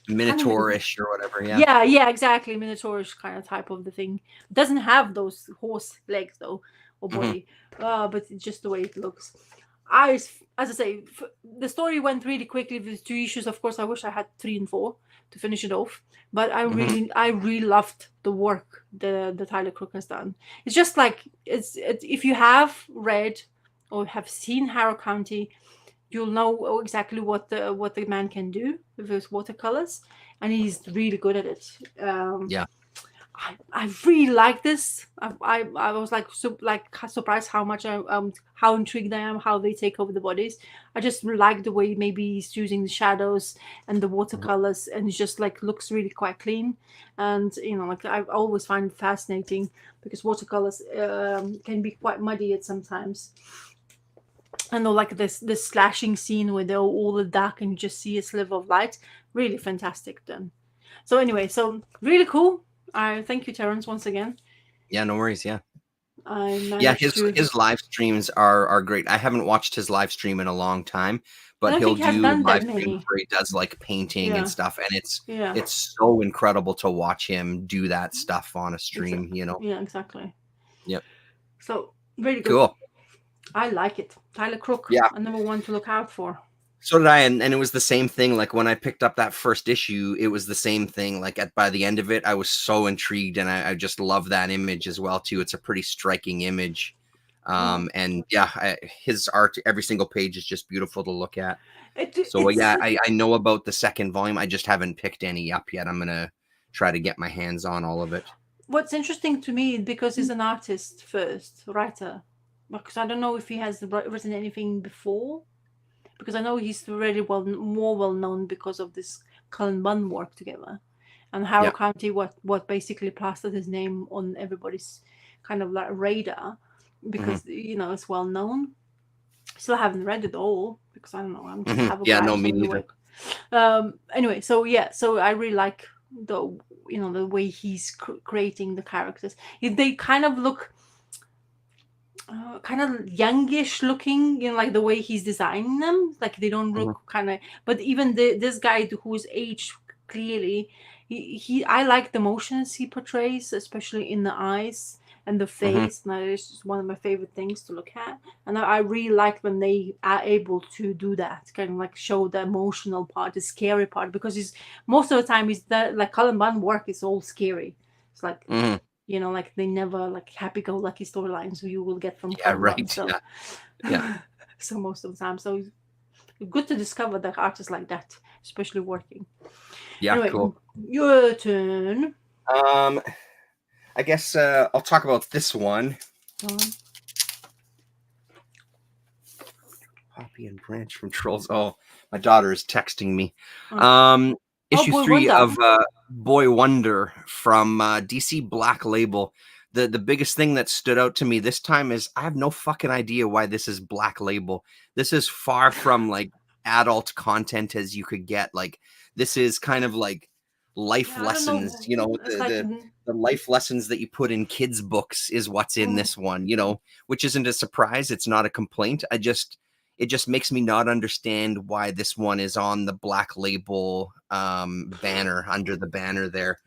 B: Minotaurish or whatever.
A: yeah, exactly, minotaurish kind of type of the thing. Doesn't have those horse legs though, or body, but it's just the way it looks. As I say, the story went really quickly with 2 issues. Of course, I wish I had 3 and 4 to finish it off. But I really loved the work the Tyler Crook has done. It's just like if you have read or have seen Harrow County, you'll know exactly what the man can do with his watercolors, and he's really good at it. I really like this. I was like surprised how much how intrigued I am how they take over the bodies. I just like the way maybe he's using the shadows and the watercolors, and it just like looks really quite clean. And like I always find it fascinating because watercolors can be quite muddy at sometimes. And like this slashing scene where they're all the dark and you just see a sliver of light, really fantastic done. So anyway, so really cool. I thank you, Terrence, once again.
B: Yeah, no worries. Yeah.
A: His
B: His live streams are great. I haven't watched his live stream in a long time, but he'll do live streams where he does like painting and stuff, and it's so incredible to watch him do that stuff on a stream.
A: Yeah, exactly.
B: Yep.
A: So really good.
B: Cool.
A: I like it. Tyler Crook.
B: Yeah.
A: Another one to look out for.
B: So did I, and it was the same thing. Like when I picked up that first issue, it was the same thing. Like by the end of it, I was so intrigued, and I just love that image as well too. It's a pretty striking image, and yeah, his art, every single page is just beautiful to look at. I know about the second volume. I just haven't picked any up yet. I'm gonna try to get my hands on all of it.
A: What's interesting to me, because he's an artist first, writer, because I don't know if he has written anything before. Because I know he's already more well known because of this Cullen Bunn work together, and Harrow County, what basically plastered his name on everybody's kind of like radar, because it's well known. Still haven't read it all because I don't know. I'm just
B: me neither.
A: Anyway, so I really like the the way he's creating the characters. They kind of look. Kind of youngish looking, like the way he's designing them. Like they don't look kind of. But even this guy who's aged clearly, I like the emotions he portrays, especially in the eyes and the face. And it's just one of my favorite things to look at. And I really like when they are able to do that, kind of like show the emotional part, the scary part, because most of the time like Cullen Bunn work is all scary. It's like. Like they never like happy-go-lucky storylines you will get from
B: right.
A: So,
B: yeah.
A: So most of the time, so good to discover that artists like that, especially working.
B: Yeah, anyway, cool.
A: Your turn.
B: I guess I'll talk about this one. Poppy and Branch from Trolls. Oh, my daughter is texting me.
A: Oh,
B: Issue
A: Boy
B: 3
A: Wonder.
B: of Boy Wonder from DC Black Label. The biggest thing that stood out to me this time is I have no fucking idea why this is Black Label. This is far from like adult content as you could get. Like this is kind of like life
A: Yeah, I don't know.
B: lessons, you know,
A: It's like
B: the life lessons that you put in kids' books is what's in this one, you know, which isn't a surprise. It's not a complaint. It just makes me not understand why this one is on the Black Label banner, under the banner there.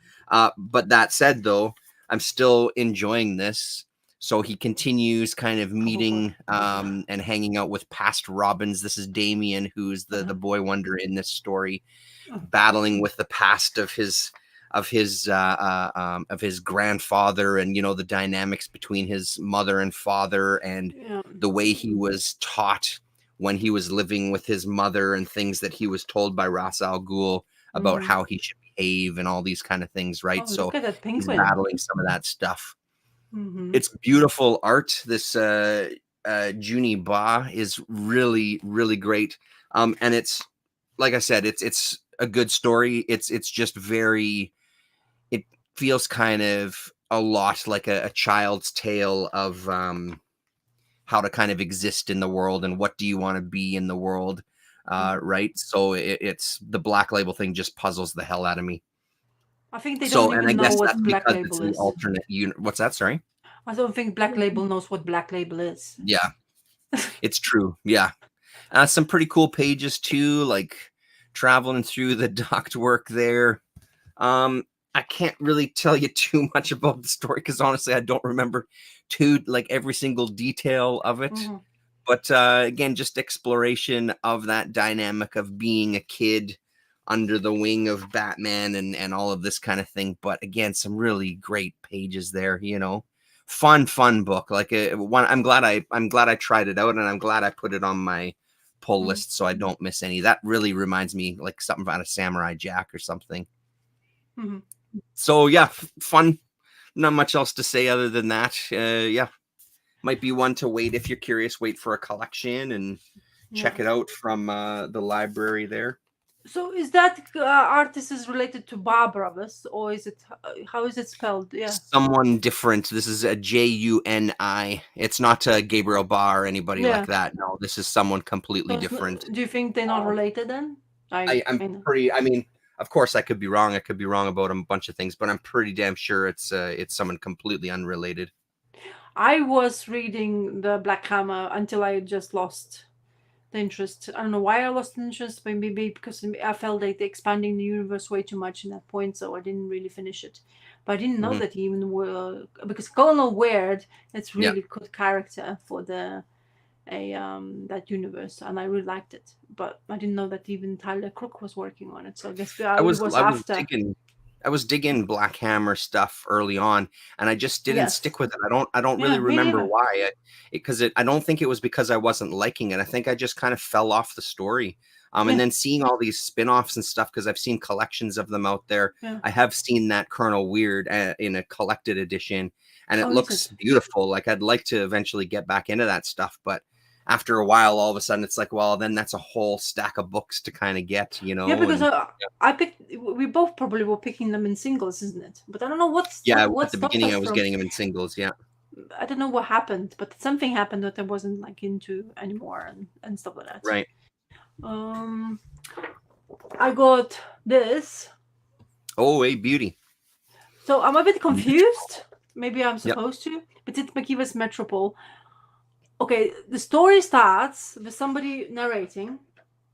B: But that said, though, I'm still enjoying this. So he continues kind of meeting and hanging out with past Robins. This is Damien, who's the Boy Wonder in this story, battling with the past of his grandfather, and you know the dynamics between his mother and father, and the way he was taught when he was living with his mother, and things that he was told by Ra's al Ghul about how he should behave and all these kind of things, right? So he's battling some of that stuff. It's beautiful art. This Junie Ba is really, really great. And it's, like I said, it's a good story. It's just very, it feels kind of a lot like a child's tale of how to kind of exist in the world and what do you want to be in the world, right? So it's the Black Label thing just puzzles the hell out of me.
A: I think they don't even know what Black Label is.
B: Alternate what's that? Sorry?
A: I don't think Black Label knows what Black Label is.
B: Yeah, it's true. Yeah. Some pretty cool pages too, like traveling through the docked work there. I can't really tell you too much about the story because honestly, I don't remember like every single detail of it. But again, just exploration of that dynamic of being a kid under the wing of Batman and all of this kind of thing. But again, some really great pages there, you know. Fun book. Like one, I'm glad I tried it out, and I'm glad I put it on my pull list so I don't miss any. That really reminds me like something out of Samurai Jack or something. So yeah, fun. Not much else to say other than that. Yeah, might be one to wait if you're curious. Wait for a collection and check it out from the library there.
A: So is that artist is related to Bar Brothers, or is it how is it spelled? Yeah,
B: someone different. This is a Juni. It's not Gabriel Bar or anybody like that. No, this is someone completely different.
A: Do you think they're not related then?
B: I'm pretty. I mean, of course, I could be wrong. I could be wrong about a bunch of things, but I'm pretty damn sure it's someone completely unrelated.
A: I was reading the Black Hammer until I just lost the interest. I don't know why I lost interest, but maybe because I felt like they're expanding the universe way too much in that point, so I didn't really finish it. But I didn't know that even were because Colonel Weird, it's really good character for the that universe, and I really liked it. But I didn't know that even Tyler Crook was working on it. So I guess I
B: was digging Black Hammer stuff early on, and I just didn't stick with it. I don't really remember why. I don't think it was because I wasn't liking it. I think I just kind of fell off the story. And then seeing all these spin-offs and stuff, because I've seen collections of them out there. I have seen that Colonel Weird in a collected edition, and it looks beautiful. Like I'd like to eventually get back into that stuff, but after a while, all of a sudden, it's like, well, then that's a whole stack of books to kind of get, you know.
A: Yeah, because I picked. We both probably were picking them in singles, isn't it? But I don't know what's.
B: Yeah, at the beginning, I was getting them in singles. Yeah.
A: I don't know what happened, but something happened that I wasn't like into anymore and stuff like that.
B: Right.
A: I got this.
B: Oh, a beauty.
A: So I'm a bit confused. Maybe I'm supposed to, but it's Makiva's Metropole. Okay, the story starts with somebody narrating,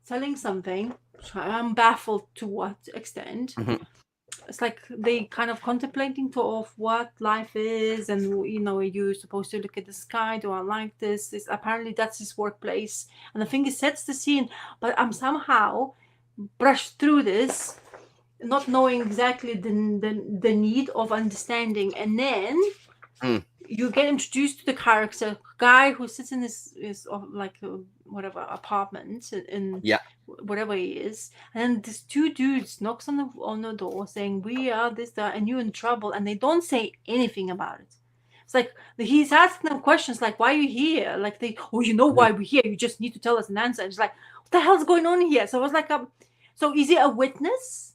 A: telling something. I'm baffled to what extent. It's like they kind of contemplating of what life is, and you know, you're supposed to look at the sky. Do I like this? Apparently that's his workplace, and I think it sets the scene. But I'm somehow brushed through this, not knowing exactly the need of understanding, and then. You get introduced to the character guy who sits in his like whatever apartment in whatever he is, and these two dudes knocks on the door saying we are this that and you're in trouble, and they don't say anything about it. It's like he's asking them questions like, "Why are you here?" Like "Oh, you know why we're here. You just need to tell us an answer." And it's like, "What the hell's going on here?" So I was like, so is he a witness?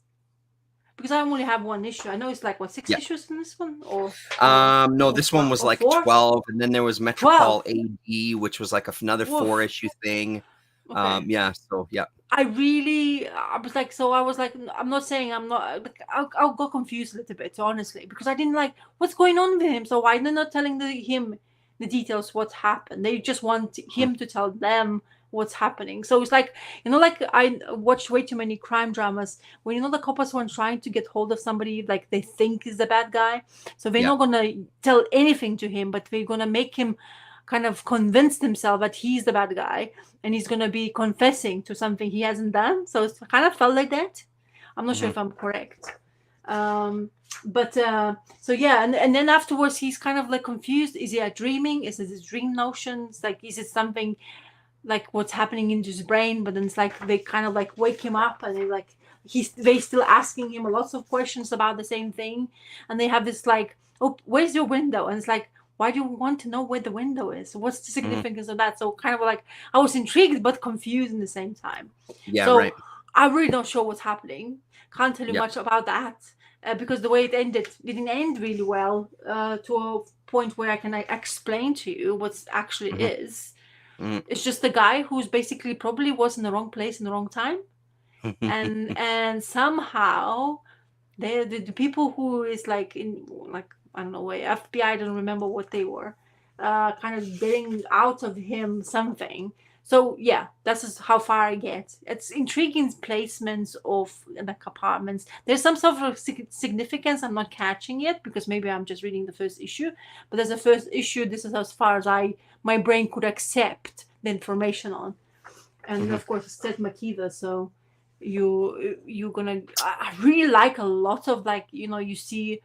A: Because I only have one issue. I know it's like what 6
B: Yeah.
A: issues in this one, or
B: No, this one was
A: or
B: like
A: 4?
B: 12, and then there was
A: 12.
B: Metropol AD, which was like another
A: Woof.
B: 4-issue thing.
A: Okay.
B: Yeah, so yeah.
A: I was like, I'm not saying I'm not, like, I'll go confused a little bit, honestly, because I didn't like what's going on with him. So why they're not telling him the details, what's happened? They just want him to tell them what's happening. So it's like, like I watched way too many crime dramas when, the coppers were trying to get hold of somebody like they think is the bad guy. So they're not going to tell anything to him, but they're going to make him kind of convinced himself that he's the bad guy and he's going to be confessing to something he hasn't done. So it's kind of felt like that. I'm not sure if I'm correct. But so yeah, and then afterwards he's kind of like confused. Is he dreaming? Is it his dream notions? Like, is it something like what's happening in his brain? But then it's like they kind of like wake him up and they still asking him lots of questions about the same thing. And they have this like, "Oh, where's your window?" And it's like, why do you want to know where the window is? What's the significance of that? So kind of like I was intrigued but confused in the same time.
B: Yeah,
A: so
B: right.
A: I'm really not sure what's happening. Can't tell you
B: Yeah.
A: much about that because the way it ended didn't end really well to a point where I can explain to you what actually is. It's just a guy who's basically probably was in the wrong place in the wrong time, and somehow the people who is like in like I don't know where FBI, I don't remember what they were, kind of getting out of him something. So yeah, that's just how far I get. It's intriguing placements of like apartments. There's some sort of significance I'm not catching yet because maybe I'm just reading the first issue. But there's a first issue. This is as far as my brain could accept the information on, and of course it's Ted McKeever. So you're gonna. I really like a lot of like you see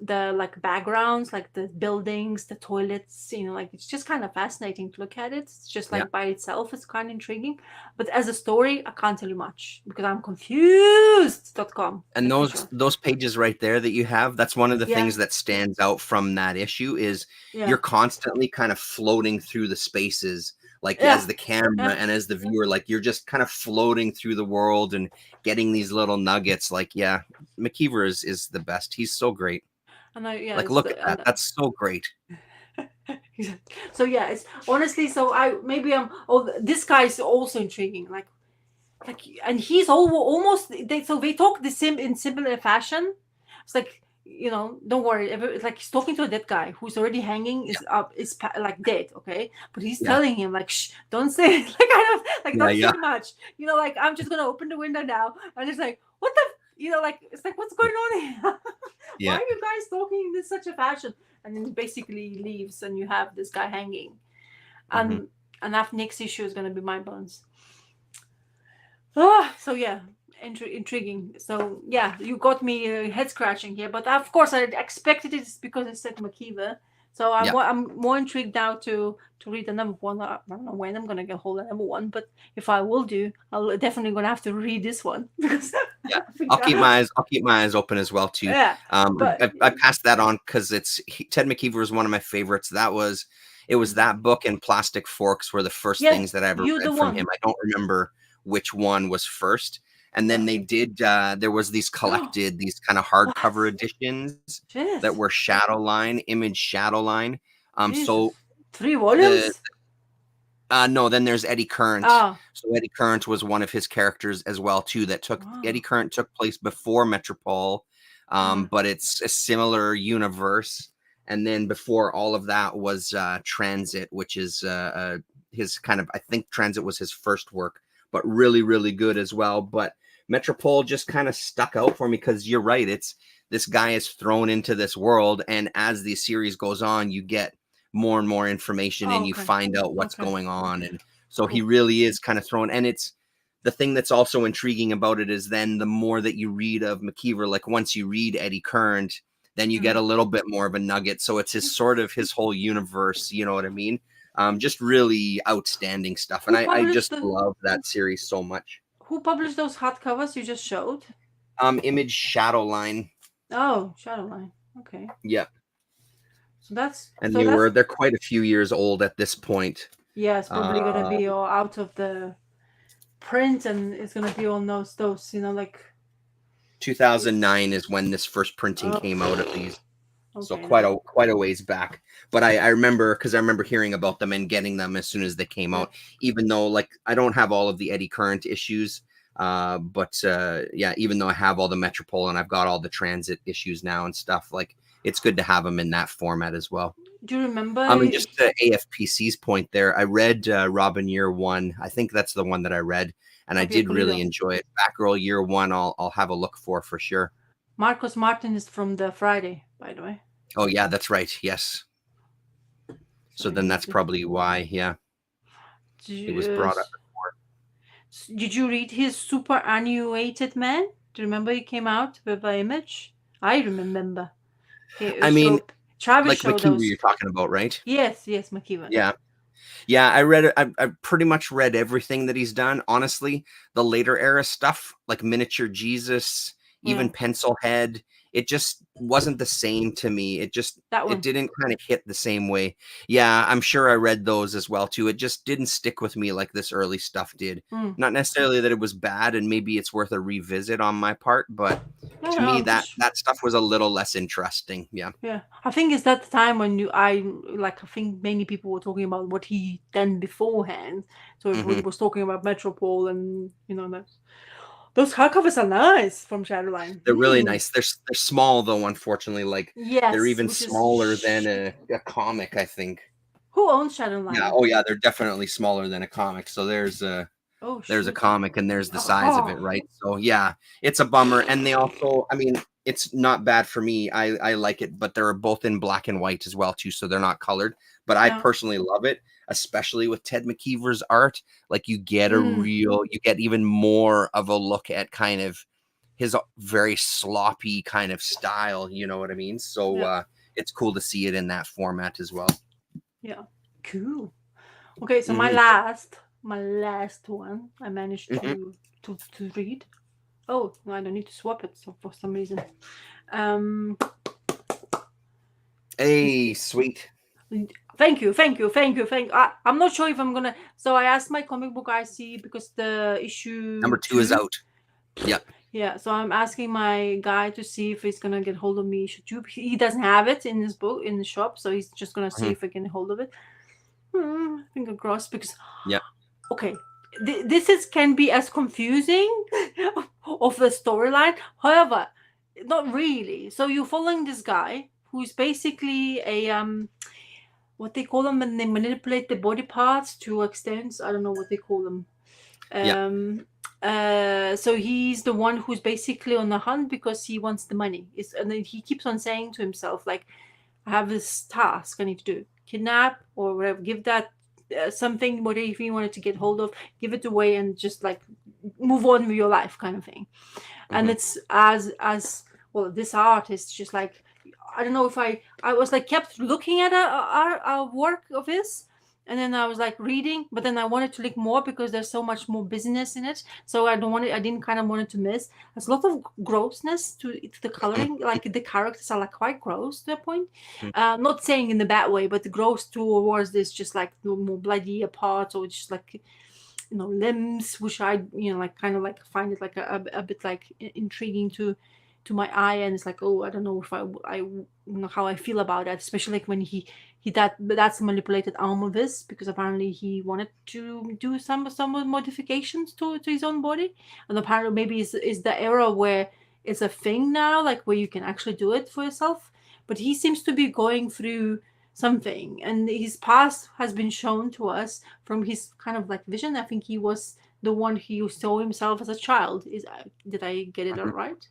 A: the like backgrounds, like the buildings, the toilets, like it's just kind of fascinating to look at it. It's just like by itself it's kind of intriguing, but as a story I can't tell you much because I'm confused.com.
B: And those pages right there that you have, that's one of the things that stands out from that issue is you're constantly kind of floating through the spaces, like as the camera and as the viewer, like you're just kind of floating through the world and getting these little nuggets. Like, yeah, McKeever is the best. He's so great.
A: And
B: like, look at that. That's so great.
A: So yeah, it's honestly, so this guy's also intriguing, like and he's almost they talk in similar fashion. It's like, don't worry, it's like he's talking to a dead guy who's already hanging, is like dead, okay, but he's telling him like, shh, don't say like kind of like don't say much, like I'm just gonna open the window now, and it's like, what the like it's like, what's going on here? Why are you guys talking in such a fashion? And then basically he leaves and you have this guy hanging. And after next issue is gonna be my bones. So yeah, intriguing. So yeah, you got me head scratching here, but of course I expected it because it said McKeever. So I'm more intrigued now to read the number one. I don't know when I'm gonna get hold of number one, but if I will do, I'll definitely gonna have to read this one because
B: I'll keep my eyes open as well too.
A: Yeah,
B: I passed that on because Ted McKeever is one of my favorites. It was that book and Plastic Forks were the first things that I ever read from him. I don't remember which one was first. And then they did, there was these collected, these kind of hardcover editions that were Shadowline, Image Shadowline. So
A: 3 volumes?
B: No, then there's Eddie Current. So Eddie Current was one of his characters as well too. Eddie Current took place before Metropol, but it's a similar universe. And then before all of that was Transit, which is his kind of, I think Transit was his first work, but really, really good as well. But Metropol just kind of stuck out for me because you're right. It's this guy is thrown into this world, and as the series goes on, you get more and more information and you find out what's going on. And so he really is kind of thrown. And it's the thing that's also intriguing about it is then the more that you read of McKeever, like once you read Eddie Current, then you get a little bit more of a nugget. So it's his whole universe. You know what I mean? Just really outstanding stuff. And I just love that series so much.
A: Who published those hardcovers you just showed?
B: Image Shadowline.
A: Oh, Shadowline. Okay.
B: Yeah.
A: That's
B: And
A: so that's
B: they're quite a few years old at this point.
A: yeah, it's probably gonna
B: Uh,
A: be all out of the print, and it's gonna be on those like
B: 2009 is when this first printing
A: oh
B: came out of these. So
A: okay now
B: quite a ways back. But I remember, because I remember hearing about them and getting them as soon as they came
A: yeah
B: out, even though like I don't have all of the Eddie Current issues. But yeah, even though I have all the Metropole and I've got all the Transit issues now and stuff, like it's good to have them in that format as well.
A: do you remember
B: I mean, just to AFPC's point there, I read Robin Year One. I think that's the one that I read, and I
A: Javier
B: did really
A: Pulido?
B: enjoy it. Batgirl Year One, I'll have a look for sure.
A: Marcos Martin is from the Friday, by the way.
B: Oh yeah, that's right. Yes. So
A: So
B: then that's
A: he's
B: probably why, yeah, it was brought up.
A: did you read his superannuated man? Do you remember he came out with an image? I remember. Okay,
B: I mean,
A: so Travis
B: like
A: showed
B: McKeever
A: those.
B: you're talking about, right?
A: Yes, McKeevan.
B: Yeah. Yeah, I read it. I pretty much read everything that he's done. Honestly, the later era stuff, like Miniature Jesus,
A: Yeah,
B: even Pencil Head, it just wasn't the same to me.
A: that
B: It
A: one.
B: didn't kind of hit the same way. Yeah, I'm sure I read those as well too. It just didn't stick with me like this early stuff did.
A: Mm.
B: Not necessarily that it was bad, and maybe it's worth a revisit on my part, but
A: No,
B: to me
A: no,
B: that
A: just
B: that stuff was a little less interesting. Yeah.
A: yeah. I think it's that time when I think many people were talking about what he done beforehand. So everybody
B: Hmm.
A: was talking about Metropole and those hardcovers are nice from Shadowline.
B: They're really nice. They're small though, unfortunately. Like they're
A: Yes,
B: even
A: which is
B: smaller than a comic, I think.
A: who owns
B: Yeah.
A: Shadowline?
B: Oh yeah, they're definitely smaller than a comic. So
A: Oh
B: there's a
A: shoot.
B: comic and there's the size of
A: Oh,
B: it, right? So yeah, it's a bummer. And they also, I mean, it's not bad for me. I like it, but they're both in black and white as well too, so they're not colored. But I
A: yeah.
B: personally love it, especially with Ted McKeever's art. Like you get you get even more of a look at kind of his very sloppy kind of style. You know what I mean? So
A: Yeah.
B: it's cool to see it in that format as well.
A: Yeah. Cool. Okay, so
B: Mhm.
A: my last one I managed
B: Mhm.
A: to read. Oh, no, I don't need to swap it so for some reason. Um
B: Hey, sweet.
A: thank you. I'm not sure if I'm gonna so I asked my comic book IC because the issue
B: Number 2 is
A: 2.
B: out. Yep.
A: Yeah, so I'm asking my guy to see if he's gonna get hold of me issue 2. He doesn't have it in his book in the shop, so he's just gonna see
B: Mhm.
A: if I can get hold of it. Finger crossed because
B: Yep.
A: okay, this can be as confusing of the storyline. However, not really. So you're following this guy who's basically a what they call them when they manipulate the body parts to extents. I don't know what they call them.
B: Yep.
A: So he's the one who's basically on the hunt because he wants the money. And then he keeps on saying to himself, like, I have this task I need to do: kidnap or whatever, give that something, whatever you wanted to get hold of, give it away, and just like move on with your life, kind of thing. And
B: Mhm.
A: it's as well. This artist just like I don't know if I was like kept looking at a work of his, and then I was like reading, but then I wanted to look more because there's so much more business in it. So I didn't kind of want it to miss. There's a lot of grossness to the coloring. Like the characters are like quite gross to a point.
B: Mhm.
A: Not saying in the bad way, but the gross towards this just like the more bloody parts or just like limbs, which I like kind of like find it like a bit like intriguing to my eye, and it's like, oh, I don't know if I know how I feel about that, especially like when he that's manipulated arm of his, because apparently he wanted to do some modifications to his own body, and apparently maybe is the era where it's a thing now, like where you can actually do it for yourself. But he seems to be going through something, and his past has been shown to us from his kind of like vision. I think he was the one who saw himself as a child. Did I get it all
B: Mhm.
A: right?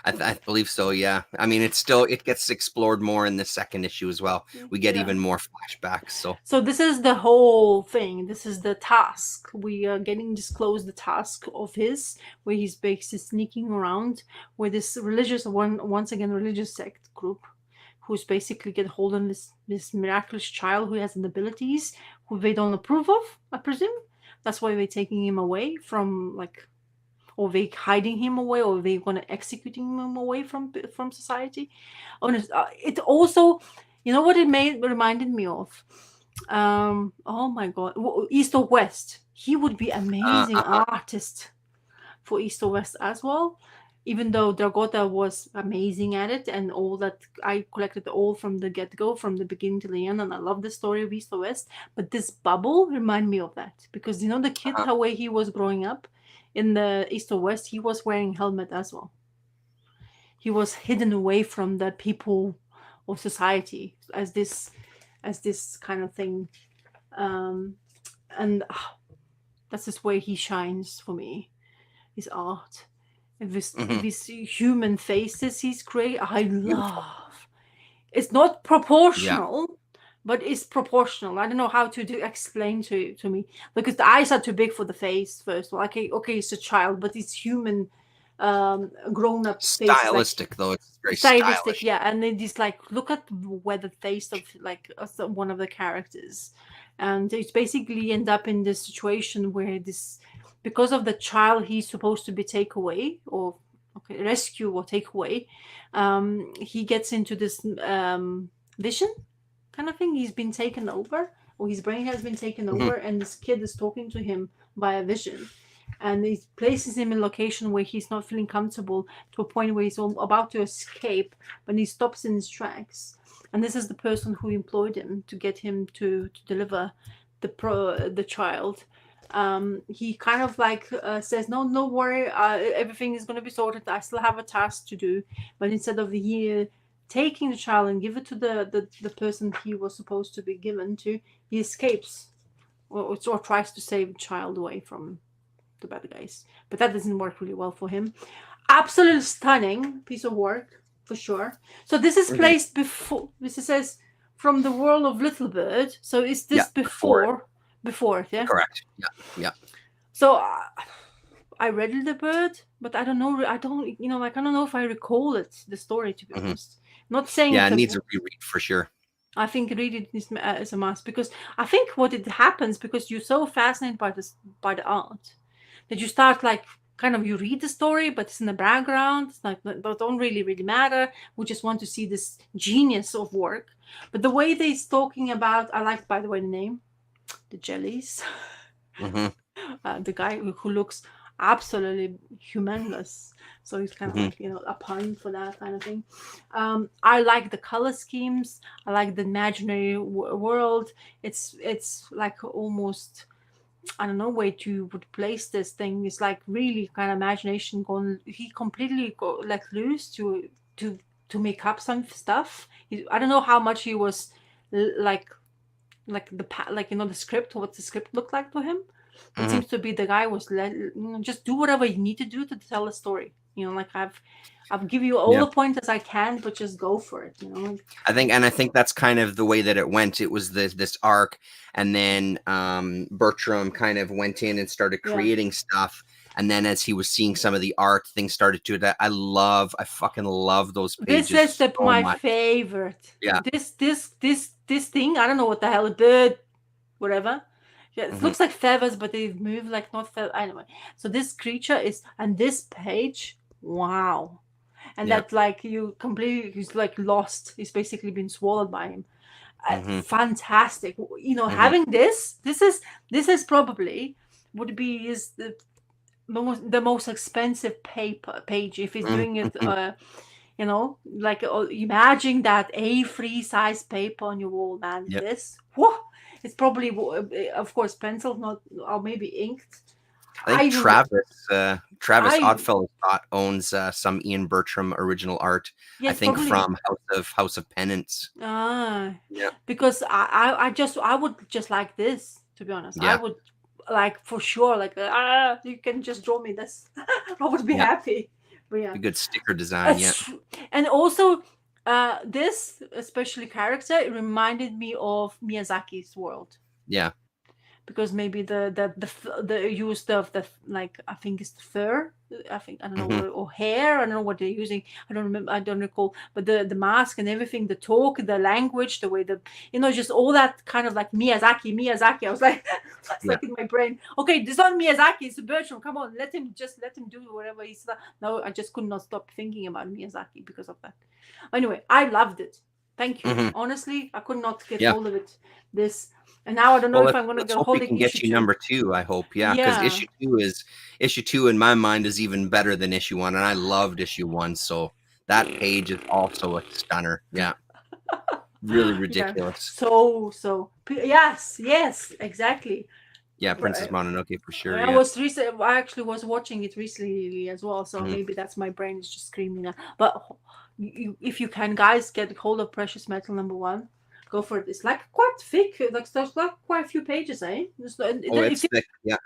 B: I believe so. Yeah. I mean, it gets explored more in the second issue as well. We get
A: Yeah.
B: even more flashbacks. So.
A: So this is the whole thing. This is the task. We are getting disclosed the task of his, where he's basically sneaking around with this once again religious sect group, who's basically get hold of this miraculous child who has an abilities who they don't approve of, I presume. That's why they're taking him away from like, or they hiding him away, or they gonna executing him away from society. Honest, it also You know what it reminded me of? Oh my god, East or West. He would be amazing
B: Uh-huh.
A: artist for East or West as well. Even though Dragota was amazing at it, and all that, I collected all from the get go, from the beginning to the end, and I love the story of East or West. But this bubble remind me of that, because you know the kid,
B: Uh-huh.
A: how way he was growing up in the East or West, he was wearing helmet as well. He was hidden away from the people of society as this kind of thing, um, and that's just where he shines for me. His art, and
B: Hmm.
A: this human faces he's great. I
B: Beautiful.
A: love. It's not
B: Yeah.
A: proportional, but it's proportional. I don't know how to explain to me, because the eyes are too big for the face. First of all, okay, it's a child, but it's human, grown up faces, like
B: Stylistic though. It's very
A: stylistic,
B: stylish.
A: yeah. And then just like look at where the face of like one of the characters, and it's basically end up in this situation where this, because of the child he's supposed to be take away, or okay, rescue or take away, he gets into this vision kind of thing. He's been taken over, or his brain has been taken
B: Hmm.
A: over, and this kid is talking to him via vision, and it places him in a location where he's not feeling comfortable, to a point where he's about to escape, but he stops in his tracks. And this is the person who employed him to get him to deliver the child. He kind of like says, no worry, everything is going to be sorted, I still have a task to do. But instead of the taking the child and give it to the person he was supposed to be given to, he escapes, or tries to save the child away from the bad guys. But that doesn't work really well for him. Absolutely stunning piece of work, for sure. So this is
B: Hmm.
A: placed before. This says from the world of Little Bird. So is
B: Yeah.
A: this
B: Before it.
A: before? Before, yeah.
B: Correct. Yeah. Yeah.
A: So I read Little Bird, but I don't know. I don't, like I don't know if I recall it, the story. To be
B: Hmm.
A: honest, not saying
B: Yeah.
A: it's
B: It
A: a.
B: needs a reread for sure.
A: I think read it is a must, because I think what it happens, because you're so fascinated by this, by the art, that you start like kind of, you read the story, but it's in the background. It's like, but don't really matter. We just want to see this genius of work. But the way they're talking about, I like, by the way, the name, the jellies.
B: Hmm.
A: The guy who looks absolutely humongous. So he's kind of
B: Hmm.
A: like, a pun for that kind of thing. I like the color schemes. I like the imaginary world. It's like almost, I don't know where you would place this thing. It's like really kind of imagination going. He completely let loose to to make up some stuff. I don't know how much he was like the script, what the script looked like to him. But
B: Hmm.
A: seems to be the guy was just do whatever you need to do to tell a story. Like I've give you all
B: Yeah.
A: the pointers I can, but just go for it.
B: I think that's kind of the way that it went. It was this arc, and then Bertram kind of went in and started
A: Yeah.
B: creating stuff. And then as he was seeing some of the art, things started to that. I fucking love those
A: This is
B: pages so
A: my
B: much.
A: favorite.
B: Yeah.
A: This thing. I don't know what the hell, a bird, whatever. Yeah, it
B: Hmm.
A: looks like feathers, but they move like not feathers. Anyway, so this creature is, and this page, wow. And
B: Yeah.
A: that like you completely, he's like lost. He's basically been swallowed by him.
B: Hmm.
A: Fantastic.
B: Hmm.
A: Having this is probably would be is the most expensive page if he's doing it.
B: Hmm.
A: Like imagine that A3 size paper on your wall, man.
B: Yep.
A: This, whoa, it's probably, of course, pencil, not, or maybe inked.
B: I
A: I
B: think
A: even,
B: Travis
A: I
B: Oddfellow owns some Ian Bertram original art. I
A: yes,
B: think
A: probably.
B: from House of Penance.
A: Ah,
B: Yeah.
A: because I would just like this, to be honest. I
B: Yeah.
A: would like, for sure, like, you can just draw me this. I would be
B: Yeah.
A: happy. But yeah,
B: A good sticker design. Yeah.
A: it's, and also this especially character, it reminded me of Miyazaki's world,
B: Yeah.
A: because maybe the use of the, like, I think it's the fur. I think, I don't know,
B: Hmm.
A: or hair. I don't know what they're using. I don't remember. I don't recall. But the mask and everything, the talk, the language, the way just all that kind of like Miyazaki. I was like, it's
B: Yeah.
A: like in my brain. Okay, this is not Miyazaki. It's Bertram. Come on, let him do whatever he's. No, I just could not stop thinking about Miyazaki because of that. Anyway, I loved it. Thank you.
B: Hmm.
A: Honestly, I could not get
B: Yeah.
A: hold of it. This, and now I don't know
B: Well,
A: if I'm gonna
B: let's
A: get
B: hope we
A: hold of
B: can get
A: issue
B: you
A: two.
B: number two. I hope, yeah, because
A: Yeah.
B: issue two in my mind is even better than issue one, and I loved issue one. So that page is also a stunner. Yeah, really
A: Yeah.
B: ridiculous.
A: Yes, exactly.
B: Yeah, Princess
A: But
B: Mononoke for sure.
A: I
B: Yeah.
A: was recent. I actually was watching it recently as well, so
B: Mhm.
A: maybe that's my brain is just screaming now. But if you can, guys, get hold of Precious Metal number one. Go for it. It's like quite thick. Like there's like quite a few pages, eh?
B: Oh, it's thick. Yeah.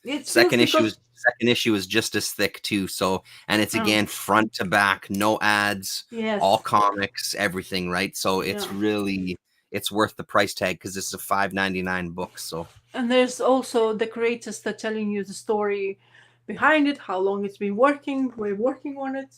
A: It feels because
B: Second issue is just as thick too. So, and it's
A: oh
B: again front to back, no ads, all
A: yes,
B: comics, everything, right? So it's
A: yeah.
B: really it's worth the price tag because it's a $5.99 book. So
A: And there's also the creators that telling you the story behind it, how long it's been working, we're working on it,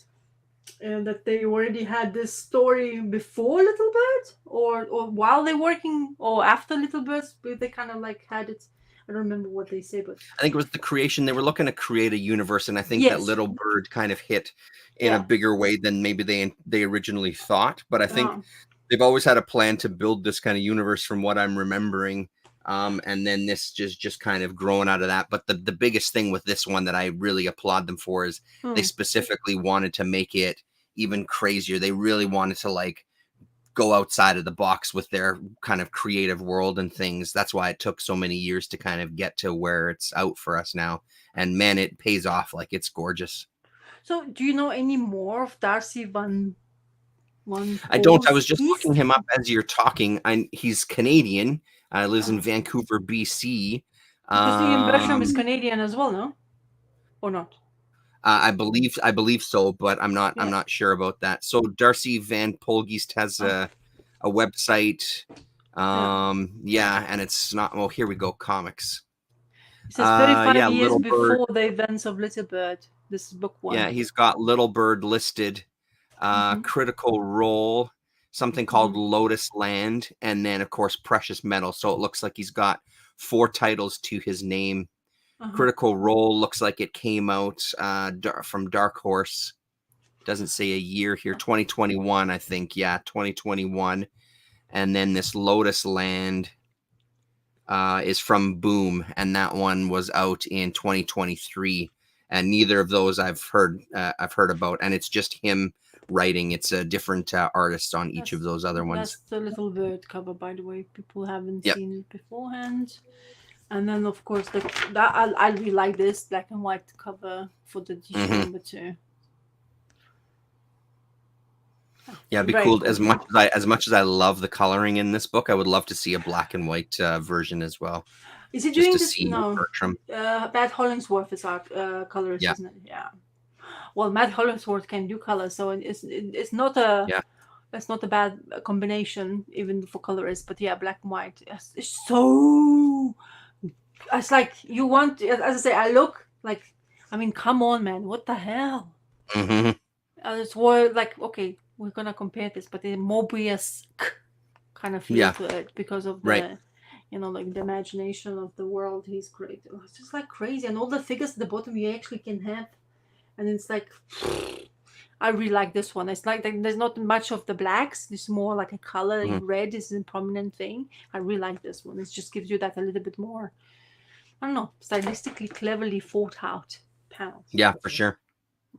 A: and that they already had this story before Little Bird, or while they're working, or after Little Bird, but they kind of like had it. I don't remember what they say, but
B: I think it was the creation. They were looking to create a universe, and I think that
A: yes,
B: Little Bird kind of hit in a
A: yeah,
B: bigger way than maybe they originally thought. But I think
A: uh,
B: they've always had a plan to build this kind of universe, from what I'm remembering. And then this just kind of growing out of that. But the biggest thing with this one that I really applaud them for is they
A: hmm.
B: specifically wanted to make it even crazier. They really wanted to like go outside of the box with their kind of creative world and things. That's why it took so many years to kind of get to where it's out for us now. And man, it pays off. Like, it's gorgeous.
A: So, do you know any more of Darcy Van
B: I don't. I was just
A: Polskis?
B: looking him up as you're talking. He's Canadian. Lives in
A: Uh,
B: Vancouver, BC.
A: because Ian Bertram is
B: Um,
A: Canadian as well, no? Or not?
B: I believe so, but I'm
A: Yeah.
B: not sure about that. So Darcy Van Polgeest has
A: Oh,
B: a website.
A: yeah.
B: Yeah, and it's not. Well, here we go. Comics.
A: It says 35
B: Yeah,
A: years
B: Little Bird.
A: before the events of Little Bird. This is book
B: Yeah,
A: one.
B: he's got Little Bird listed.
A: Mm-hmm.
B: Critical Role, something called
A: Mm-hmm.
B: Lotus Land, and then of course Precious Metal. So it looks like he's got 4 titles to his name.
A: Uh-huh.
B: Critical Role looks like it came out from Dark Horse. Doesn't say a year here. 2021, I think. Yeah, 2021. And then this Lotus Land is from Boom, and that one was out in 2023. And neither of those I've heard about, and it's just him writing. It's a different artist on each of
A: That's
B: those other ones.
A: that's the Little Bird cover, by the way. People haven't
B: Yep.
A: seen it beforehand. And then, of course, that I really like this black and white cover for the issue
B: Hmm.
A: number two.
B: Yeah, it'd be
A: Very
B: cool.
A: cool.
B: As much as I love the coloring in this book, I would love to see a black and white version as well,
A: Is he
B: just
A: doing
B: to
A: this?
B: see
A: No.
B: Bertram.
A: Matt Hollingsworth is art colorist,
B: Yeah,
A: isn't it? Yeah. Well, Matt Hollingsworth can do color, so it's not a
B: yeah,
A: it's not a bad combination even for colorists. But yeah, black and white. It's so. It's like you want. As I say, I look like. I mean, come on, man! What the hell?
B: hmm
A: It's more like okay, we're gonna compare this, but the Mobius kind of feel
B: yeah,
A: to it because of
B: right.
A: the, like the imagination of the world he's created. It's just like crazy, and all the figures at the bottom you actually can have, and it's like. I really like this one. It's like there's not much of the blacks. It's more like a color. Like
B: Hmm.
A: red is a prominent thing. I really like this one. It just gives you that a little bit more. I don't know, stylistically cleverly thought out panels.
B: Yeah, for sure.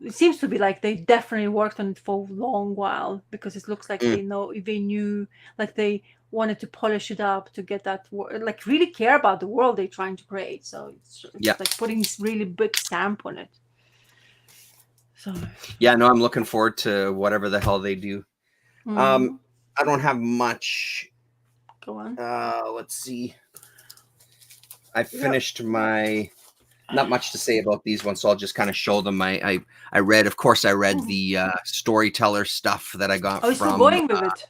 A: It seems to be like they definitely worked on it for a long while because it looks like
B: Mm,
A: they knew, like they wanted to polish it up to get that like really care about the world they're trying to create. So it's
B: yeah,
A: like putting this really big stamp on it. So
B: yeah. No, I'm looking forward to whatever the hell they do.
A: mhm.
B: I don't have much.
A: Go on.
B: Let's see. I
A: Yeah.
B: finished my not much to say about these ones, so I'll just kind of show them. I read, of course, I read
A: Mhm.
B: the storyteller stuff that I got
A: Are you still
B: from.
A: going with it?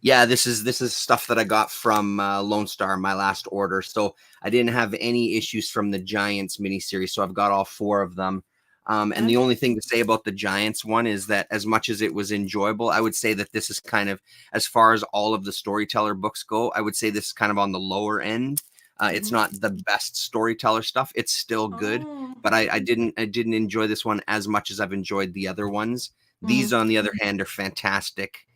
B: Yeah, this is stuff that I got from Lone Star, my last order. So I didn't have any issues from the Giants miniseries, so I've got all 4 of them. And
A: Okay.
B: the only thing to say about the Giants one is that as much as it was enjoyable, I would say that this is kind of, as far as all of the storyteller books go, I would say this is kind of on the lower end. It's
A: Mhm.
B: not the best storyteller stuff. It's still good,
A: Oh.
B: but I didn't enjoy this one as much as I've enjoyed the other ones. These,
A: Mhm.
B: on the other hand, are fantastic.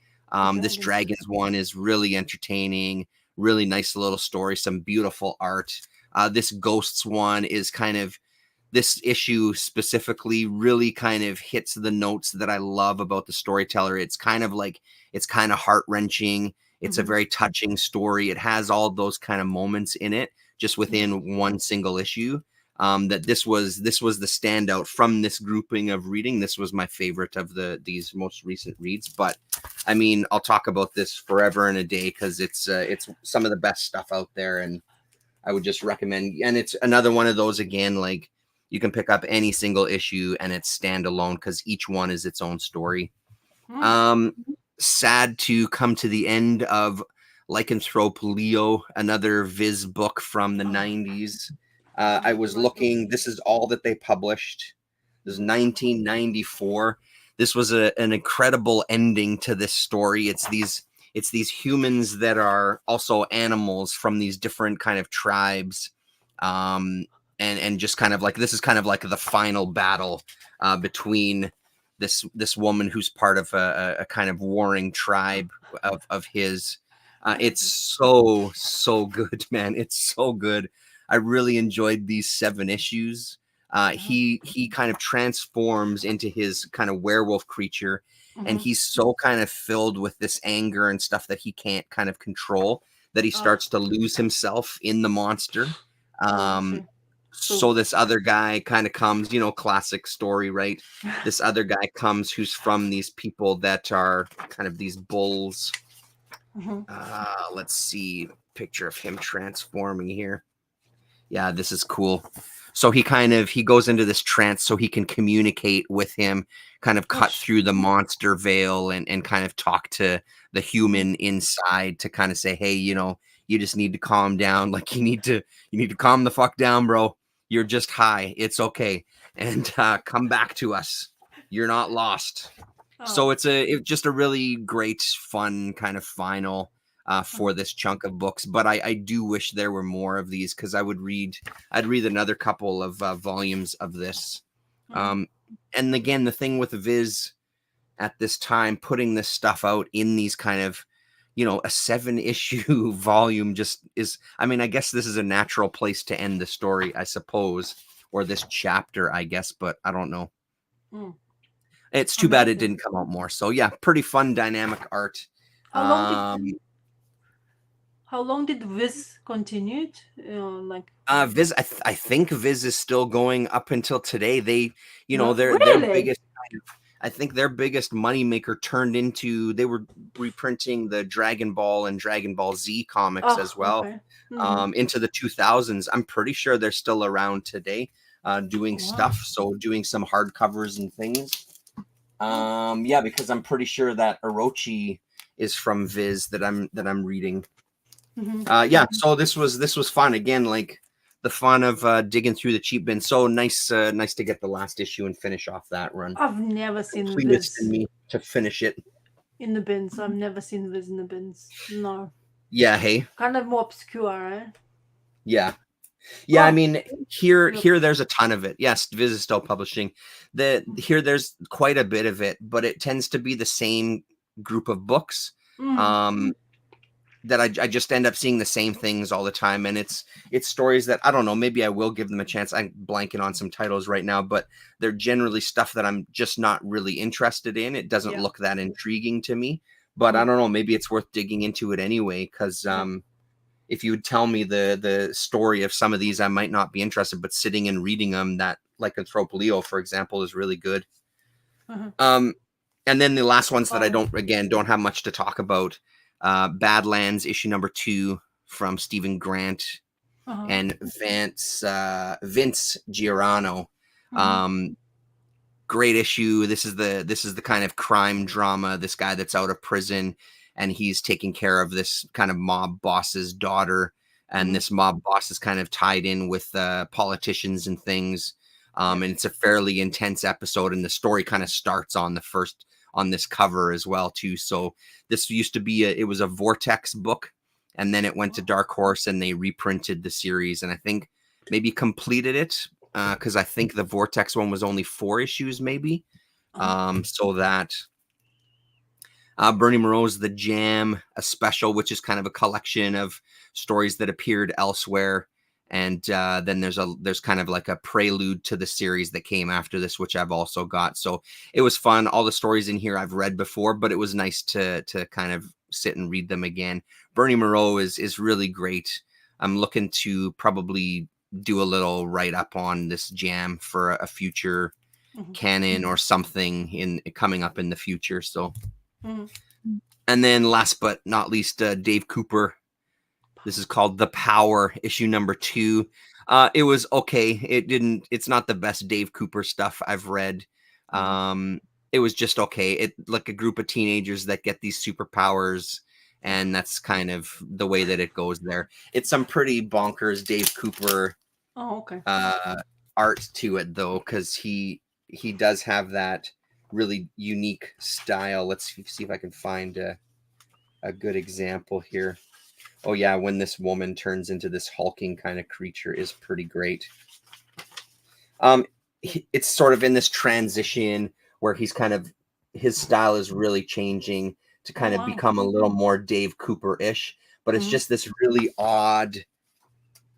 B: This
A: Dragons.
B: dragons one is really entertaining, really nice little story, some beautiful art. This ghosts one is kind of, this issue specifically really kind of hits the notes that I love about the storyteller. It's kind of like, it's kind of heart-wrenching. It's a very touching story. It has all those kind of moments in it, just within one single issue. That this was the standout from this grouping of reading. This was my favorite of these most recent reads. But I mean, I'll talk about this forever and a day because it's some of the best stuff out there, and I would just recommend. And it's another one of those, again, like, you can pick up any single issue and it's standalone because each one is its own story. Sad to come to the end of Lycanthrope Leo, another Viz book from the 90s. I was looking, this is all that they published. This is 1994. This was an incredible ending to this story. It's these humans that are also animals from these different kind of tribes. And just kind of like, this is kind of like the final battle between this woman who's part of a kind of warring tribe of his. It's so good, man. It's so good. I really enjoyed these 7 issues. He kind of transforms into his kind of werewolf creature, and he's so kind of filled with this anger and stuff that he can't kind of control, that he starts to lose himself in the monster. So this other guy kind of comes, classic story, right? This other guy comes who's from these people that are kind of these bulls. Let's see, picture of him transforming here. Yeah, this is cool. So he goes into this trance so he can communicate with him, kind of cut through the monster veil and kind of talk to the human inside to kind of say, hey, you just need to calm down. Like, you need to calm the fuck down, bro. You're just high. It's okay. And come back to us. You're not lost. So it's just a really great, fun kind of final for this chunk of books. But I do wish there were more of these, because I'd read another couple of volumes of this. And again, the thing with Viz at this time, putting this stuff out in these kind of, a 7-issue volume just is, I mean, I guess this is a natural place to end the story, I suppose, or this chapter, I guess, but I don't know. It's too bad it didn't come out more. So yeah, pretty fun, dynamic art.
A: How long did Viz continue?
B: Viz, I think Viz is still going up until today. They, their biggest, I think their biggest moneymaker turned into, they were reprinting the Dragon Ball and Dragon Ball Z comics as well, into the 2000s. I'm pretty sure they're still around today, doing stuff. So doing some hardcovers and things. Yeah, because I'm pretty sure that Orochi is from Viz that I'm reading. Yeah, so this was fun. Again, like, the fun of digging through the cheap bin. So nice to get the last issue and finish off that run.
A: I've never seen
B: Viz in me to finish it
A: in the bins. I've never seen Viz in the bins. No.
B: Yeah, hey.
A: Kind of more obscure, right?
B: Yeah. Yeah, I mean, here there's a ton of it. Yes, Viz is still publishing. Here there's quite a bit of it, but it tends to be the same group of books. That I just end up seeing the same things all the time. And it's stories that, I don't know, maybe I will give them a chance. I'm blanking on some titles right now, but they're generally stuff that I'm just not really interested in. It doesn't look that intriguing to me, but I don't know, maybe it's worth digging into it anyway. Cause, if you would tell me the story of some of these, I might not be interested, but sitting and reading them, that Lycanthrope Leo, for example, is really good. And then the last ones that I don't have much to talk about. Badlands issue number 2 from Stephen Grant and Vince Giordano. Great issue. This is the kind of crime drama. This guy that's out of prison, and he's taking care of this kind of mob boss's daughter, and this mob boss is kind of tied in with politicians and things. And it's a fairly intense episode, and the story kind of starts on this cover as well too. So this used to be it was a Vortex book, and then it went to Dark Horse, and they reprinted the series, and I think maybe completed it, because I think the Vortex one was only 4 issues maybe. So that Bernie Moreau's The Jam, a special, which is kind of a collection of stories that appeared elsewhere. And then there's kind of like a prelude to the series that came after this, which I've also got. So it was fun. All the stories in here I've read before, but it was nice to kind of sit and read them again. Bernie Moreau is really great. I'm looking to probably do a little write up on this Jam for a future canon or something in coming up in the future. So, and then last but not least, Dave Cooper. This is called The Power, issue number 2. It was okay. It's not the best Dave Cooper stuff I've read. It was just okay. It like a group of teenagers that get these superpowers, and that's kind of the way that it goes there. It's some pretty bonkers Dave Cooper art to it though, because he does have that really unique style. Let's see if I can find a good example here. Oh yeah, when this woman turns into this hulking kind of creature is pretty great. It's sort of in this transition where he's kind of, his style is really changing to kind of become a little more Dave Cooper-ish, but it's just this really odd,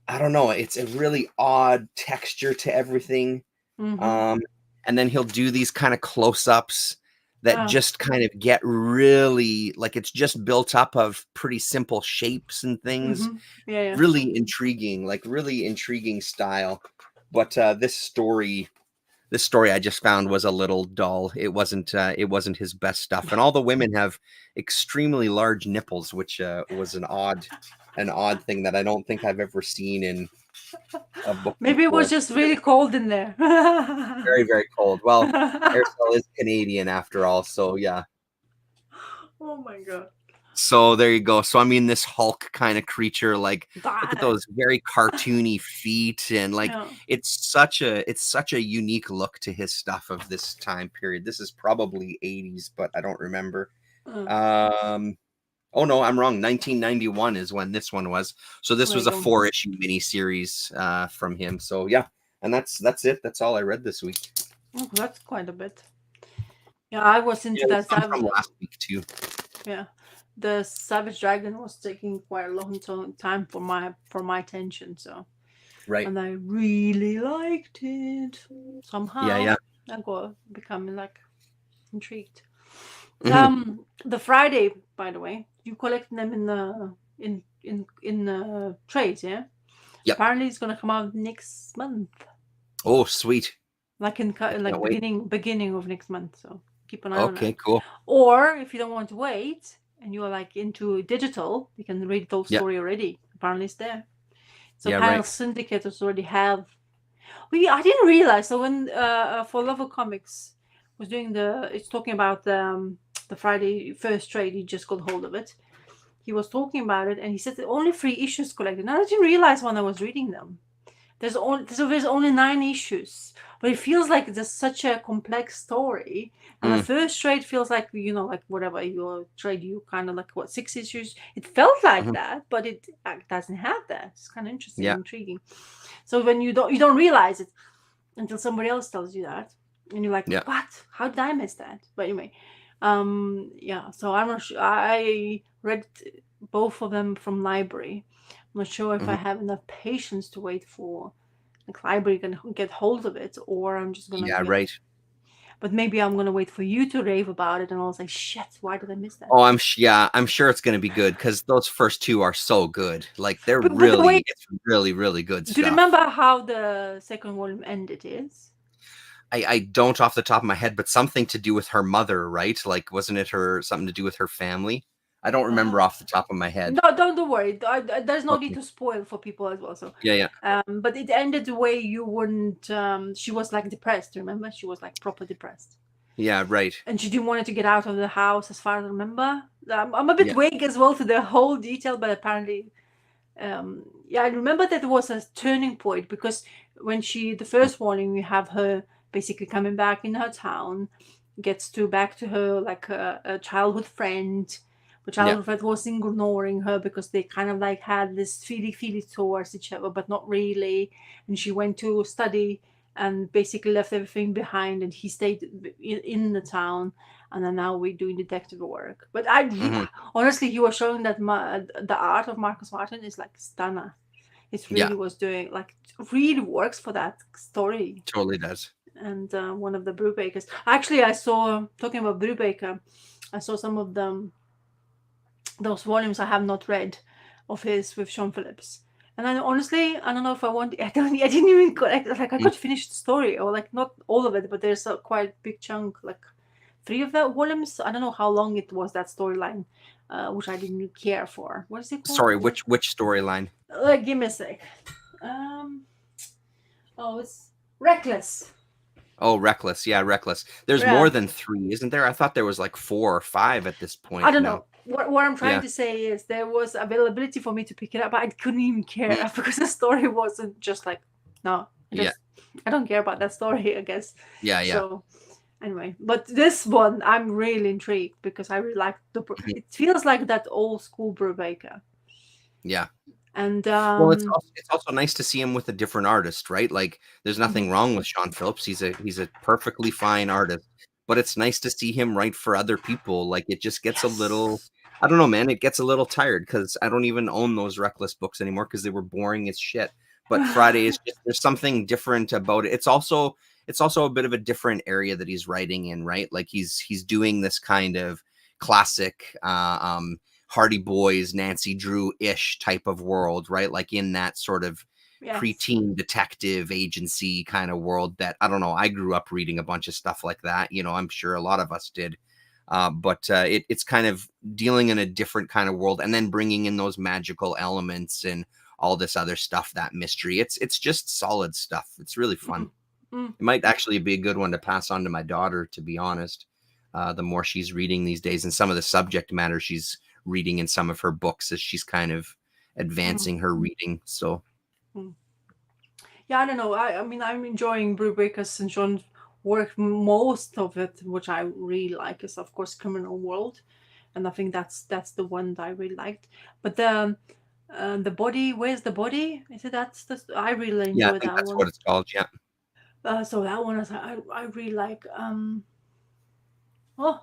B: I don't know, it's a really odd texture to everything. And then he'll do these kind of close-ups that just kind of get really, like, it's just built up of pretty simple shapes and things. Really intriguing, like really intriguing style. But this story I just found was a little dull. It wasn't his best stuff. And all the women have extremely large nipples, which was an odd thing that I don't think I've ever seen in a book.
A: Maybe
B: before.
A: It was just really cold in there.
B: Very, very cold. Well, Aircel is Canadian after all, so yeah.
A: Oh my god.
B: So there you go. So I mean, this Hulk kind of creature, like, look at those very cartoony feet, and like it's such a unique look to his stuff of this time period. This is probably 80s, but I don't remember. Oh no, I'm wrong. 1991 is when this one was. So this was a 4-issue miniseries from him. So yeah, and that's it. That's all I read this week.
A: Oh, that's quite a bit. Yeah, I was into that
B: from last week too.
A: Yeah, the Savage Dragon was taking quite a long time for my attention. So
B: right,
A: and I really liked it somehow.
B: Yeah.
A: I got becoming like intrigued. The Friday, by the way, you collect them in the trades, yeah.
B: Yep.
A: Apparently, it's gonna come out next month.
B: Oh, sweet!
A: Like beginning of next month. So keep an eye on it.
B: Okay, cool.
A: Or if you don't want to wait and you're like into digital, you can read the whole story already. Apparently, it's there. So Panel Syndicators already have. I didn't realize. So when For Love of Comics was doing it's talking about the Friday first trade, he just got hold of it. He was talking about it, and he said that only 3 issues collected. Now I didn't realize when I was reading them. There's only 9 issues, but it feels like there's such a complex story. And the first trade feels like, like whatever your trade, you kind of like 6 issues. It felt like that, but it doesn't have that. It's kind of interesting, intriguing. So when you don't realize it until somebody else tells you that, and you're like, what? How did I miss that? But anyway, So I'm not sure. I read both of them from library. I'm not sure if I have enough patience to wait for like library can get hold of it, or I'm just gonna
B: right.
A: But maybe I'm gonna wait for you to rave about it, and I was like, shit, why did I miss that?
B: Oh, I'm sure it's gonna be good because those first 2 are so good. Like they're really good stuff.
A: Do you remember how the second volume ended?
B: I don't off the top of my head, but something to do with her mother, right? Like, wasn't it something to do with her family? I don't remember off the top of my head.
A: No, don't worry. There's no need to spoil for people as well. So
B: yeah.
A: But it ended the way you wouldn't. She was like depressed. Remember, she was like proper depressed.
B: Yeah, right.
A: And she didn't want to get out of the house, as far as I remember. I'm a bit vague as well to the whole detail, but apparently, I remember that it was a turning point because when the first warning, we have her basically coming back in her town, gets back to her like a childhood friend. The childhood friend was ignoring her because they kind of like had this feely towards each other, but not really. And she went to study and basically left everything behind, and he stayed in the town, and then now we're doing detective work. But
B: Hmm.
A: honestly, he was showing that the art of Marcus Martin is like stunner. It
B: Yeah,
A: really was doing like really works for that story.
B: totally does.
A: And one of the Brewbakers. Actually, I saw, talking about Brewbaker, I saw some of them, those volumes I have not read of his with Sean Phillips. And I honestly, I don't know if I want. I didn't even collect. Like I
B: Mm.
A: could finish the story, or like not all of it, but there's a quite big chunk, like 3 of the volumes. I don't know how long it was, that storyline, which I didn't care for. What is it called?
B: Sorry, which storyline?
A: Give me a sec. Um. Oh, it's Reckless.
B: Oh, Reckless. Yeah, Reckless. There's more
A: Yeah.
B: than three, isn't there? I thought there was like 4 or 5 at this
A: I
B: point
A: don't
B: now.
A: know. What I'm trying
B: Yeah.
A: to say is there was availability for me to pick it up, but I couldn't even care
B: Mm.
A: because the story wasn't just like, no,
B: Yeah.
A: I don't care about that story, I guess.
B: Yeah. Yeah.
A: So anyway, but this one I'm really intrigued because I really like
B: Mhm.
A: it feels like that old school Brubaker.
B: Yeah.
A: And
B: Well, it's also nice to see him with a different artist, right? Like, there's nothing
A: mhm.
B: wrong with Sean Phillips. He's a perfectly fine artist, but it's nice to see him write for other people. Like, it just gets a little,
A: Yes.
B: I don't know, man. It gets a little tired because I don't even own those Reckless books anymore because they were boring as shit. But Friday is just, there's something different about it. It's also a bit of a different area that he's writing in, right? Like he's doing this kind of classic Hardy Boys, Nancy Drew-ish type of world, right? Like in that sort of
A: Yes.
B: preteen detective agency kind of world that, I don't know, I grew up reading a bunch of stuff like that. I'm sure a lot of us did. But it's kind of dealing in a different kind of world and then bringing in those magical elements and all this other stuff, that mystery. It's just solid stuff. It's really fun.
A: Mm. Mm.
B: It might actually be a good one to pass on to my daughter, to be honest. The more she's reading these days and some of the subject matter she's reading in some of her books as she's kind of
A: Mm.
B: advancing her reading. So,
A: Mm. Yeah, I don't know. I mean, I'm enjoying Brubaker's and Sean's work. Most of it, which I really like, is of course Criminal World, and I think that's the one that I really liked. But the body, where's the body? Is it that's I really
B: yeah, I
A: enjoy
B: think
A: that
B: that's what
A: one.
B: it's called. Yeah.
A: So that one is I really like. Oh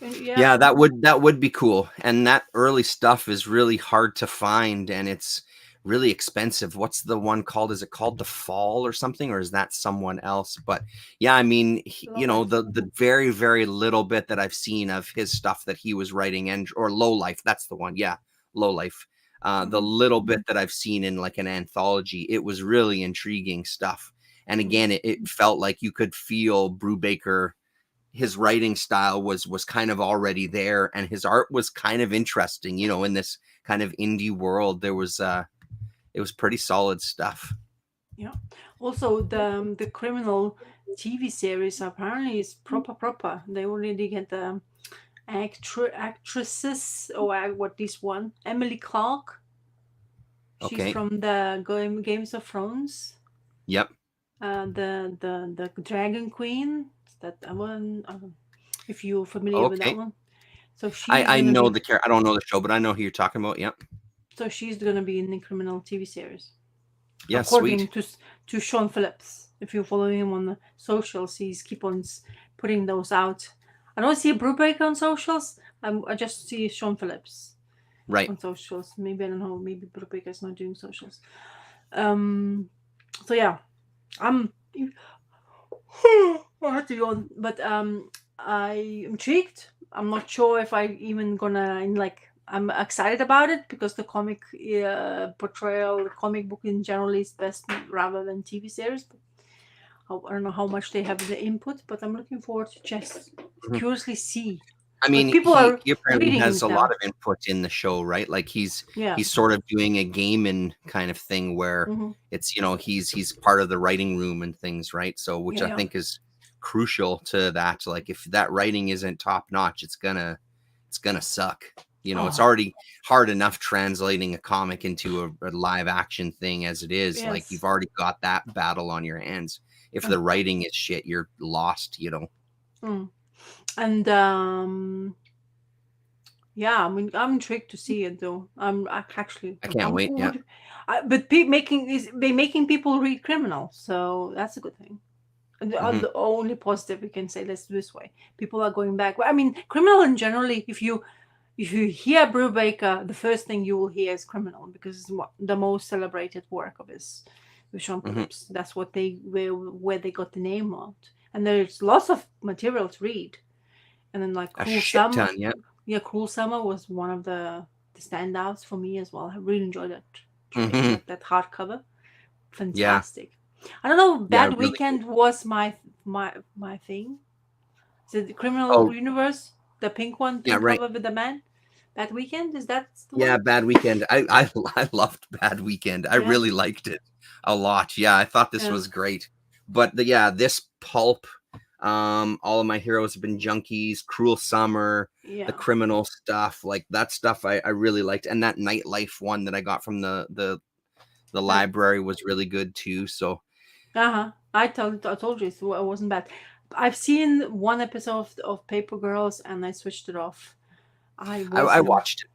A: yeah.
B: Yeah, that would be cool. And that early stuff is really hard to find and it's really expensive. What's the one called? Is it called The Fall or something, or is that someone else? But yeah, I mean,
A: Low life.
B: the very very little bit that I've seen of his stuff that he was writing, and or Low Life, that's the one. Yeah, Low Life. The
A: Mm-hmm.
B: little bit that I've seen in like an anthology, it was really intriguing stuff. And
A: Mm-hmm.
B: again, it felt like you could feel Brubaker, his writing style was kind of already there and his art was kind of interesting, in this kind of indie world. It was pretty solid stuff.
A: Yeah. Also, the Criminal TV series apparently is proper. They already get the actresses, or what this one, Emily Clark. She's
B: Okay.
A: from the Games of Thrones.
B: Yep.
A: The Dragon Queen. Is that one? If you're familiar with that
B: Okay.
A: one. So
B: I know I don't know the show, but I know who you're talking about. Yep.
A: she's gonna be in the Criminal TV series,
B: Yeah,
A: according
B: sweet.
A: to Sean Phillips. If you follow him on the socials, he's keep on putting those out. I don't see a Brubaker on socials. I just see Sean Phillips
B: Right.
A: on socials. Maybe I don't know. Maybe Brubaker's not doing socials. So yeah, I'm. I had to yawn, but I am intrigued. I'm not sure if I even gonna I'm excited about it because the comic portrayal, the comic book in general is best rather than TV series. But I don't know how much they have the input, but I'm looking forward to just
B: Mhm.
A: curiously see.
B: I
A: Like
B: mean,
A: people
B: he
A: are
B: he apparently
A: reading
B: has
A: it
B: a lot
A: now.
B: of input in the show, right? Like
A: Yeah.
B: he's sort of doing a gaming kind of thing where
A: Hmm.
B: it's, he's part of the writing room and things, right? So which
A: Yeah.
B: I
A: Yeah.
B: think is crucial to that. Like if that writing isn't top notch, it's gonna suck. It's
A: Oh
B: already hard enough translating a comic into a live action thing as it is. Like
A: yes.
B: you've already got that battle on your hands. If
A: Uh,
B: the writing is shit, you're lost.
A: mm. And Yeah, I mean, I'm intrigued to see it though. Actually,
B: I can't wait. Yeah.
A: but they making people read Criminal, so that's a good thing. And
B: Hmm.
A: the only positive we can say, let's do this way. People are going back. Well, I mean, Criminal in generally, if you hear Brubaker, the first thing you will hear is Criminal because it's the most celebrated work of his with Sean
B: Hmm.
A: Phillips. That's what they where they got the name out. And there's lots of material to read. And then like
B: A
A: Cruel
B: shit
A: Summer,
B: ton. Yeah.
A: yeah, Cruel Summer was one of the standouts for me as well. I really enjoyed that trade,
B: Hmm.
A: that hardcover.
B: Yeah.
A: Fantastic. I don't know.
B: Yeah.
A: Bad
B: Really good.
A: Weekend was my thing. The Criminal
B: Oh,
A: Universe, the
B: yeah.
A: pink
B: Right.
A: cover with the man. Bad Weekend, is that the
B: Yeah.
A: one?
B: Bad Weekend. I loved Bad Weekend. I
A: Yeah,
B: really liked it a lot. Yeah. I thought this
A: yeah,
B: was great. But yeah, this pulp. All of my heroes have been junkies. Cruel Summer. The
A: yeah.
B: criminal stuff, like that stuff, I really liked, and that nightlife one that I got from the
A: That
B: library was really good too. So
A: uh-huh. I told you it wasn't bad. I've seen one episode of Paper Girls and I switched it off. I
B: I
A: wasn't.
B: watched it.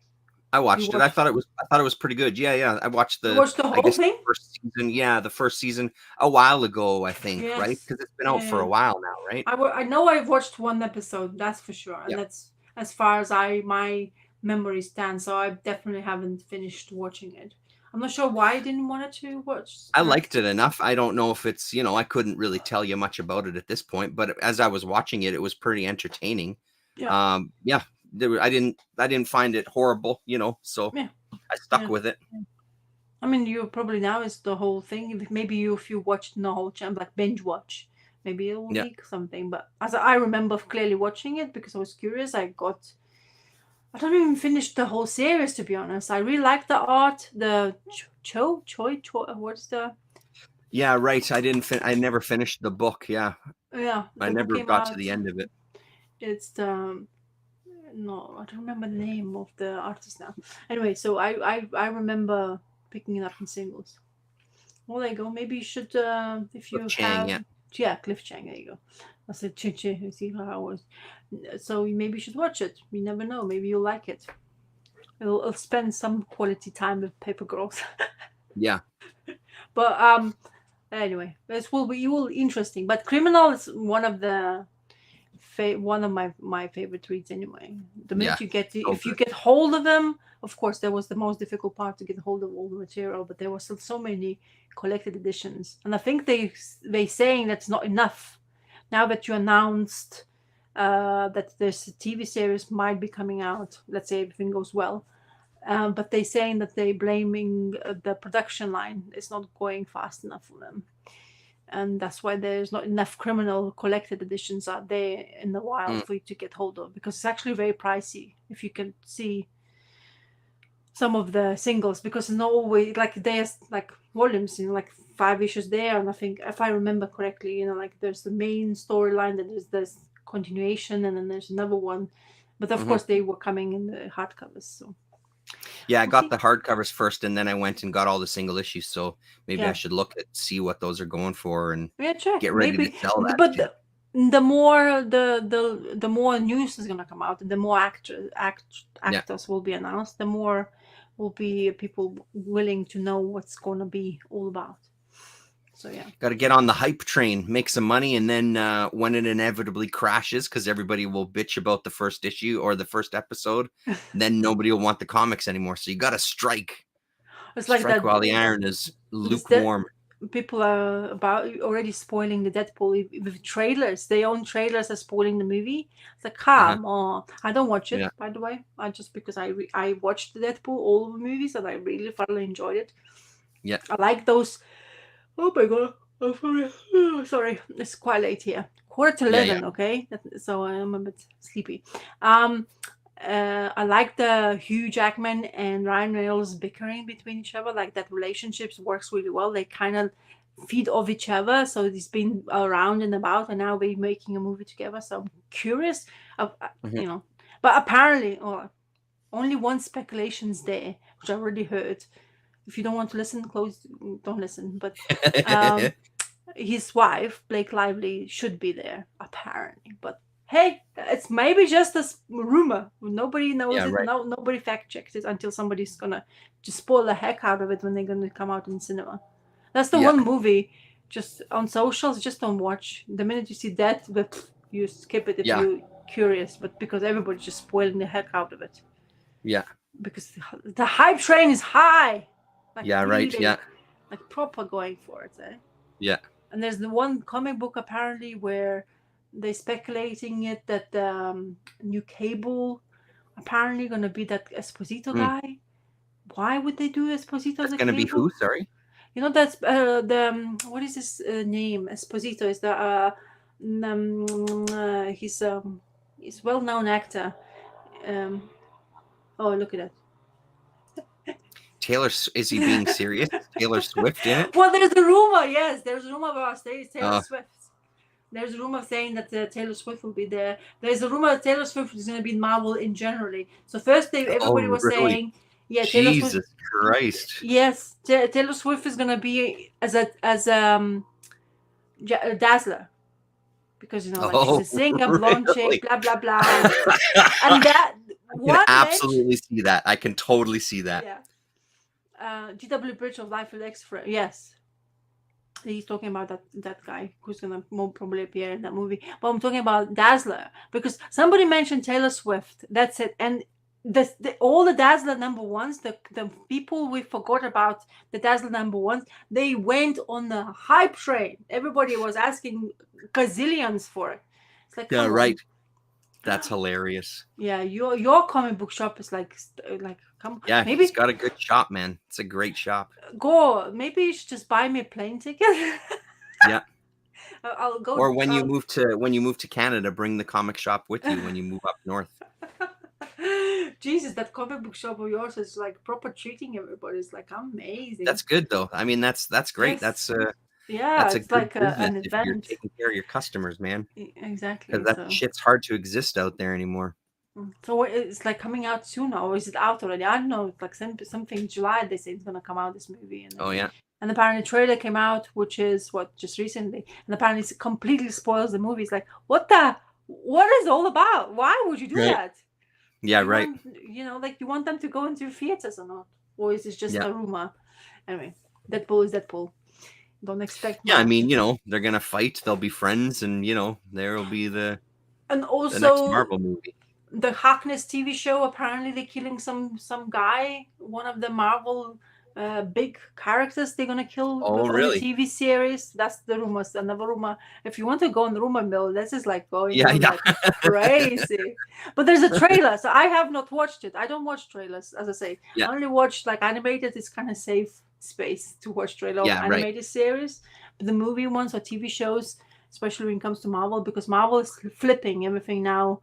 B: I
A: You
B: watched it.
A: watched
B: I thought it was pretty good. Yeah, yeah. I watched
A: you
B: the
A: watched the
B: I
A: whole
B: guess the
A: thing?
B: first season. Yeah, the first season a while ago, I think, right?
A: Yes.
B: Because it's been
A: Yeah,
B: out
A: yeah,
B: for
A: yeah.
B: a while now, right?
A: I know I've watched one episode, that's for sure, and
B: Yeah.
A: that's as far as I my memory stands. So I definitely haven't finished watching it. I'm not sure why I didn't want to watch
B: I
A: the rest
B: liked
A: of
B: it
A: it.
B: enough. I don't know if it's, I couldn't really tell you much about it at this point, but as I was watching it, it was pretty entertaining.
A: Yeah,
B: Yeah, I didn't find it horrible, so
A: yeah,
B: I stuck
A: yeah.
B: with it.
A: I mean, you probably now is the whole thing. Maybe if you watch the whole channel, like binge watch, maybe it will
B: Yeah.
A: be something. But as I remember clearly watching it because I was curious, I don't even finish the whole series to be honest. I really like the art, the what's the
B: Yeah, right. I never finished the book. Yeah.
A: yeah,
B: I
A: the book
B: never
A: came
B: got to
A: out.
B: the end of it.
A: It's the no, I don't remember the name of the artist now. Anyway, so I remember picking it up in singles. Well, there you go. Maybe you should if
B: With
A: you
B: Chang,
A: have
B: yeah.
A: yeah, Cliff Chang. There you go. I said Chichi. You see how I was. So maybe you should watch it. You never know. Maybe you'll like it. It'll spend some quality time with Paper Girls.
B: Yeah.
A: But anyway, this will be all interesting. But Criminal is one of the one of my favorite reads anyway. The
B: Yeah.
A: minute you get
B: So
A: if you
B: good.
A: get hold of them, of course, that was the most difficult part to get hold of all the material. But there were still so many collected editions, and I think they saying that's not enough. Now that you announced that this TV series might be coming out, let's say everything goes well, but they saying that they blaming the production line is not going fast enough for them, and that's why there's not enough criminal collected editions out there in the wild
B: Mm,
A: for you to get hold of because it's actually very pricey if you can see some of the singles because it's not always like there's like volumes, like 5 issues there, and I think if I remember correctly, like there's the main storyline, then there's this continuation, and then there's another one, but of
B: mhm.
A: course they were coming in the hardcovers, so
B: Yeah, I
A: we'll
B: got
A: see.
B: the hardcovers first, and then I went and got all the single issues. So maybe I
A: Yeah.
B: should look at see what those are going for and
A: Yeah, check
B: get ready to
A: maybe,
B: sell that
A: but
B: shit.
A: the more the more news is gonna come out, the more
B: Yeah,
A: actors will be announced, the more will be people willing to know what's gonna be all about. So yeah,
B: got to get on the hype train, make some money, and then when it inevitably crashes, because everybody will bitch about the first issue or the first episode, then nobody will want the comics anymore. So you got to
A: it's like
B: strike
A: that.
B: while the iron is
A: This that
B: lukewarm.
A: people are about already spoiling the Deadpool with trailers. Their own trailers are spoiling the movie. It's like,
B: Uh-huh.
A: come on. I don't watch it,
B: Yeah,
A: by the way. I just because I watched the Deadpool all of the movies and I really thoroughly enjoyed it.
B: yeah.
A: I like those. Oh my god. I'm sorry. Oh, sorry. It's quite late here. Quarter to
B: Yeah, yeah.
A: 11, okay? So I'm a bit sleepy. Um, I like the Hugh Jackman and Ryan Reynolds bickering between each other. Like that relationships works really well. They kind of feed off each other. So it's been around and about, and now we're making a movie together. So I'm curious, of,
B: Mhm.
A: but apparently, only one speculation's there, which I already heard. If you don't want to listen, don't listen. But um, his wife, Blake Lively, should be there apparently, but hey, it's maybe just a rumor. Nobody knows
B: Yeah,
A: it.
B: right.
A: No, nobody fact checks it until somebody's gonna just spoil the heck out of it when they're gonna come out in cinema. That's the
B: Yeah,
A: one movie just on socials. Just don't watch. The minute you see that, but you skip it if
B: yeah,
A: you're curious. But because everybody's just spoiling the heck out of it,
B: yeah,
A: because the hype train is high, like
B: yeah, right. Yeah,
A: really, like proper going for it. Eh?
B: yeah.
A: And there's the one comic book apparently where they're speculating it that the new Cable apparently gonna be that Esposito
B: Mm.
A: guy. Why would they do Esposito as
B: That's
A: a
B: gonna be who?
A: Cable?
B: Sorry.
A: You know that's the what is his name? Esposito is the he's well-known actor. Um, oh, look at that.
B: Is he being serious? Is Taylor Swift in it?
A: Well, there's a rumor. Yes, there's a rumor about Taylor
B: Uh,
A: Swift. There's a rumor saying that Taylor Swift will be there. There's a rumor that Taylor Swift is going to be in Marvel in generally. So first,
B: oh,
A: everybody was
B: really?
A: saying, yeah, Taylor Swift.
B: Jesus Christ.
A: Yes, Taylor Swift is going to be as a Dazzler, because like
B: Oh,
A: she's a singer, blonde
B: really?
A: chick, blah blah blah, and that
B: I can
A: what
B: absolutely see that. I can totally see that.
A: Yeah. G.W. Bridge of Life with X-Friend. Yes. He's talking about that guy who's gonna more probably appear in that movie. But I'm talking about Dazzler because somebody mentioned Taylor Swift. That's it. And all the Dazzler number ones, the people we forgot about the Dazzler number ones, they went on the hype train. Everybody was asking gazillions for it. It's like,
B: Yeah,
A: come
B: right.
A: on.
B: That's hilarious.
A: Yeah, your comic book shop is like come.
B: Yeah,
A: Maybe
B: he's got a good shop, man. It's a great shop.
A: go. Maybe you should just buy me a plane ticket.
B: Yeah.
A: I'll go.
B: Or when you move to Canada, bring the comic shop with you when you move up north.
A: Jesus, that comic book shop of yours is like proper treating everybody. It's like amazing.
B: That's good though. I mean, that's great.
A: Yes.
B: That's
A: Yeah,
B: that's a
A: it's
B: good
A: like
B: business
A: an
B: if you're
A: event.
B: taking care of your customers, man.
A: Exactly.
B: Because that shit's hard to exist out there anymore.
A: So it's like coming out soon, or is it out already? I don't know. It's like something July. They say it's gonna come out, this movie. And
B: Oh yeah.
A: And apparently, the trailer came out, which is just recently, and apparently it completely spoils the movie. It's like, what is it all about? Why would you do that?
B: Yeah, right.
A: Like you want them to go into theaters or not, or is it just
B: Yeah.
A: a rumor? Anyway, Deadpool is Deadpool. Don't expect.
B: Yeah, I
A: much.
B: mean, they're gonna fight. They'll be friends, and there will be the
A: And also
B: next Marvel movie.
A: the Harkness TV show. Apparently, they're killing some guy, one of the Marvel big characters. They're gonna kill
B: Oh,
A: on
B: really?
A: the TV series. That's the rumors. Another rumor. If you want to go on the rumor mill, this is like going
B: Yeah,
A: on
B: yeah.
A: like crazy. But there's a trailer, so I have not watched it. I don't watch trailers, as I say.
B: Yeah.
A: I only watch like animated. It's kind of safe space to watch trailer of animated series. But the movie ones or TV shows, especially when it comes to Marvel, because Marvel is flipping everything now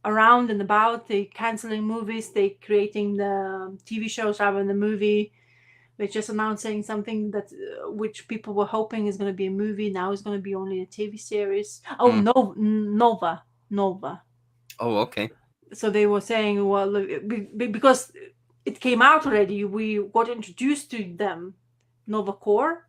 A: around and about. They canceling movies, they creating the TV shows rather than the movie. They're just announcing something that which people were hoping is going to be a movie. Now it's going to be only a TV series. Oh, Nova.
B: Oh, okay.
A: So they were saying, well, because it came out already, we got introduced to them, Nova Corps,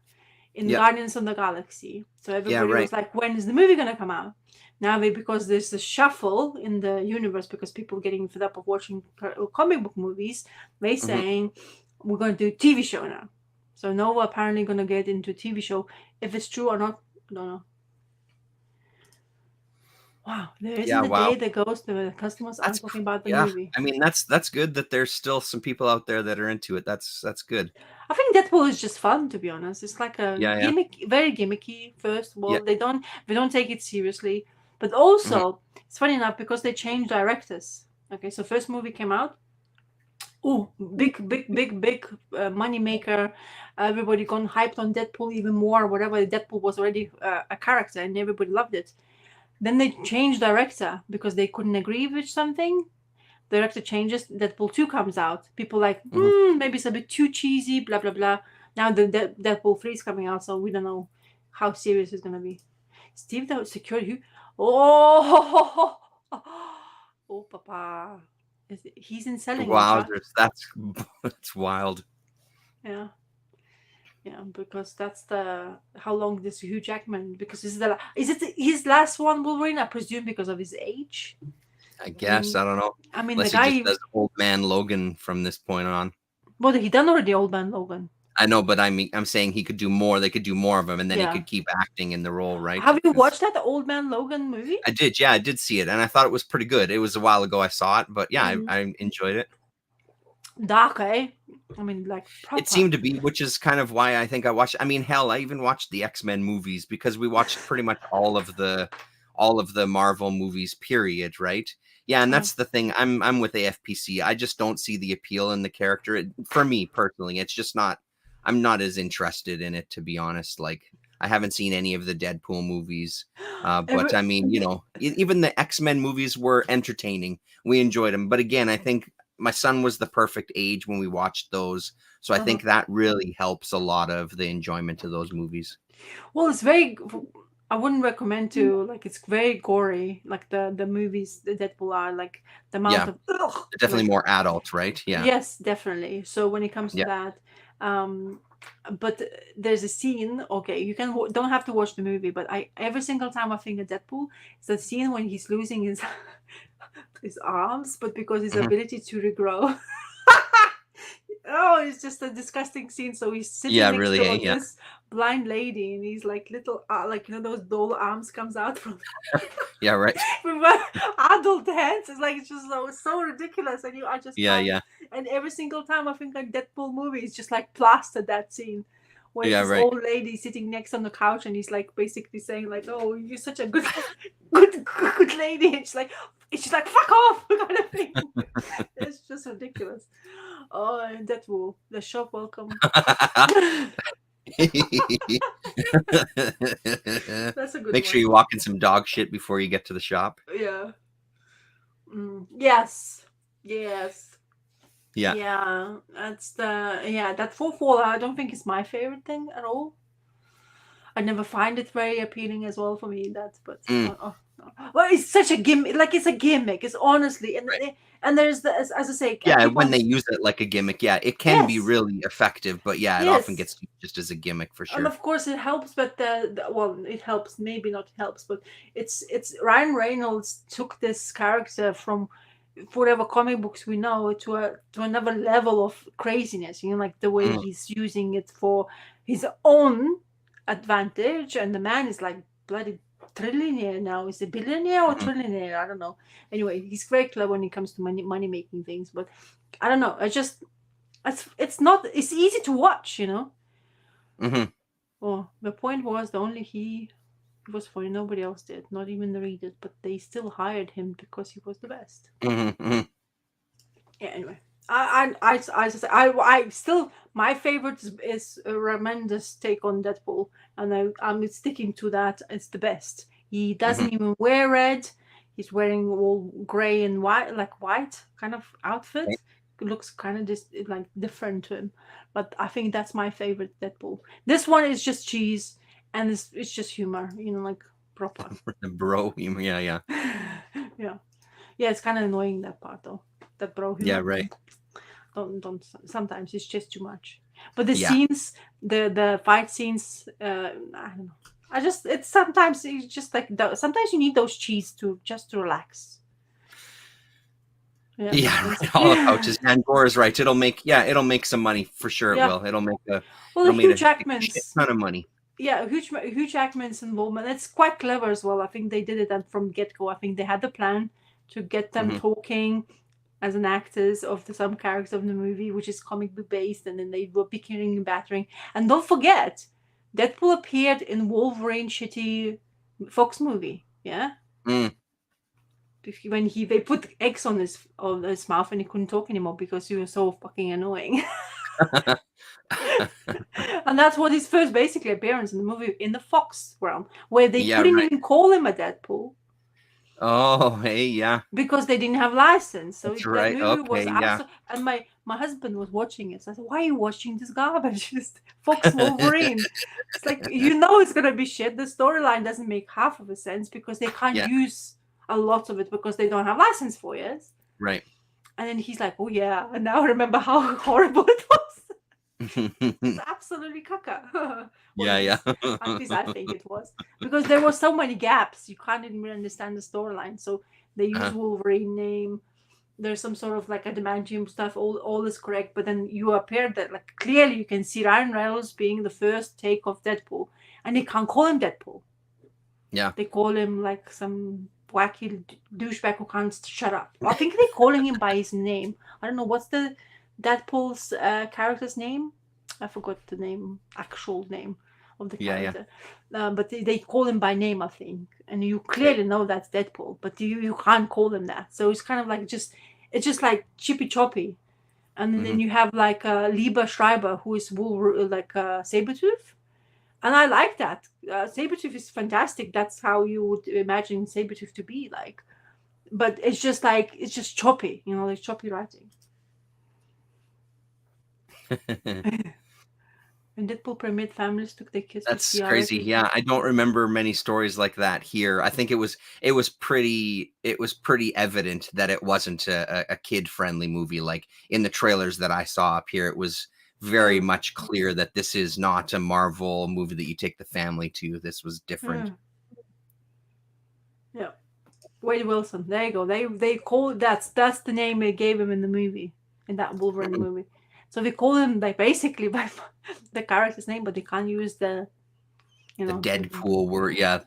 A: in Guardians of the Galaxy. So everybody was like, when is the movie going to come out? Now because there's a shuffle in the universe, because people are getting fed up of watching comic book movies, they're saying, we're going to do a TV show now. So Nova apparently going to get into a TV show. If it's true or not, I don't know. Wow, there isn't a day that goes to the customers aren't talking about the movie.
B: I mean, that's good that there's still some people out there that are into it. That's good.
A: I think Deadpool is just fun, to be honest. It's like a gimmick, very gimmicky. First of all, they don't take it seriously, but also it's funny enough because they changed directors. Okay, so first movie came out. Oh, big money maker. Everybody got hyped on Deadpool even more. Whatever, Deadpool was already a character, and everybody loved it. Then they changed director because they couldn't agree with something. Director changes, Deadpool 2 comes out. People like, maybe it's a bit too cheesy, blah, blah, blah. Now the Deadpool 3 is coming out, so we don't know how serious it's going to be. Steve, the security. Oh, Papa. He's in selling.
B: Wow, that's wild.
A: Yeah. Yeah, because that's the how long this Hugh Jackman, because is it his last one Wolverine? I presume because of his age.
B: I
A: I
B: guess.
A: mean,
B: I don't know.
A: the
B: Unless he just
A: guy.
B: does old man Logan from this point on.
A: What he done already, Old Man Logan.
B: I know, but I'm saying he could do more. They could do more of him, and then he
A: Yeah.
B: could keep acting in the role, right?
A: Have you
B: 'Cause
A: watched that Old Man Logan movie?
B: I did, yeah, I did see it, and I thought it was pretty good. It was a while ago I saw it, but yeah,
A: Mhm.
B: I enjoyed it.
A: Dark, eh? I mean, like
B: It
A: proper.
B: seemed to be, which is kind of why I think I watched. I mean, hell, I even watched the X-Men movies because we watched pretty much all of the Marvel movies. Period. Right? Yeah, and
A: Oh.
B: that's the thing. I'm with AFPC. I just don't see the appeal in the character. For me personally, it's just not. I'm not as interested in it, to be honest. Like, I haven't seen any of the Deadpool movies. But
A: Every,
B: I mean, even the X-Men movies were entertaining. We enjoyed them. But again, I think my son was the perfect age when we watched those. So I
A: uh-huh.
B: think that really helps a lot of the enjoyment of those movies.
A: Well, it's very. I wouldn't recommend to like. It's very gory. Like the movies, the Deadpool are like the amount
B: Yeah,
A: of
B: definitely
A: like.
B: more adult, right? Yeah.
A: Yes, definitely. So when it comes to
B: Yeah.
A: that, um, but there's a scene. Okay, you can don't have to watch the movie, but I every single time I think of Deadpool, it's the scene when he's losing his his arms, but because his
B: Mhm.
A: ability to regrow. Oh, it's just a disgusting scene. So he's sitting
B: Yeah,
A: next
B: really.
A: to
B: Hey, yeah.
A: this blind lady, and he's like little, like those doll arms comes out from
B: Yeah, right.
A: with adult hands. It's like it's just so ridiculous, and I just
B: Yeah,
A: can't.
B: yeah.
A: And every single time I think like Deadpool movie, it's just like plastered that scene where
B: Yeah,
A: this
B: right.
A: old lady sitting next on the couch, and he's like basically saying like, "Oh, you're such a good lady." And she's like, "Fuck off," kind of thing. It's just ridiculous. Oh, and Deadpool, the shop welcome. That's a good
B: Make sure
A: one.
B: you walk in some dog shit before you get to the shop.
A: Yeah. Yes. Yes.
B: Yeah.
A: Yeah. That's the that fourth wall. I don't think is my favorite thing at all. I never find it very appealing as well for me. But
B: Mm,
A: no. Well, it's such a gimmick. Like it's a gimmick. It's honestly
B: right.
A: and there's the as I say, I
B: Yeah,
A: keep
B: when
A: on.
B: they use it like a gimmick, yeah, it can be
A: Yes.
B: really effective, but yeah, it often
A: Yes.
B: gets used just as a gimmick for
A: And
B: sure.
A: of course it helps, but well, it helps, maybe not helps, but it's Ryan Reynolds took this character from whatever comic books we know to another level of craziness, like the way
B: Mm,
A: he's using it for his own advantage. And the man is like bloody trillionaire now. Is a billionaire or
B: mhm,
A: trillionaire? I don't know. Anyway, he's very clever when it comes to money making things, but I don't know. It's not, it's easy to watch.
B: mhm,
A: Oh, the point was that only he was funny. Nobody else did, not even the readers. But they still hired him because he was the best.
B: mhm, mhm.
A: Yeah. Anyway, I still my favorite is Ramanda's take on Deadpool, and I'm sticking to that. It's the best. He
B: Mhm.
A: doesn't even wear red. He's wearing all gray and white, like white kind of outfit.
B: Right.
A: It looks kind of just like different to him. But I think that's my favorite Deadpool. This one is just cheese, and it's just humor, like proper.
B: The bro humor, yeah, yeah.
A: Yeah, yeah. It's kind of annoying, that part though. That bro
B: Yeah,
A: humor.
B: right.
A: Don't sometimes it's just too much. But the
B: Yeah.
A: scenes, the fight scenes, I don't know. It's sometimes it's just like sometimes you need those cheese to relax. Yeah.
B: Yeah, right. All the pouches. And Gore is right. It'll make some money for sure. It
A: Yeah.
B: will. It'll
A: Well, the Hugh
B: make a shit
A: Jackman's,
B: ton of money.
A: yeah, Hugh Jackman's involvement. It's quite clever as well. I think they did it from get go. I think they had the plan to get them
B: Mhm.
A: talking as an actors of some characters of the movie, which is comic book based, and then they were bickering and battering. And don't forget, Deadpool appeared in Wolverine shitty Fox movie. Yeah,
B: Mm.
A: when they put X on his mouth and he couldn't talk anymore because he was so fucking annoying. And that's what his first basically appearance in the movie in the Fox realm, where they
B: Yeah,
A: couldn't
B: right.
A: even call him a Deadpool
B: Oh, hey, yeah.
A: because they didn't have license. So
B: That's
A: that
B: right.
A: movie was
B: Okay, yeah.
A: absolute. And my husband was watching it. So I said, "Why are you watching this garbage? It's Fox Wolverine." It's like it's gonna be shit. The storyline doesn't make half of a sense because they can't
B: Yeah,
A: use a lot of it because they don't have license for it.
B: right.
A: And then he's like, "Oh yeah," and now I remember how horrible it was. It's absolutely caca. Well,
B: Yeah, yeah.
A: at least I think it was, because there were so many gaps. You can't even really understand the storyline. So they use
B: Uh-huh.
A: Wolverine name. There's some sort of like adamantium stuff. All is correct, but then you appear that like clearly you can see Ryan Reynolds being the first take of Deadpool, and they can't call him Deadpool.
B: Yeah.
A: They call him like some wacky douchebag who can't shut up. I think they're calling him by his name. I don't know what's the Deadpool's character's name. I forgot the name, actual name of the
B: Yeah, yeah.
A: character. But they call him by name, I think, and you
B: Okay.
A: clearly know that's Deadpool, but you can't call him that. So it's kind of like it's just like chippy choppy. And then
B: Mhm.
A: you have like Lieber Schreiber, who is like Sabretooth. And I like that. Sabretooth is fantastic. That's how you would imagine Sabretooth to be like. But it's just like, it's just choppy, like choppy writing. And Deadpool premiered, families took their kids to see
B: That's crazy.
A: R-rated.
B: Yeah, I don't remember many stories like that here. I think it was pretty evident that it wasn't a kid-friendly movie. Like in the trailers that I saw up here, it was very
A: Yeah.
B: much clear that this is not a Marvel movie that you take the family to. This was different.
A: Yeah. Yeah. Wade Wilson. There you go. They call that's the name they gave him in the movie, in that Wolverine
B: Mm.
A: movie. So they call him like basically by the character's name, but they can't use the
B: The Deadpool word, yeah,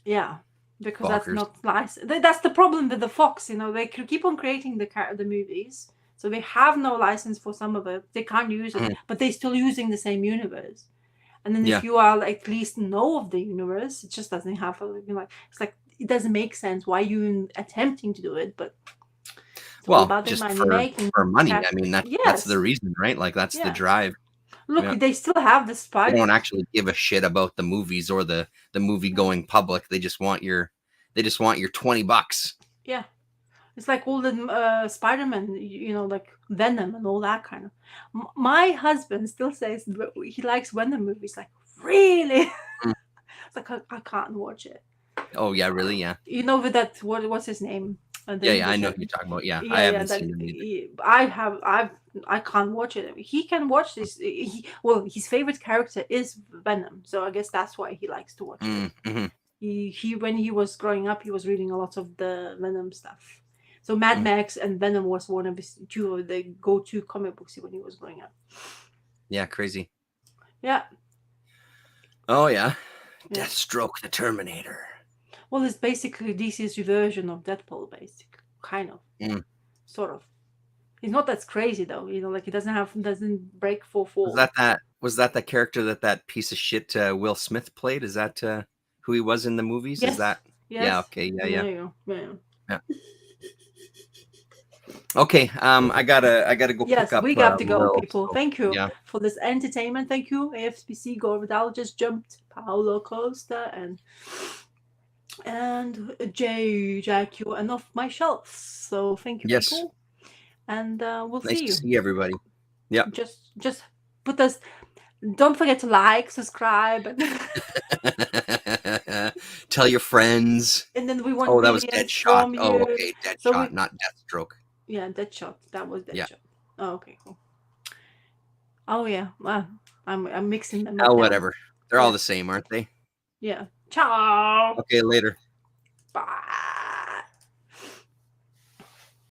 A: yeah, because that's
B: bonkers.
A: not nice. That's the problem with the Fox. They keep on creating the movies, so they have no license for some of it. They can't use it,
B: Mhm.
A: but they're still using the same universe. And then
B: Yeah.
A: if you are like, at least know of the universe, it just doesn't have it's like it doesn't make sense why you attempting to do it, but it's all
B: Well,
A: about the
B: just
A: money
B: for
A: making.
B: for money. I mean, that's the
A: Yes,
B: reason, right? Like that's the
A: yes.
B: drive.
A: Look,
B: Yeah.
A: they still have the
B: They
A: Spider.
B: don't actually give a shit about the movies or the movie going public. They just want your $20.
A: Yeah. It's like all the Spider-Man, like Venom and all that kind of. My husband still says he likes Venom movies. Like, really?
B: Mm.
A: It's like I can't watch it.
B: Oh yeah, really? Yeah.
A: With that, what's his name? The
B: Yeah, yeah, I
A: English.
B: know who you're talking about. Yeah, I
A: Yeah, yeah.
B: haven't
A: That
B: seen them either.
A: I can't watch it. He can watch this. His favorite character is Venom, so I guess that's why he likes to watch it.
B: Mhm.
A: He when he was growing up, he was reading a lot of the Venom stuff. So Mad
B: Mm.
A: Max and Venom was one of his two of the go-to comic books when he was growing up.
B: Yeah, crazy.
A: Yeah,
B: Oh yeah.
A: yeah.
B: Deathstroke the Terminator.
A: Well, it's basically DC's version of Deadpool, basically, kind of,
B: Mm.
A: sort of. He's not that crazy though, like he doesn't break four
B: Was
A: four.
B: that the character that piece of shit Will Smith played? Is that who he was in the movies? Is
A: Yes,
B: that? Yeah,
A: yes.
B: okay. Yeah, yeah.
A: There you go. Yeah.
B: Yeah. Okay, I gotta go pick
A: Yes,
B: up
A: we got to go,
B: Will.
A: people.
B: So,
A: Thank you
B: yeah.
A: for this entertainment. Thank you, AFSPC. Gore Vidal just jumped. Paolo Costa and Jay Jack, you and off my shelf. So thank you,
B: Yes.
A: people, and we'll
B: Nice
A: see
B: to
A: you.
B: see everybody. Yeah.
A: Just put us. Don't forget to like, subscribe, and
B: Tell your friends.
A: and then we want
B: Oh, that was
A: millions
B: Deadshot.
A: from
B: Oh,
A: you.
B: okay,
A: So
B: Deadshot, not Deathstroke.
A: yeah, Deadshot. That was Deadshot.
B: Yeah.
A: Oh, okay, cool. Oh yeah, well, I'm mixing them
B: Oh,
A: up now.
B: whatever. They're all
A: Yeah.
B: the same, aren't they?
A: Yeah. Ciao.
B: Okay, later.